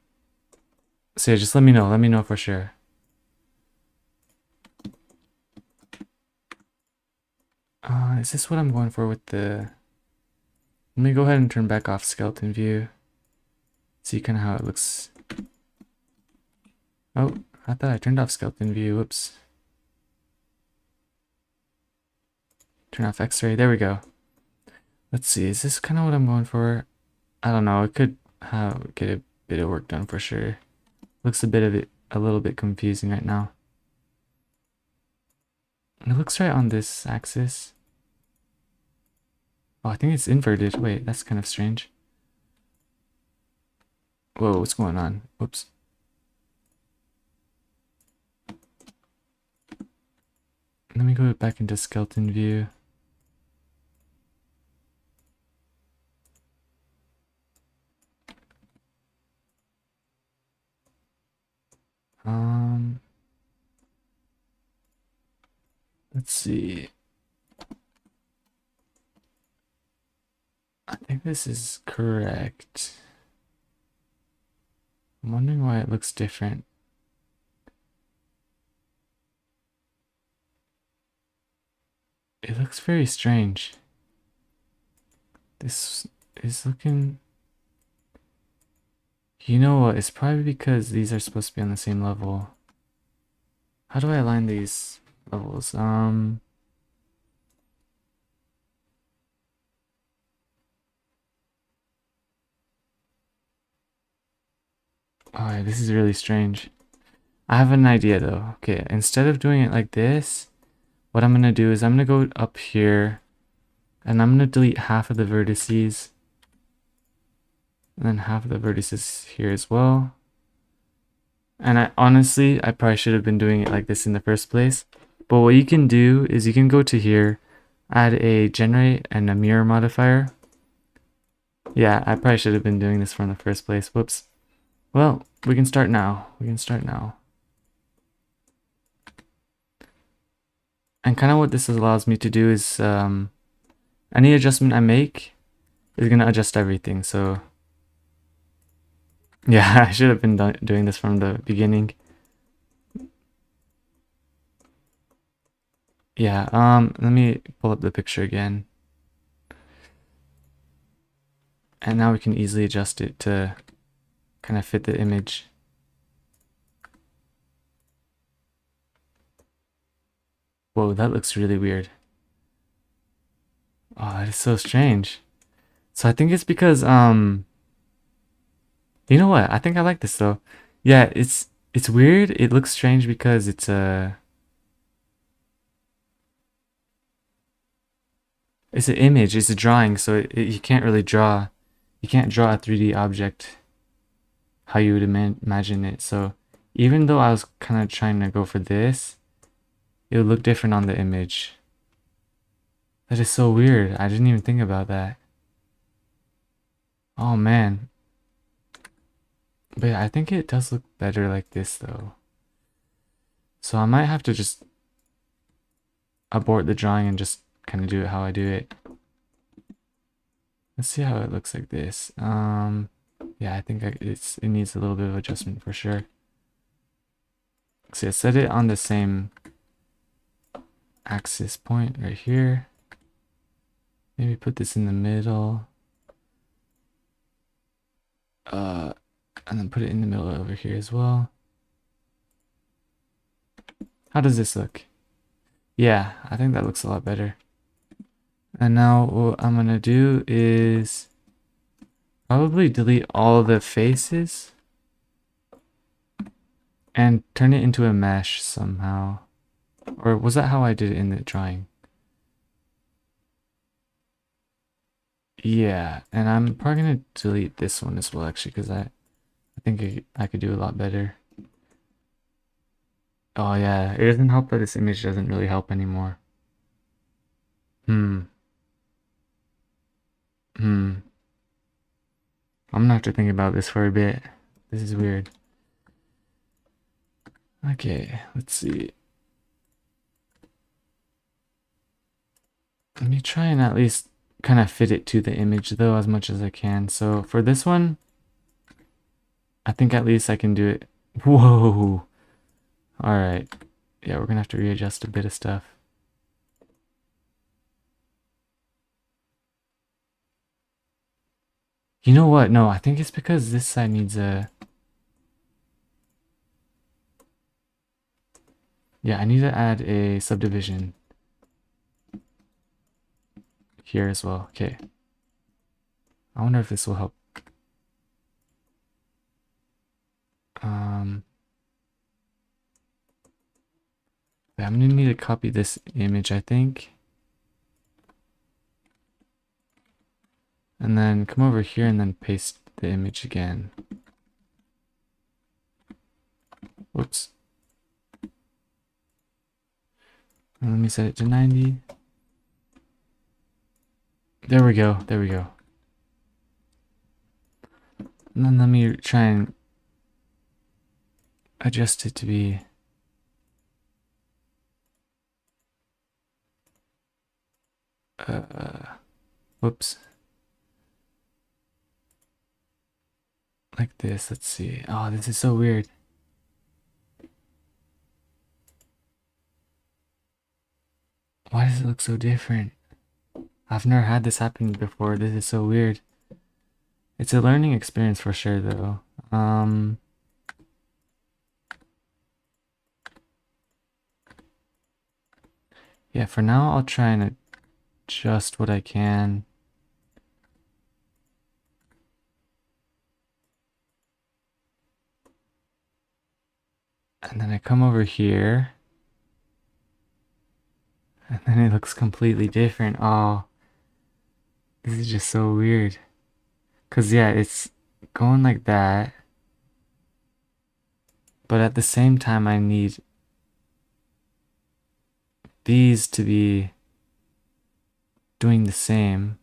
yeah, just let me know for sure. Is this what I'm going for with the, let me go ahead and turn back off skeleton view. See kind of how it looks. Oh, I thought I turned off skeleton view. Whoops. Turn off x-ray. There we go. Let's see. Is this kind of what I'm going for? I don't know. It could get a bit of work done for sure. Looks a little bit confusing right now. And it looks right on this axis. Oh, I think it's inverted. Wait, that's kind of strange. Whoa, what's going on? Whoops. Let me go back into skeleton view. Let's see. I think this is correct. I'm wondering why it looks different. It looks very strange. This is looking... You know what? It's probably because these are supposed to be on the same level. How do I align these levels? Oh yeah, this is really strange. I have an idea though. Okay, instead of doing it like this, what I'm gonna do is I'm gonna go up here and I'm gonna delete half of the vertices and then half of the vertices here as well. And I honestly, I probably should have been doing it like this in the first place. But what you can do is you can go to here, add a generate and a mirror modifier. Yeah, I probably should have been doing this from the first place. Whoops. Well, we can start now. We can start now. And kind of what this allows me to do is any adjustment I make is going to adjust everything. So yeah, I should have been doing this from the beginning. Yeah, let me pull up the picture again. And now we can easily adjust it to kind of fit the image. Whoa, that looks really weird. Oh, that is so strange. So I think it's because, you know what? I think I like this though. Yeah, it's weird. It looks strange because it's an image, it's a drawing, so you can't really draw. You can't draw a 3D object how you would imagine it. So even though I was kind of trying to go for this, it would look different on the image. That is so weird. I didn't even think about that. Oh man. But yeah, I think it does look better like this though. So I might have to just abort the drawing and just kind of do it how I do it. Let's see how it looks like this. Yeah, I think it needs a little bit of adjustment for sure. See, I set it on the same axis point right here. Maybe put this in the middle. And then put it in the middle over here as well. How does this look? Yeah, I think that looks a lot better. And now what I'm gonna do is probably delete all the faces and turn it into a mesh somehow. Or was that how I did it in the drawing? Yeah, and I'm probably gonna delete this one as well actually because I think I could do a lot better. Oh yeah, it doesn't help that this image doesn't really help anymore. Hmm. I'm gonna have to think about this for a bit. This is weird. Okay, let's see. Let me try and at least kind of fit it to the image though as much as I can. So for this one, I think at least I can do it. Whoa. All right. Yeah, we're gonna have to readjust a bit of stuff. You know what? No, I think it's because this side needs a... Yeah, I need to add a subdivision here as well. Okay. I wonder if this will help. I'm gonna need to copy this image, I think. And then come over here and then paste the image again. Whoops. And let me set it to 90. There we go. There we go. And then let me try and adjust it to be... whoops. Like this. Let's see. Oh, this is so weird. Why does it look so different? I've never had this happen before. This is so weird. It's a learning experience for sure, though. Yeah, for now, I'll try and adjust what I can. And then I come over here. And then it looks completely different. Oh, this is just so weird. Because, yeah, it's going like that. But at the same time, I need these to be doing the same.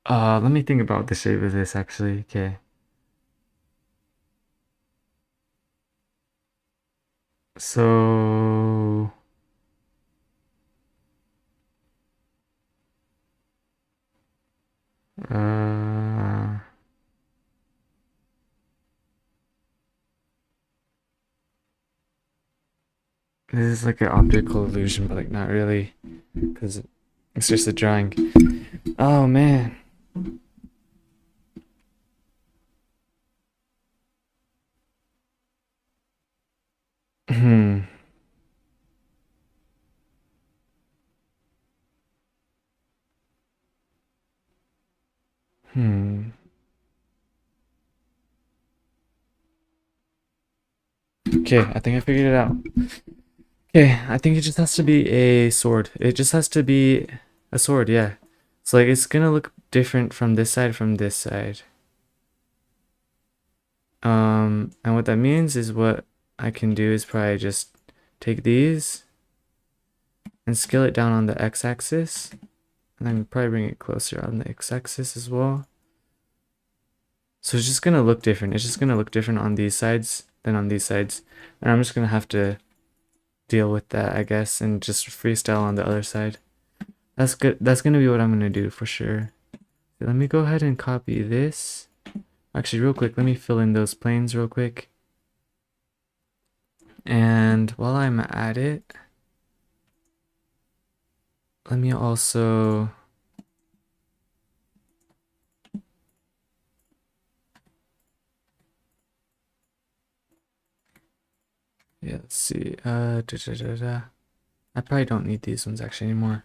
Let me think about the shape of this actually. Okay. So uh this is like an optical illusion, but like not really, because it's just a drawing. Oh man. Hmm. Hmm. Okay, I think I figured it out. Okay, I think it just has to be a sword. It just has to be a sword, yeah. So like it's gonna look different from this side. And what that means is what I can do is probably just take these and scale it down on the x-axis, and then probably bring it closer on the x-axis as well. So it's just gonna look different. It's just gonna look different on these sides than on these sides. And I'm just gonna have to deal with that, I guess, and just freestyle on the other side. That's good. That's gonna be what I'm gonna do for sure. Let me go ahead and copy this. Actually, real quick, let me fill in those planes real quick. And while I'm at it, let me also yeah, let's see. I probably don't need these ones actually anymore.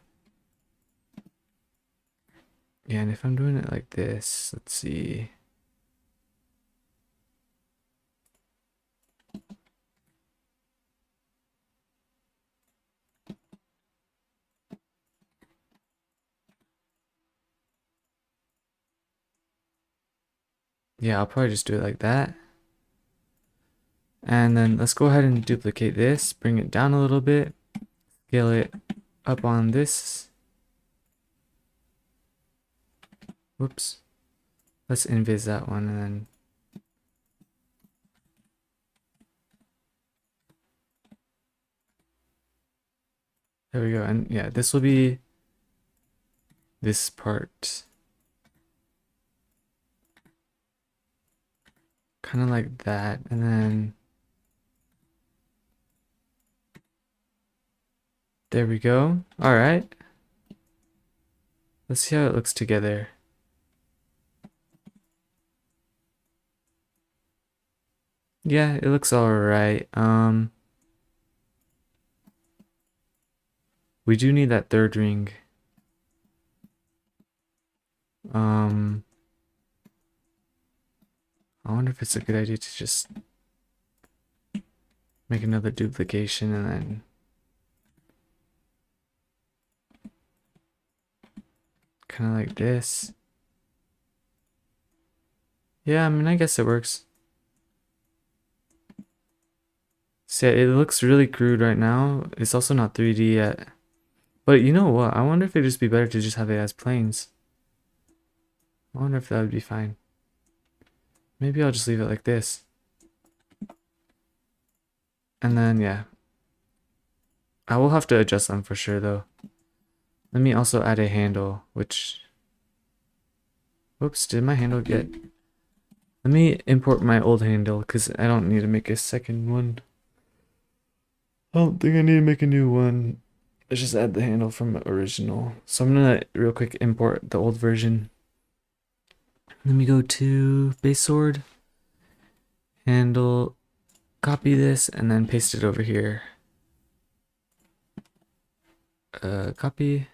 Yeah, and if I'm doing it like this, let's see. Yeah, I'll probably just do it like that. And then let's go ahead and duplicate this, bring it down a little bit, scale it up on this. Whoops. Let's invis that one and then there we go. And yeah, this will be this part. Kind of like that. And then there we go. All right. Let's see how it looks together. Yeah, it looks all right. We do need that third ring. I wonder if it's a good idea to just make another duplication and then kind of like this. Yeah, I mean, I guess it works. So yeah, it looks really crude right now. It's also not 3D yet. But you know what? I wonder if it'd just be better to just have it as planes. I wonder if that would be fine. Maybe I'll just leave it like this. And then, yeah. I will have to adjust them for sure, though. Let me also add a handle, which... Whoops, did my handle get... Let me import my old handle because I don't need to make a second one. I don't think I need to make a new one. Let's just add the handle from original. So I'm gonna real quick import the old version. Let me go to base sword, handle, copy this, and then paste it over here. Copy,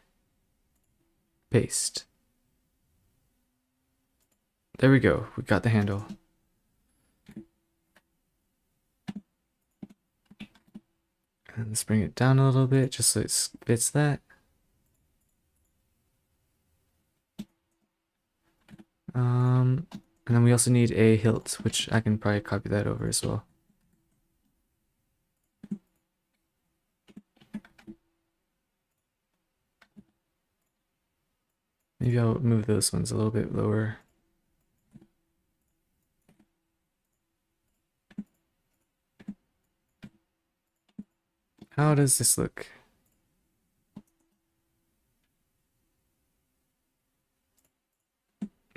paste. There we go. We got the handle. And let's bring it down a little bit just so it fits that. And then we also need a hilt, which I can probably copy that over as well. Maybe I'll move those ones a little bit lower. How does this look?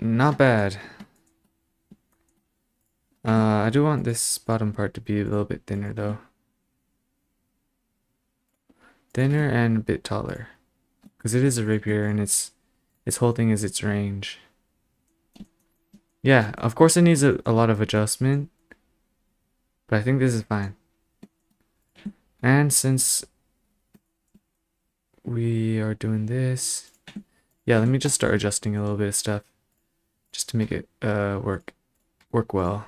Not bad. I do want this bottom part to be a little bit thinner though. Thinner and a bit taller. Because it is a rapier and its whole thing is its range. Yeah, of course it needs a lot of adjustment. But I think this is fine. And since we are doing this, yeah, let me just start adjusting a little bit of stuff just to make it work well.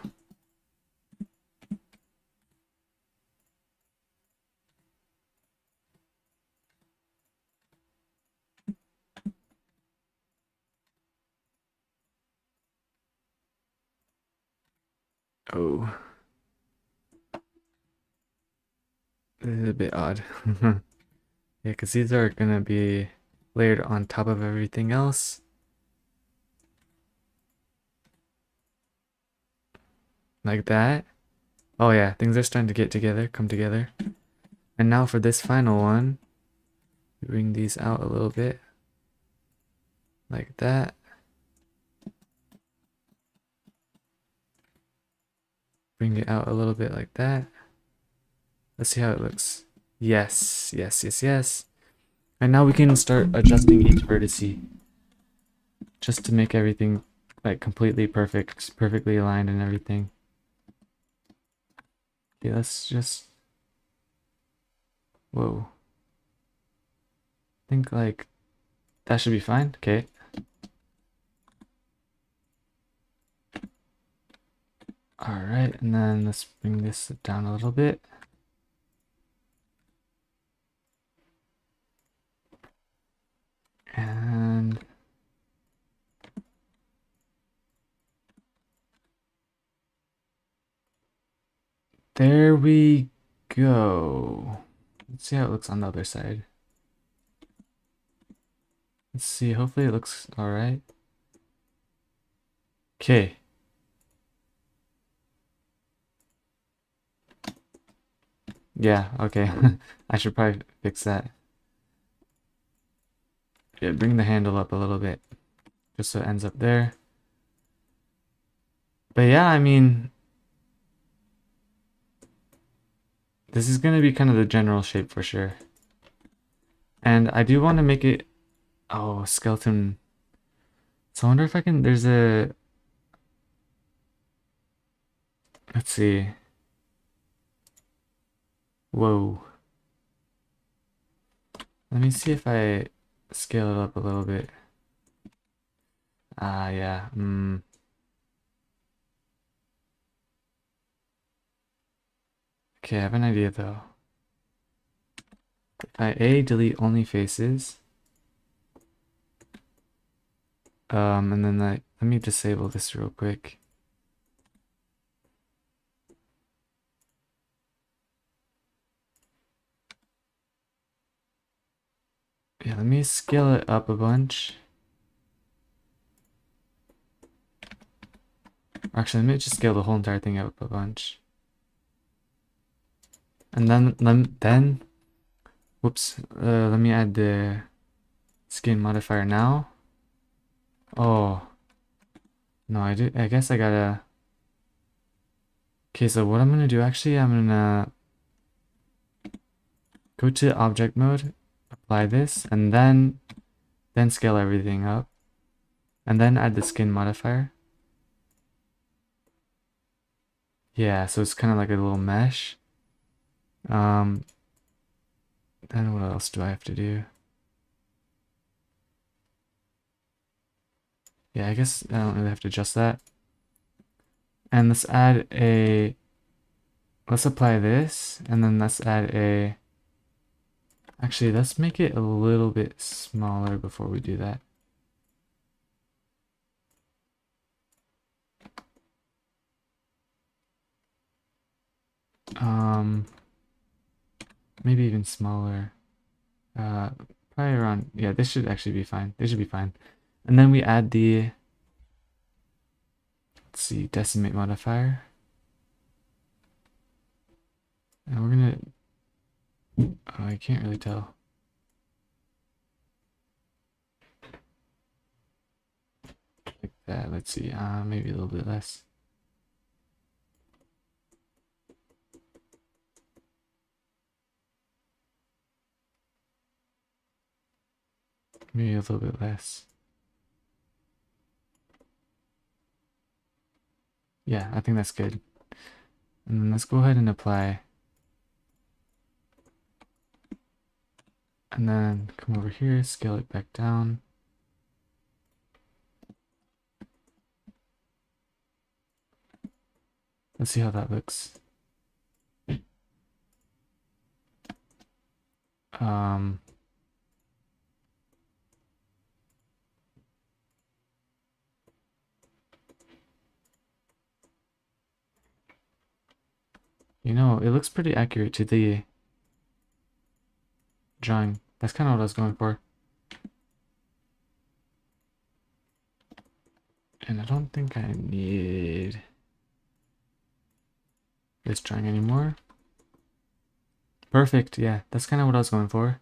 Oh, this is a bit odd. Yeah, because these are gonna be layered on top of everything else. Like that. Oh yeah, things are starting to get together, come together. And now for this final one, bring these out a little bit. Like that. Bring it out a little bit like that. Let's see how it looks. Yes, yes, yes, yes. And now we can start adjusting each vertice just to make everything like completely perfect, perfectly aligned and everything. Okay, let's just... Whoa. I think like that should be fine. Okay. Alright, and then let's bring this down a little bit. And there we go. Let's see how it looks on the other side. Let's see, hopefully it looks alright. Okay. Yeah, okay. I should probably fix that. Yeah, bring the handle up a little bit. Just so it ends up there. But yeah, I mean... This is gonna be kind of the general shape for sure. And I do want to make it... Oh, skeleton. So I wonder if I can... There's a... Let's see. Whoa. Let me see if I scale it up a little bit. Ah, yeah. Okay, I have an idea though. If I delete only faces. And then let me disable this real quick. Yeah, let me scale it up a bunch. Actually, let me just scale the whole entire thing up a bunch. And then whoops, let me add the skin modifier now. Oh, no, I guess I gotta Okay, so what I'm gonna do, actually, I'm gonna go to object mode, apply this, and then scale everything up, and then add the skin modifier. Yeah, so it's kind of like a little mesh. Then what else do I have to do? Yeah, I guess I don't really have to adjust that. And let's apply this, and then let's add a, actually, let's make it a little bit smaller before we do that. Maybe even smaller. Probably around, yeah, this should actually be fine. This should be fine. And then we add the, let's see, decimate modifier. And we're gonna, oh, I can't really tell. Like that, let's see, maybe a little bit less. Maybe a little bit less. Yeah, I think that's good. And then let's go ahead and apply. And then come over here, scale it back down. Let's see how that looks. You know, it looks pretty accurate to the drawing. That's kind of what I was going for. And I don't think I need this drawing anymore. Perfect, yeah, that's kind of what I was going for.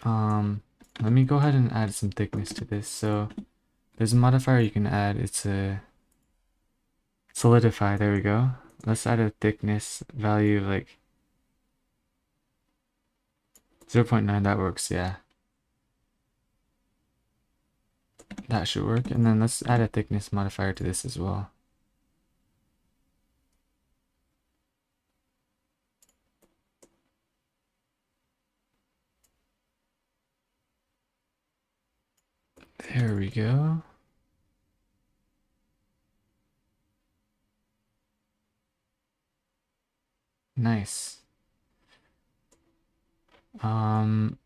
Let me go ahead and add some thickness to this. So there's a modifier you can add. It's a solidify. There we go. Let's add a thickness value of like 0.9. That works, yeah. That should work. And then let's add a thickness modifier to this as well. There we go. Nice. And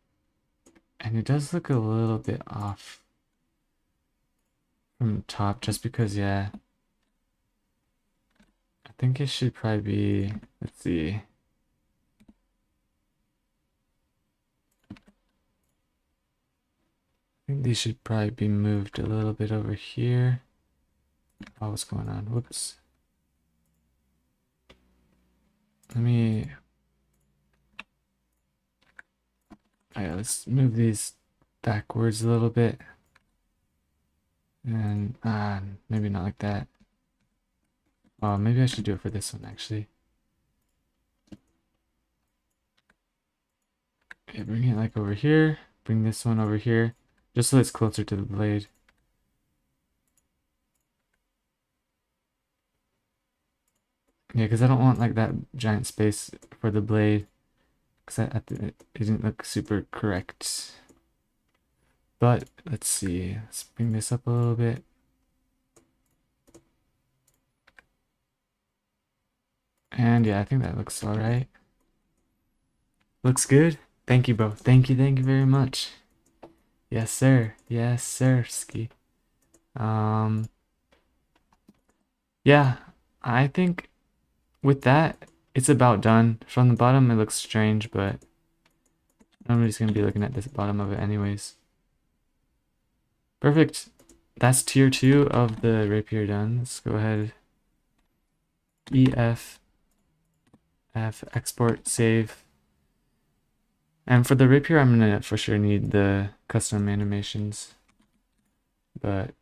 it does look a little bit off from the top just because, yeah. I think it should probably be, let's see. I think these should probably be moved a little bit over here. Oh, what's going on? Whoops. Let me, alright, let's move these backwards a little bit. And, maybe not like that. Oh, maybe I should do it for this one, actually. Okay, bring it like over here. Bring this one over here. Just so it's closer to the blade. Yeah, because I don't want like that giant space for the blade. Because it didn't look super correct. But, let's see. Let's bring this up a little bit. And yeah, I think that looks alright. Looks good. Thank you, bro. Thank you very much. Yes, sir. Yes, sir, ski. Yeah, I think with that, it's about done. From the bottom, it looks strange, but nobody's gonna be looking at this bottom of it anyways. Perfect. That's tier 2 of the rapier done. Let's go ahead. F, export, save. And for the rapier, I'm gonna for sure need the custom animations. But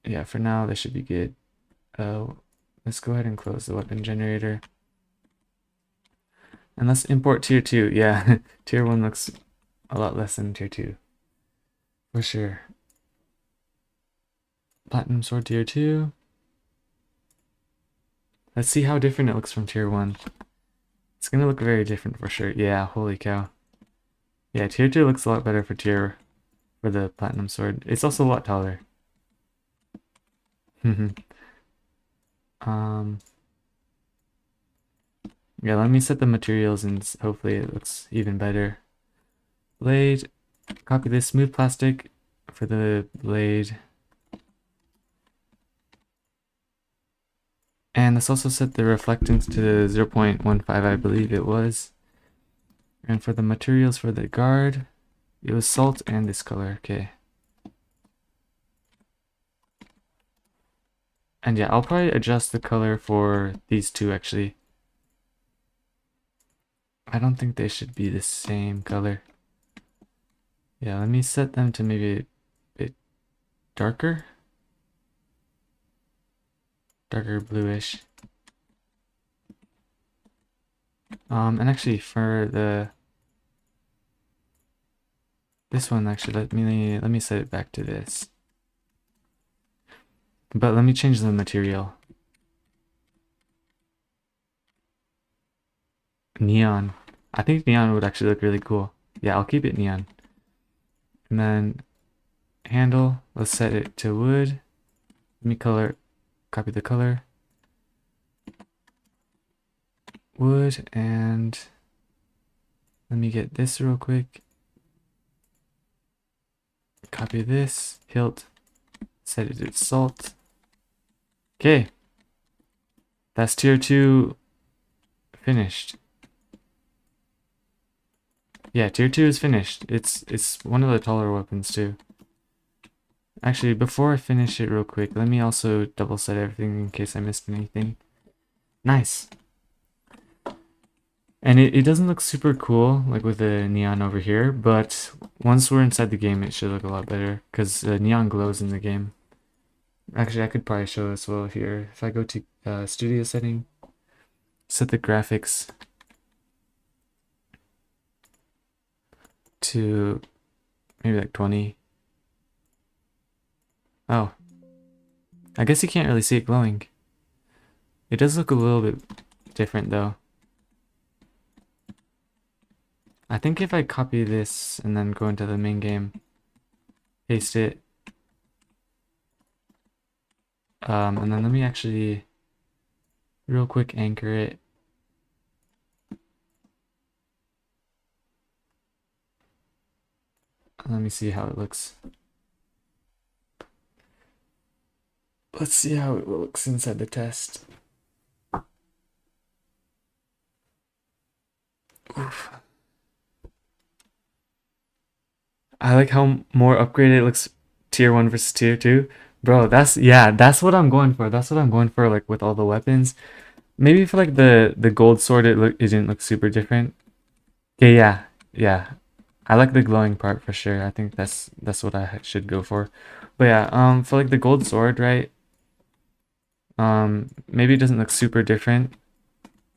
yeah, for now, they should be good. let's go ahead and close the weapon generator. And let's import tier 2. Yeah, tier 1 looks a lot less than tier 2. For sure. Platinum sword tier 2. Let's see how different it looks from tier 1. It's gonna look very different for sure. Yeah, holy cow. Yeah, tier 2 looks a lot better for the platinum sword. It's also a lot taller. Yeah, let me set the materials and hopefully it looks even better. Blade, copy this smooth plastic for the blade. And let's also set the reflectance to 0.15, I believe it was. And for the materials for the guard, it was salt and this color, okay. And yeah, I'll probably adjust the color for these two actually. I don't think they should be the same color. Yeah, let me set them to maybe a bit darker. Darker bluish. And actually for this one actually let me set it back to this. But let me change the material. Neon. I think neon would actually look really cool. Yeah, I'll keep it neon. And then handle, let's set it to wood. Let me copy the color. Wood, and let me get this real quick. Copy this, hilt, set it to salt. Okay. That's tier 2 finished. Yeah, tier 2 is finished. It's one of the taller weapons too. Actually, before I finish it real quick, let me also double set everything in case I missed anything. Nice. And it doesn't look super cool, like with the neon over here, but once we're inside the game, it should look a lot better, because the neon glows in the game. Actually, I could probably show as well here. If I go to studio setting, set the graphics to maybe like 20. Oh. I guess you can't really see it glowing. It does look a little bit different though. I think if I copy this and then go into the main game, paste it, and then let me actually real quick anchor it. Let me see how it looks. Let's see how it looks inside the test. Oof. I like how more upgraded it looks, tier 1 versus tier 2. Bro, that's what I'm going for. That's what I'm going for, like with all the weapons. Maybe for like the gold sword it didn't look super different. Okay, yeah. I like the glowing part for sure. I think that's what I should go for. But yeah, for like the gold sword, right? Maybe it doesn't look super different,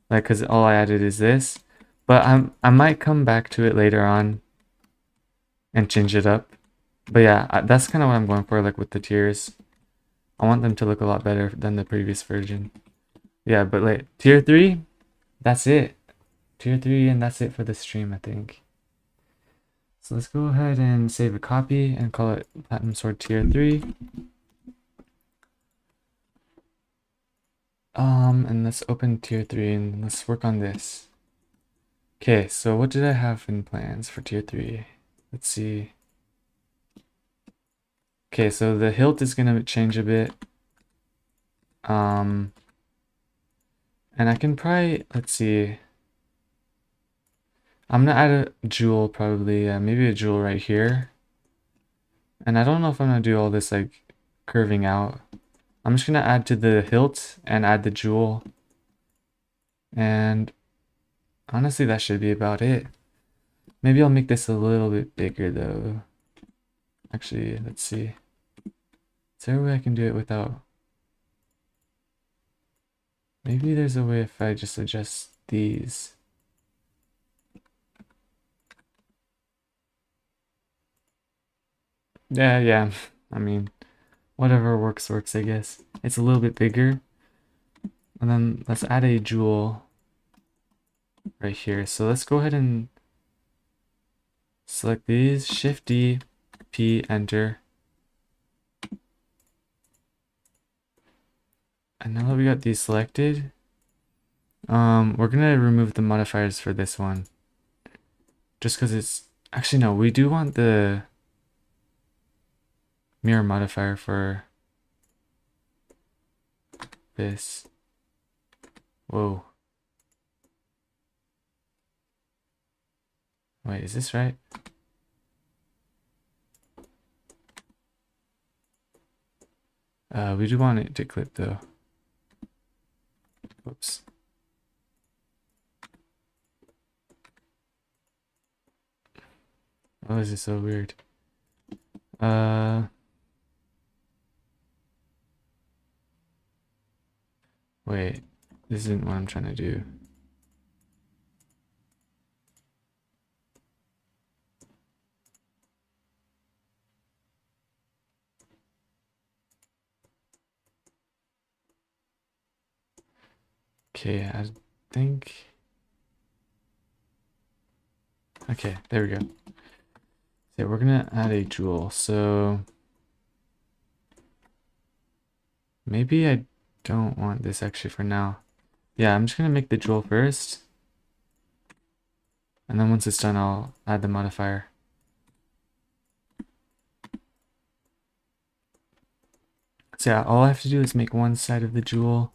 like because all I added is this. But I might come back to it later on and change it up. But yeah, that's kind of what I'm going for, like with the tiers. I want them to look a lot better than the previous version. Yeah, but like tier 3, that's it. Tier 3, and that's it for the stream, I think. So let's go ahead and save a copy and call it Platinum Sword tier 3. And let's open tier 3 and let's work on this. Okay, so what did I have in plans for tier 3? Let's see. Okay, so the hilt is gonna change a bit. And I can probably, let's see. I'm gonna add a jewel probably, maybe a jewel right here. And I don't know if I'm gonna do all this like curving out. I'm just gonna add to the hilt and add the jewel. And honestly, that should be about it. Maybe I'll make this a little bit bigger though. Actually, let's see. Is there a way I can do it without? Maybe there's a way if I just adjust these. Yeah. I mean, whatever works, I guess. It's a little bit bigger. And then let's add a jewel right here. So let's go ahead and select these, Shift D, P, enter. And now that we got these selected, we're gonna remove the modifiers for this one. Just because it's, actually no, we do want the mirror modifier for this. Whoa. Wait, is this right? We do want it to clip though. Whoops. Oh, this is so weird. Wait, this isn't what I'm trying to do. Okay, I think. Okay, there we go. So we're gonna add a jewel. So maybe I don't want this actually for now. Yeah, I'm just gonna make the jewel first. And then once it's done, I'll add the modifier. So yeah, all I have to do is make one side of the jewel.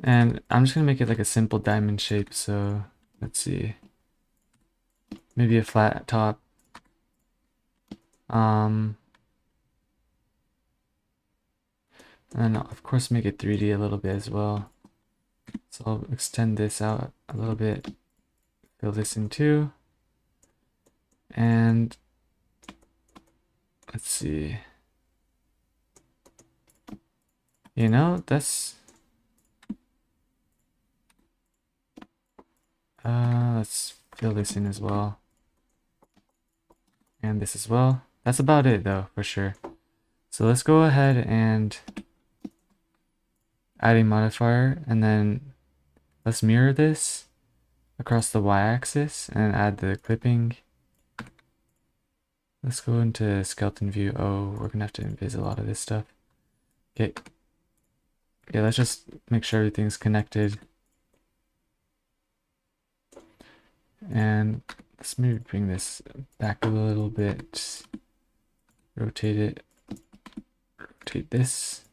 And I'm just gonna make it like a simple diamond shape. So let's see. Maybe a flat top. And then of course make it 3D a little bit as well. So I'll extend this out a little bit. Fill this in too. And let's see. You know, that's let's fill this in as well. And this as well. That's about it though, for sure. So let's go ahead and add a modifier, and then let's mirror this across the y-axis and add the clipping. Let's go into skeleton view. Oh, we're gonna have to invis a lot of this stuff. Okay. Yeah, let's just make sure everything's connected. And let's maybe bring this back a little bit. Rotate it. Rotate this.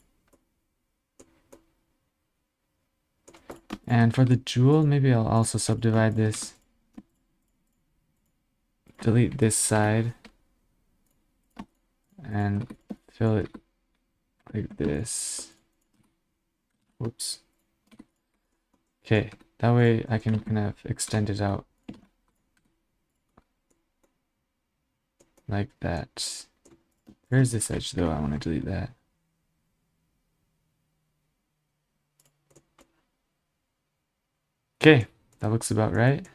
And for the jewel, maybe I'll also subdivide this. Delete this side. And fill it like this. Whoops. Okay, that way I can kind of extend it out. Like that. Where's this edge though? I want to delete that. Okay, that looks about right.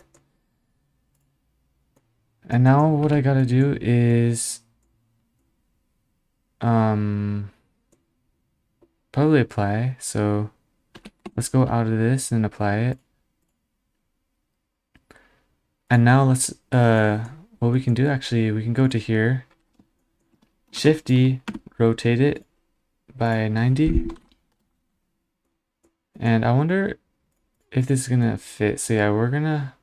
And now what I gotta do is probably apply. So let's go out of this and apply it. And now let's what we can do actually, we can go to here, Shift D, rotate it by 90. And I wonder if this is gonna fit. So yeah, we're gonna,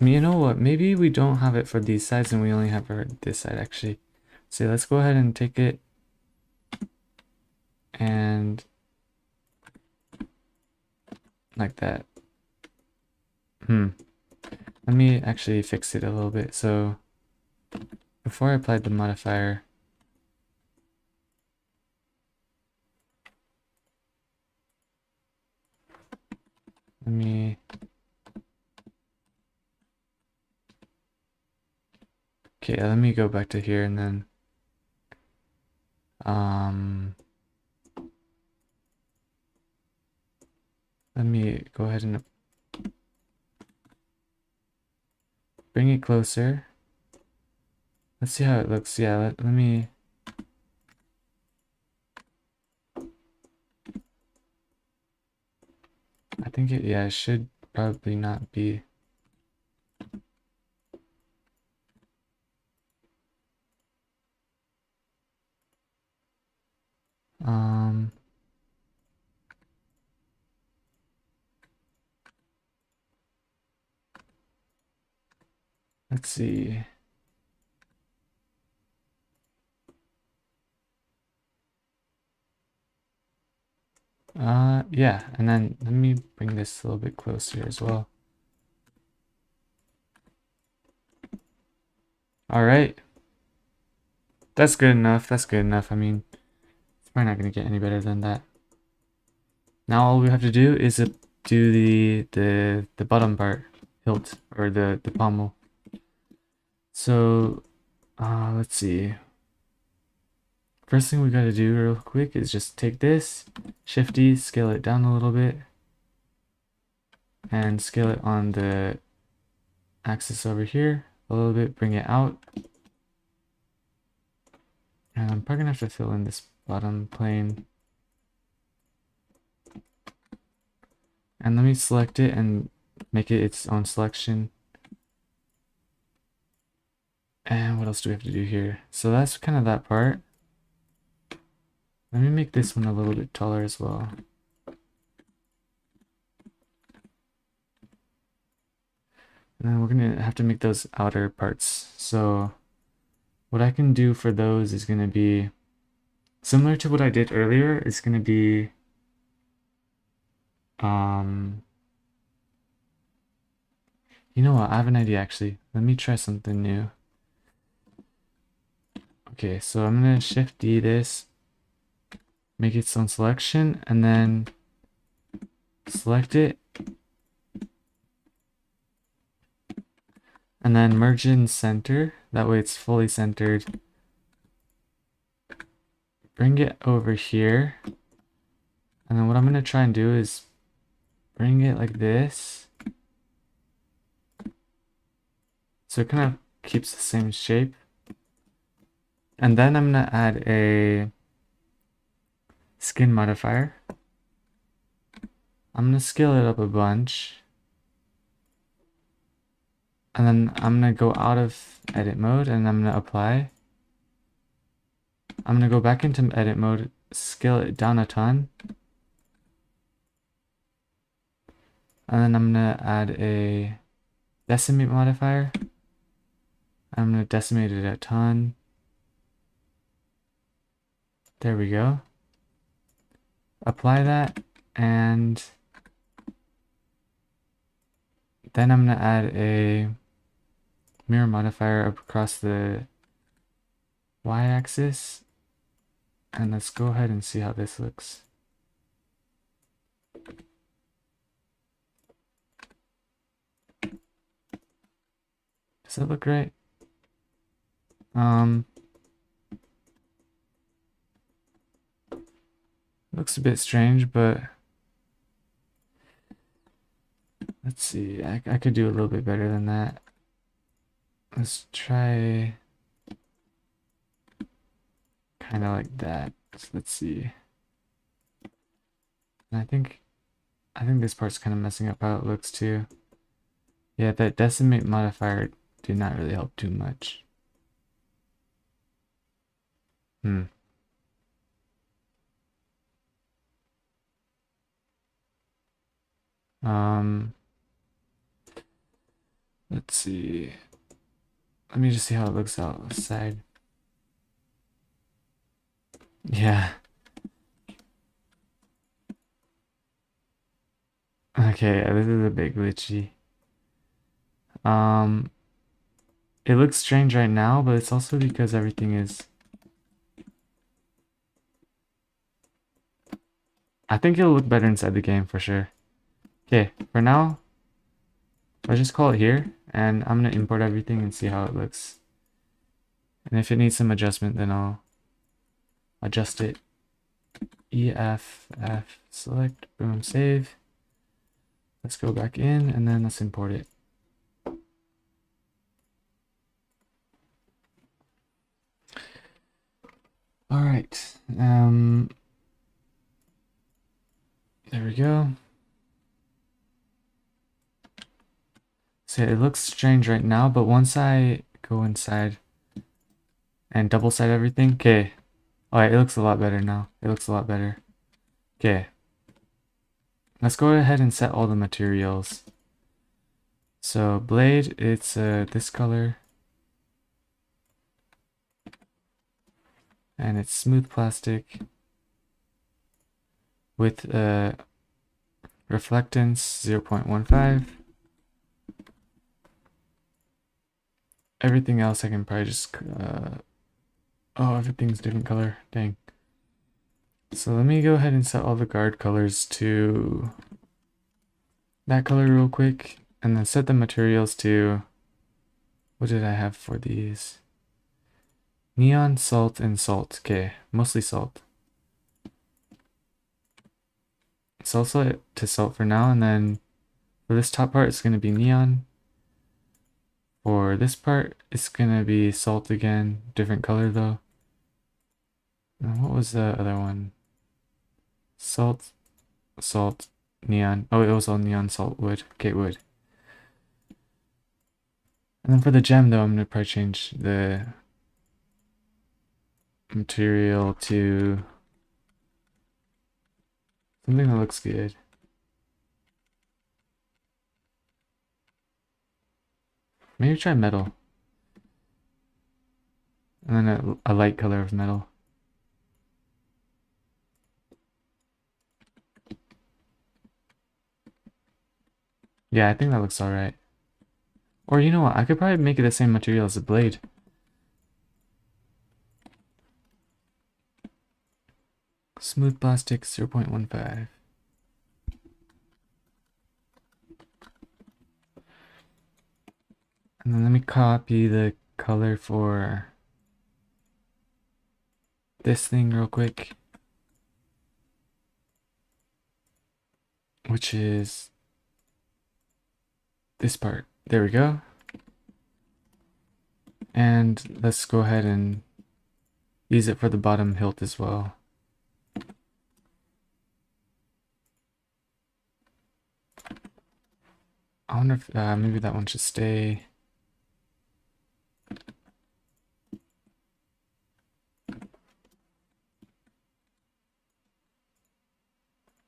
you know what, maybe we don't have it for these sides and we only have it for this side actually. So let's go ahead and take it and like that. Let me actually fix it a little bit. So before I applied the modifier, let me, okay, let me go back to here and then Let me go ahead and bring it closer. Let's see how it looks. Yeah, let me... I think it, yeah, it should probably not be. Um, let's see. Yeah, and then let me bring this a little bit closer as well. All right. That's good enough. That's good enough. I mean, it's probably not going to get any better than that. Now all we have to do is do the bottom part, hilt, or the pommel. So, let's see. First thing we got to do real quick is just take this, Shift D, scale it down a little bit, and scale it on the axis over here a little bit, bring it out. And I'm probably gonna have to fill in this bottom plane. And let me select it and make it its own selection. And what else do we have to do here? So that's kind of that part. Let me make this one a little bit taller as well. And then we're gonna have to make those outer parts. So what I can do for those is gonna be similar to what I did earlier. It's gonna be you know what? I have an idea actually. Let me try something new. Okay, so I'm gonna Shift D this, make its own selection, and then select it, and then merge in center. That way it's fully centered. Bring it over here, and then what I'm gonna try and do is bring it like this, so it kind of keeps the same shape. And then I'm gonna add a skin modifier. I'm gonna scale it up a bunch. And then I'm gonna go out of edit mode and I'm gonna apply. I'm gonna go back into edit mode, scale it down a ton. And then I'm gonna add a decimate modifier. I'm gonna decimate it a ton. There we go. Apply that, and then I'm gonna add a mirror modifier across the y-axis, and let's go ahead and see how this looks. Does that look right? Looks a bit strange, but let's see. I could do a little bit better than that. Let's try kind of like that. So let's see. And I think this part's kind of messing up how it looks too. Yeah, that decimate modifier did not really help too much. Let's see. Let me just see how it looks outside. Yeah. Okay, this is a bit glitchy. It looks strange right now, but it's also because everything is... I think it'll look better inside the game for sure. Okay, for now, let's just call it here, and I'm gonna import everything and see how it looks. And if it needs some adjustment, then I'll adjust it. EF, F, select, boom, save. Let's go back in and then let's import it. All right. There we go. So it looks strange right now, but once I go inside and double side everything, okay. All right, it looks a lot better now. It looks a lot better. Okay. Let's go ahead and set all the materials. So blade, it's this color. And it's smooth plastic with reflectance 0.15. Everything else I can probably just oh, everything's different color. Dang. So let me go ahead and set all the guard colors to that color real quick, and then set the materials to, what did I have for these? Neon, salt, and salt. Okay, mostly salt. So I'll set it to salt for now, and then for this top part it's going to be neon. For this part it's going to be salt again, different color though. And what was the other one? Salt, salt, neon. Oh, it was all neon, salt, wood. Okay, wood. And then for the gem though, I'm going to probably change the material to something that looks good. Maybe try metal. And then a light color of metal. Yeah, I think that looks alright. Or you know what, I could probably make it the same material as the blade. Smooth plastic 0.15. And then let me copy the color for this thing real quick, which is this part. There we go. And let's go ahead and use it for the bottom hilt as well. I wonder if maybe that one should stay.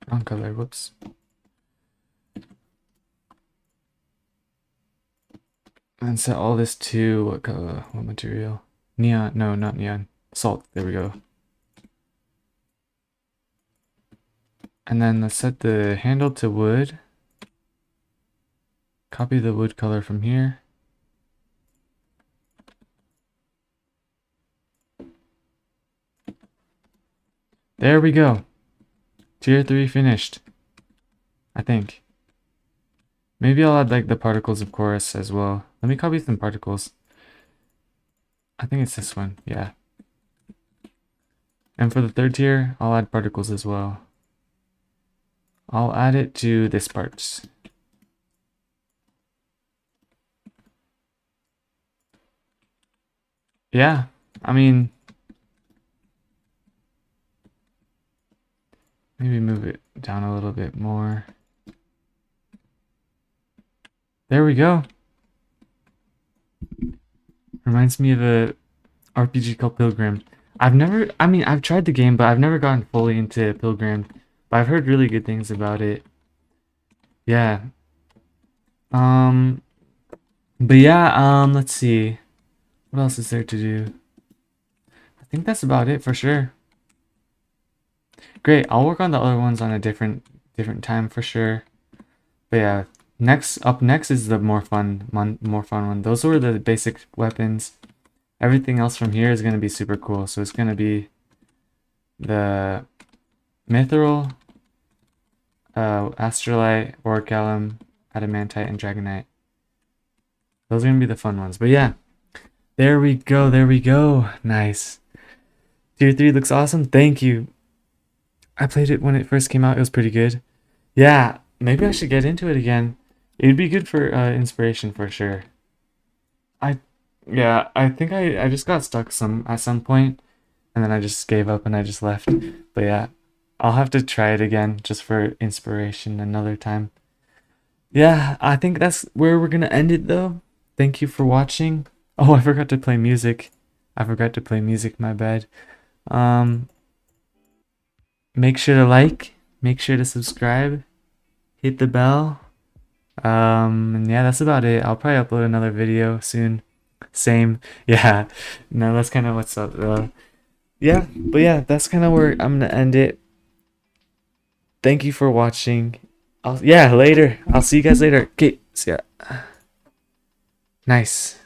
Wrong color, whoops. And set all this to what color, what material? Neon, no, not neon. Salt, there we go. And then let's set the handle to wood. Copy the wood color from here. There we go. Tier 3 finished. I think. Maybe I'll add like the particles of chorus as well. Let me copy some particles. I think it's this one, yeah. And for the third tier, I'll add particles as well. I'll add it to this part. Yeah, I mean, maybe move it down a little bit more. There we go. Reminds me of a RPG called Pilgrim. I've tried the game, but I've never gotten fully into Pilgrim. But I've heard really good things about it. Yeah. But yeah, let's see. What else is there to do? I think that's about it for sure. Great, I'll work on the other ones on a different time for sure. But yeah, up next is the more fun one. Those were the basic weapons. Everything else from here is gonna be super cool. So it's gonna be the mithril, astrolite, orichalcum, adamantite, and dragonite. Those are gonna be the fun ones. But yeah, there we go. There we go. Nice. Tier 3 looks awesome. Thank you. I played it when it first came out. It was pretty good. Yeah, maybe I should get into it again. It'd be good for inspiration for sure. I yeah, I think I just got stuck at some point, and then I just gave up and I just left. But yeah, I'll have to try it again just for inspiration another time. Yeah, I think that's where we're gonna end it though. Thank you for watching. Oh, I forgot to play music. I forgot to play music, my bad. Um, make sure to like, make sure to subscribe, hit the bell. And yeah, that's about it. I'll probably upload another video soon. Same. Yeah. No, that's kind of what's up. Yeah, but yeah, that's kind of where I'm gonna end it. Thank you for watching. Yeah, later. I'll see you guys later. Okay, see ya. Nice.